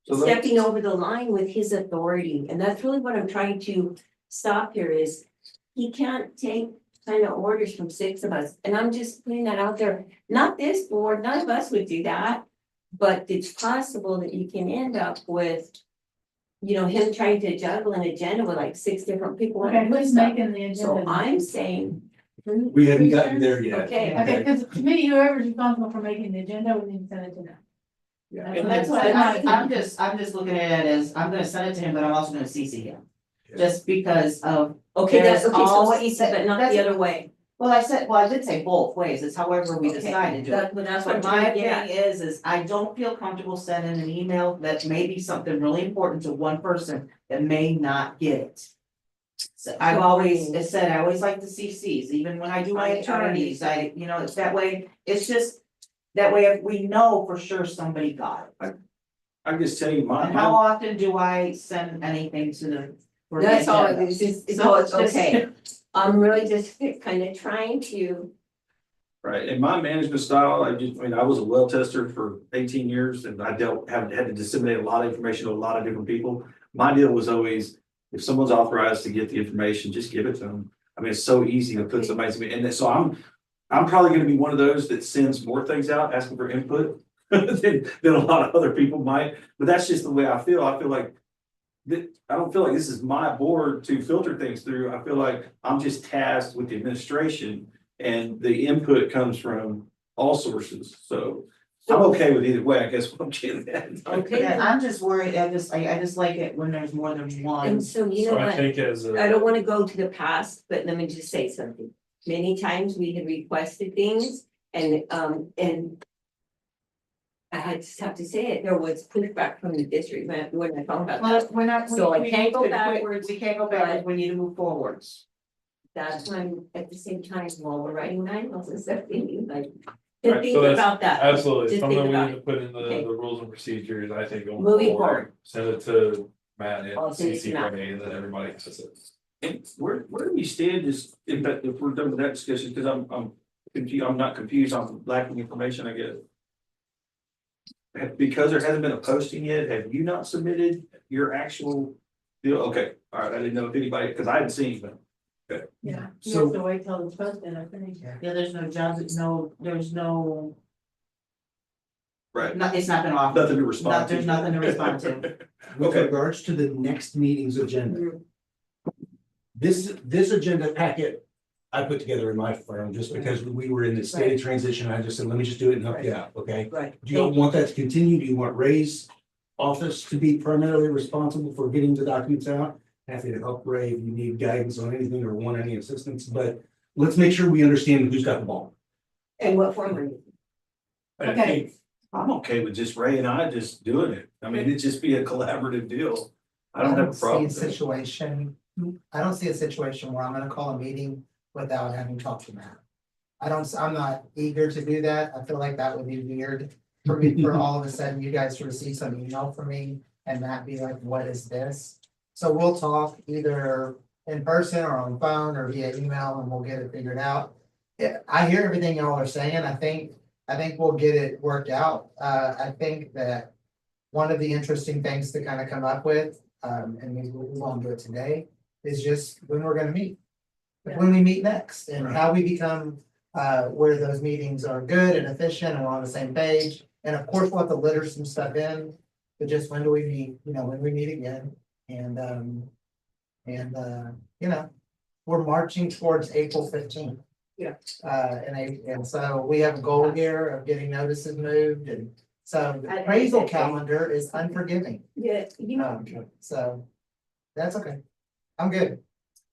Speaker 8: So
Speaker 3: stepping over the line with his authority. And that's really what I'm trying to stop here is he can't take kind of orders from 6 of us. And I'm just putting that out there. Not this board, none of us would do that. But it's possible that you can end up with, him trying to juggle an agenda with like 6 different people.
Speaker 9: Okay, who's making the agenda?
Speaker 3: So I'm saying.
Speaker 6: We haven't gotten there yet.
Speaker 3: Okay.
Speaker 9: Okay, because to me, whoever's responsible for making the agenda, we need to send it to them.
Speaker 6: Yeah.
Speaker 5: and that's what I'm just looking at it as, I'm gonna send it to him, but I'm also gonna CC him. Just because of,
Speaker 3: Okay, that's
Speaker 5: There's
Speaker 3: okay, so
Speaker 5: always-
Speaker 3: but not the other way.
Speaker 5: I did say both ways, it's however we
Speaker 3: Okay,
Speaker 5: decide to do it.
Speaker 3: That's what I'm
Speaker 5: But my
Speaker 3: trying to get
Speaker 5: thing
Speaker 3: at.
Speaker 5: is I don't feel comfortable sending an email that may be something really important to one person that may not get it. So I've always said, I always like the CCs, even when I do my attorneys, it's that way, it's just. That way, if we know for sure somebody got it.
Speaker 8: I'm just telling you,
Speaker 5: And how often do I send anything to the? for the
Speaker 3: That's all,
Speaker 5: agenda?
Speaker 3: it's just,
Speaker 5: So it's just-
Speaker 3: okay. I'm really just kind of trying to,
Speaker 8: right, in my management style, I was a well tester for 18 years and I had to disseminate a lot of information to a lot of different people. My deal was always, if someone's authorized to get the information, just give it to them. I mean, it's so easy to put somebody's, and so I'm probably gonna be one of those that sends more things out asking for input than a lot of other people might, but that's just the way I feel. I feel like I don't feel like this is my board to filter things through. I feel like I'm just tasked with the administration and the input comes from all sources, so I'm okay with either way, I guess what I'm getting at.
Speaker 3: Okay,
Speaker 5: Yeah, I'm just worried, I just like it when there's more than one.
Speaker 3: and so you know
Speaker 2: So I
Speaker 3: what?
Speaker 2: think as
Speaker 3: I don't wanna go to the past, but let me just say something. Many times we have requested things and I just have to say it, there was pushback from the district when I talk about
Speaker 5: Well,
Speaker 3: that.
Speaker 5: we're not.
Speaker 3: So I
Speaker 5: we
Speaker 3: can't
Speaker 5: need
Speaker 3: go
Speaker 5: to-
Speaker 3: backwards,
Speaker 5: We can't go backwards, we need to move forwards.
Speaker 3: That's when, at the same time, while we're writing manuals and stuff, thinking like,
Speaker 2: Right,
Speaker 3: think
Speaker 2: so that's
Speaker 3: about that.
Speaker 2: absolutely,
Speaker 3: Just
Speaker 2: something
Speaker 3: think
Speaker 2: we
Speaker 3: about
Speaker 2: need to put in the
Speaker 3: Okay.
Speaker 2: rules and procedures, I think. Going
Speaker 3: Moving forward.
Speaker 2: Send it to Matt and
Speaker 3: I'll send it to
Speaker 2: CC
Speaker 3: Matt.
Speaker 2: Renee, and then everybody gets it.
Speaker 8: And where do we stand is, if we're done with that discussion, because I'm confused, I'm not confused, I'm lacking information, I guess. Because there hasn't been a posting yet, have you not submitted your actual deal? Okay, all right, I didn't know if anybody, because I hadn't seen them.
Speaker 9: Yeah, you
Speaker 6: So-
Speaker 9: have to wait till it's posted, I think.
Speaker 5: Yeah, there's no jobs, there's no,
Speaker 8: Right.
Speaker 5: it's not been offered.
Speaker 8: Nothing to respond to.
Speaker 5: There's nothing to respond to.
Speaker 6: With
Speaker 8: Okay.
Speaker 6: regards to the next meeting's agenda.
Speaker 3: Mm.
Speaker 6: This agenda packet I put together in my firm just because we were in this state of transition. I just said, let me just do it and help you out, okay?
Speaker 3: Right.
Speaker 6: Do you want that to continue? Do you want Ray's office to be primarily responsible for getting the documents out? Happy to help Ray if you need guidance on anything or want any assistance, but let's make sure we understand who's got the ball.
Speaker 3: And what form are you?
Speaker 8: I think I'm okay with just Ray and I just doing it. I mean, it'd just be a collaborative deal. I don't have a problem.
Speaker 7: see
Speaker 8: with
Speaker 7: a
Speaker 8: it.
Speaker 7: situation, I don't see a situation where I'm gonna call a meeting without having talked to Matt. I'm not eager to do that. I feel like that would be weird for me, for all of a sudden you guys to receive some email from me and Matt be like, what is this? So we'll talk either in person or on phone or via email and we'll get it figured out. Yeah, I hear everything y'all are saying. I think we'll get it worked out. I think that one of the interesting things to kind of come up with, and we won't do it today, is just when we're gonna meet. When we meet next and how we become, where those meetings are good and efficient and we're on the same page. And of course, we'll have to litter some stuff in, but just when do we meet, when we meet again and, we're marching towards April 15th.
Speaker 3: Yeah.
Speaker 7: And so we have a goal here of getting notices moved and so the
Speaker 3: I-
Speaker 7: appraisal calendar is unforgiving.
Speaker 3: Yeah,
Speaker 7: So that's okay. I'm good.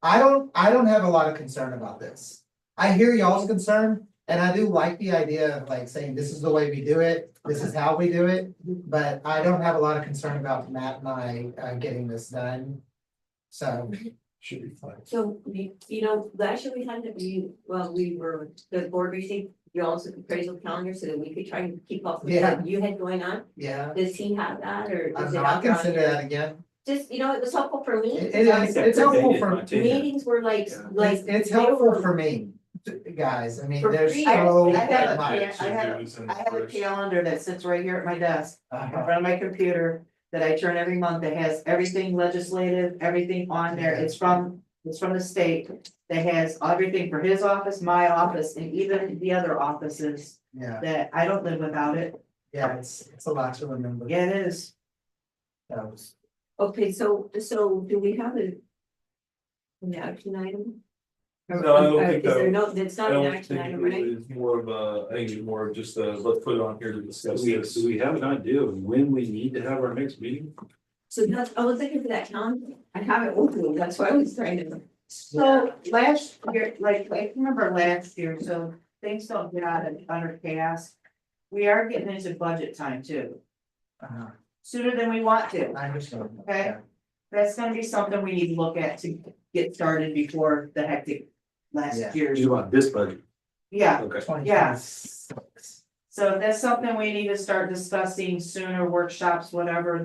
Speaker 7: I don't have a lot of concern about this. I hear y'all's concern and I do like the idea of like saying this is the way we do it. This is how we do it. But I don't have a lot of concern about Matt and I getting this done. So
Speaker 6: Should be fine.
Speaker 3: so, last year we had that the board received, you also appraisal calendar so that we could try and keep up with
Speaker 7: Yeah.
Speaker 3: what you had going on.
Speaker 7: yeah,
Speaker 3: Does he have that or?
Speaker 7: I'm
Speaker 3: is it
Speaker 7: not
Speaker 3: out there on
Speaker 7: consider
Speaker 3: your-
Speaker 7: that again.
Speaker 3: Just, it was helpful for me.
Speaker 7: It is, it's helpful for,
Speaker 3: Meetings were like,
Speaker 7: it's helpful for me, guys. I mean,
Speaker 3: For
Speaker 7: there's
Speaker 3: free.
Speaker 7: so
Speaker 5: I have
Speaker 7: much.
Speaker 5: I have a calendar that sits right here at my desk, in
Speaker 7: Uh-huh.
Speaker 5: front of my computer, that I turn every month, that has everything legislative, everything on there, it's from the state. That has everything for his office, my office, and even the other offices,
Speaker 7: Yeah,
Speaker 5: that I don't live without it,
Speaker 7: yeah, it's a lot to remember.
Speaker 5: yeah, it is.
Speaker 7: So,
Speaker 3: Okay, so do we have an action item?
Speaker 2: No, I don't think
Speaker 3: Is there
Speaker 2: that-
Speaker 3: no, that's
Speaker 2: I
Speaker 3: not an
Speaker 2: don't
Speaker 3: action
Speaker 2: think
Speaker 3: item, right?
Speaker 2: it's more of a, I think it's more of just a, let's put it on here to discuss this.
Speaker 8: Do we have an idea of when we need to have our next meeting?
Speaker 3: So that's, I was looking for that calendar. I have it with me, that's why I was trying to.
Speaker 5: So last year, like, I remember last year, so things don't get out of under chaos. We are getting into budget time too, sooner than we want to.
Speaker 7: I understand.
Speaker 5: Okay. That's gonna be something we need to look at to get started before the hectic
Speaker 7: Yeah.
Speaker 5: last year's.
Speaker 8: You want this budget?
Speaker 5: Yeah,
Speaker 8: Okay.
Speaker 7: 2026.
Speaker 5: so that's something we need to start discussing sooner, workshops, whatever,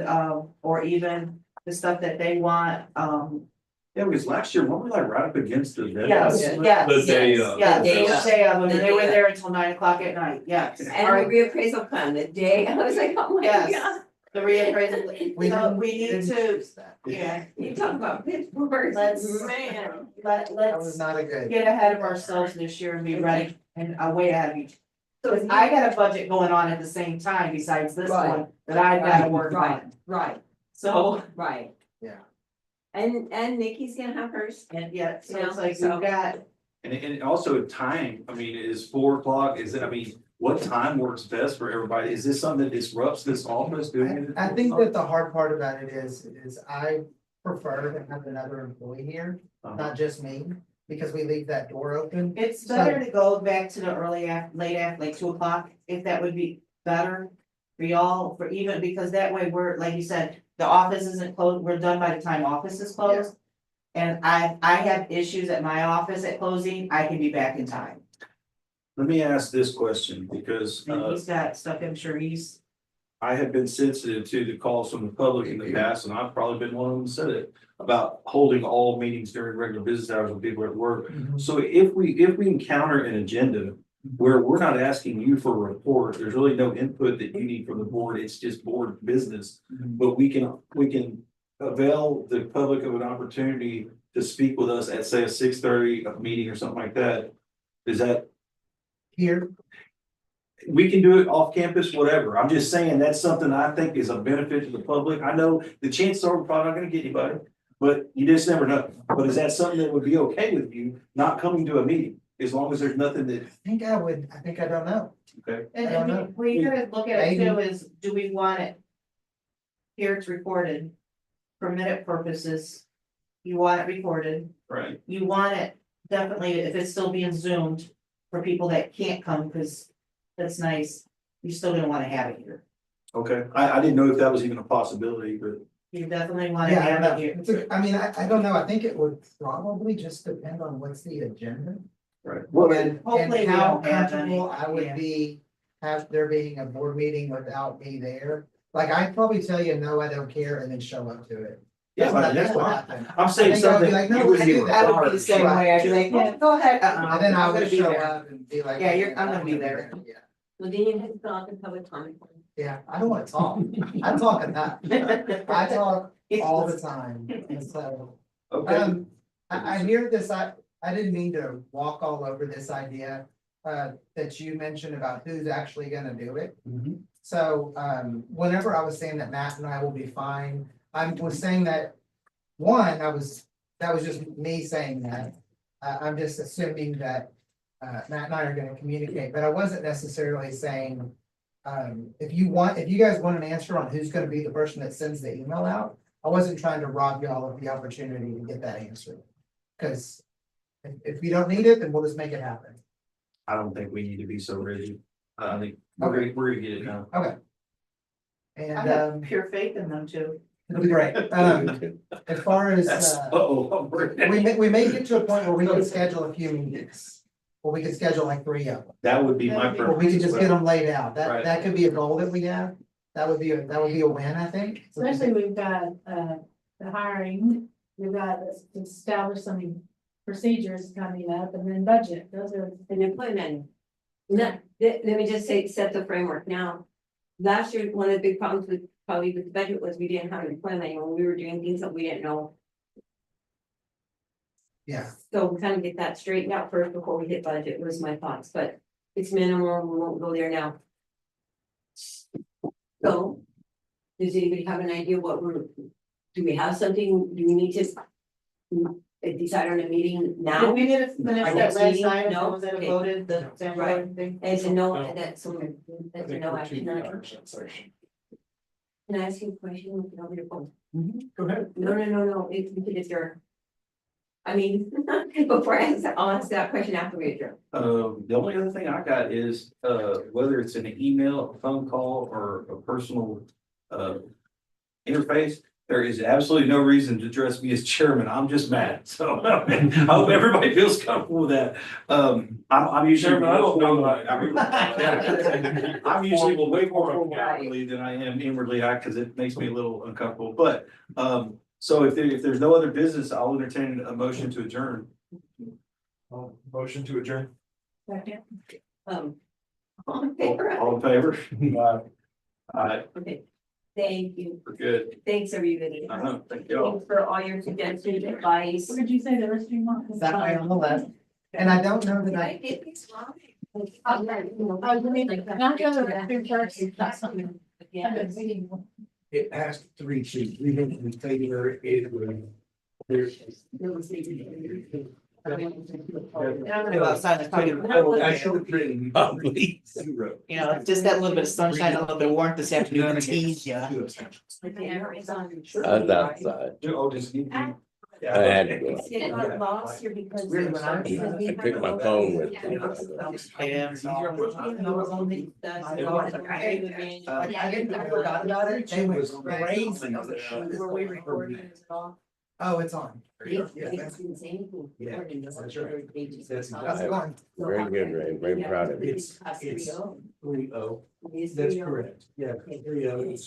Speaker 5: or even the stuff that they want,
Speaker 8: Yeah, because last year, weren't we like right up against the deadline?
Speaker 5: yes, yes.
Speaker 2: The day
Speaker 3: yes,
Speaker 2: of.
Speaker 5: Yeah,
Speaker 3: The day
Speaker 5: the
Speaker 3: of.
Speaker 5: day of, and
Speaker 3: The
Speaker 5: they were
Speaker 3: day of.
Speaker 5: there until 9 o'clock at night, yes.
Speaker 3: And the reappraisal plan, the day, I was like, oh my
Speaker 5: Yes.
Speaker 3: god.
Speaker 5: The reappraisal,
Speaker 7: We
Speaker 5: so
Speaker 7: didn't-
Speaker 5: we need
Speaker 7: didn't
Speaker 5: to,
Speaker 7: choose that.
Speaker 5: yeah,
Speaker 4: You talk about Pittsburgh,
Speaker 5: let's,
Speaker 4: man.
Speaker 7: That was
Speaker 5: let's
Speaker 7: not a good.
Speaker 5: get ahead of ourselves this year and be ready and way ahead of each. So I got a budget going on at the same time besides this
Speaker 3: Right.
Speaker 5: one that I've gotta work
Speaker 3: Right,
Speaker 5: on,
Speaker 3: right,
Speaker 5: so.
Speaker 3: right.
Speaker 7: Yeah.
Speaker 3: And Nikki's gonna have hers.
Speaker 5: And yeah, so it's
Speaker 3: Yeah,
Speaker 5: like
Speaker 3: so-
Speaker 5: we've got,
Speaker 8: And also time, I mean, is 4 o'clock, is it, I mean, what time works best for everybody? Is this something that disrupts this office doing it?
Speaker 7: I think that the hard part about it is I prefer to have another employee here, not just me, because we leave that door open.
Speaker 5: it's better to go back to the late after, like 2 o'clock, if that would be better. For y'all, for even, because that way we're, like you said, the office isn't closed, we're done by the time office is closed. And I have issues at my office at closing, I can be back in time.
Speaker 8: Let me ask this question, because,
Speaker 5: And he's got stuff, I'm sure he's,
Speaker 8: I have been sensitive to the calls from the public in the past, and I've probably been one of them that said it. About holding all meetings during regular business hours when people are at work. So if we encounter an agenda where we're not asking you for a report, there's really no input that you need from the board, it's just board business. But we can avail the public of an opportunity to speak with us at, say, a 6:30 meeting or something like that. Is that,
Speaker 7: Here,
Speaker 8: we can do it off campus, whatever. I'm just saying that's something I think is a benefit to the public. I know the chances are we're probably not gonna get anybody, but you just never know. But is that something that would be okay with you, not coming to a meeting, as long as there's nothing that,
Speaker 7: I think I don't know.
Speaker 8: okay?
Speaker 5: and
Speaker 7: I don't know.
Speaker 5: we gotta look at it too,
Speaker 7: Maybe.
Speaker 5: is, do we want it? Here it's recorded, for minute purposes, you want it recorded,
Speaker 8: Right.
Speaker 5: you want it, definitely, if it's still being zoomed. For people that can't come, cause that's nice, you still gonna wanna have it here,
Speaker 8: Okay, I didn't know if that was even a possibility, but
Speaker 5: you definitely wanna
Speaker 7: Yeah, I don't
Speaker 5: have
Speaker 7: know.
Speaker 5: it here.
Speaker 7: It's I mean, I don't know. I think it would probably just depend on what's the agenda.
Speaker 8: right. Well,
Speaker 7: And
Speaker 5: Hopefully we
Speaker 7: how
Speaker 5: don't have
Speaker 7: comfortable
Speaker 5: any,
Speaker 7: I would
Speaker 5: yeah.
Speaker 7: be, have there being a board meeting without me there. Like, I'd probably tell you, no, I don't care, and then show up to it.
Speaker 8: yeah, but
Speaker 7: That's
Speaker 8: that's
Speaker 7: what
Speaker 8: fine.
Speaker 7: happened.
Speaker 8: I'm saying
Speaker 7: I think I would be
Speaker 8: something.
Speaker 7: like, no,
Speaker 8: you wouldn't
Speaker 7: I
Speaker 8: be
Speaker 7: do that.
Speaker 5: I would be the same way, I'd be like,
Speaker 9: Yeah.
Speaker 5: go ahead,
Speaker 7: And then I
Speaker 5: I'm
Speaker 7: would
Speaker 5: gonna be
Speaker 7: show
Speaker 5: there.
Speaker 7: up and be like.
Speaker 5: Yeah, you're-
Speaker 7: "Okay,
Speaker 5: I'm gonna be
Speaker 7: gonna
Speaker 5: there."
Speaker 7: Yeah,
Speaker 3: Well, then you have to fill out the public comment.
Speaker 7: yeah, I don't wanna talk. I talk enough. I talk all the time, and so.
Speaker 8: Okay,
Speaker 7: I hear this, I didn't mean to walk all over this idea, that you mentioned about who's actually gonna do it.
Speaker 8: Mhm.
Speaker 7: So, whenever I was saying that Matt and I will be fine, I was saying that, one, that was just me saying that. I'm just assuming that, Matt and I are gonna communicate, but I wasn't necessarily saying, if you guys want an answer on who's gonna be the person that sends the email out, I wasn't trying to rob y'all of the opportunity to get that answer. Cause if you don't need it, then we'll just make it happen.
Speaker 8: I don't think we need to be so rigid. I think we're gonna get it done.
Speaker 5: I
Speaker 7: And,
Speaker 5: have pure faith in them too.
Speaker 7: it'll be great. As far as,
Speaker 8: That's, oh,
Speaker 7: we may get to a point where we can schedule a few meetings. Or we can schedule like 3 of them,
Speaker 8: that would be my
Speaker 5: Or
Speaker 7: or we
Speaker 8: preference.
Speaker 7: can just get them laid out. That,
Speaker 8: Right.
Speaker 7: that could be a goal that we have. That would be a win, I think.
Speaker 9: Especially we've got, the hiring, we've got to establish some procedures coming up and then budget, those are.
Speaker 3: An employment. No, let me just say, set the framework now. Last year, one of the big problems with probably with the budget was we didn't have an employment manual. We were doing things that we didn't know.
Speaker 7: Yeah,
Speaker 3: So we kind of get that straightened out first before we hit budget was my thoughts, but it's minimal. We won't go there now. So. Does anybody have an idea what do we have something? Do we need to? Decide on a meeting
Speaker 5: Did
Speaker 3: now?
Speaker 5: we need to finish
Speaker 3: Our
Speaker 5: that
Speaker 3: next
Speaker 5: last
Speaker 3: meeting?
Speaker 5: item,
Speaker 3: No?
Speaker 5: was that
Speaker 3: Okay.
Speaker 5: voted, the sample
Speaker 3: Right.
Speaker 5: thing?
Speaker 3: And to know
Speaker 2: No.
Speaker 3: that someone, that's a no action. Can I ask you a question? Look over your phone.
Speaker 8: Go ahead.
Speaker 3: No, it's your. I mean, before I'll ask that question after we adjourn.
Speaker 8: The only other thing I got is, whether it's an email, a phone call, or a personal, interface, there is absolutely no reason to address me as chairman. I'm just mad. So I hope everybody feels comfortable with that. I'm usually.
Speaker 2: Chairman, I don't know that.
Speaker 8: I'm usually way more formal outwardly than I am inwardly, because it makes me a little uncomfortable. But, so if there's no other business, I'll entertain a motion to adjourn.
Speaker 2: Motion to adjourn.
Speaker 9: Second.
Speaker 3: All in favor?
Speaker 8: All in favor? Aye.
Speaker 3: Okay. Thank you.
Speaker 2: We're good.
Speaker 3: Thanks, everybody.
Speaker 2: Thank y'all.
Speaker 3: Thanks for all your suggestions, advice.
Speaker 9: What did you say the restroom was?
Speaker 5: That way on the left.
Speaker 7: And I don't know that
Speaker 3: Did I
Speaker 7: I,
Speaker 3: get these wrong?
Speaker 9: Oh, you mean, not go to the restroom first, that's something.
Speaker 3: Yeah.
Speaker 6: It passed 3-2, we didn't in favor, it was. There's.
Speaker 5: Go outside the car.
Speaker 6: I should have written.
Speaker 10: Probably.
Speaker 6: 0.
Speaker 5: You know, just that little bit of sunshine, a little bit of warmth this afternoon to tease ya.
Speaker 10: I was outside.
Speaker 8: Oh, just give me.
Speaker 10: I had to go.
Speaker 3: It got lost here because.
Speaker 10: I took my phone with me.
Speaker 5: Yeah.
Speaker 7: I didn't, I forgot about it. They was crazy.
Speaker 3: Were we recording this at all?
Speaker 7: Oh, it's on.
Speaker 3: Yeah.
Speaker 6: Yeah, that's right.
Speaker 7: How's it going?
Speaker 10: Very good, Ray. Very proud of you.
Speaker 6: It's 3-0. That's correct. Yeah, 3-0.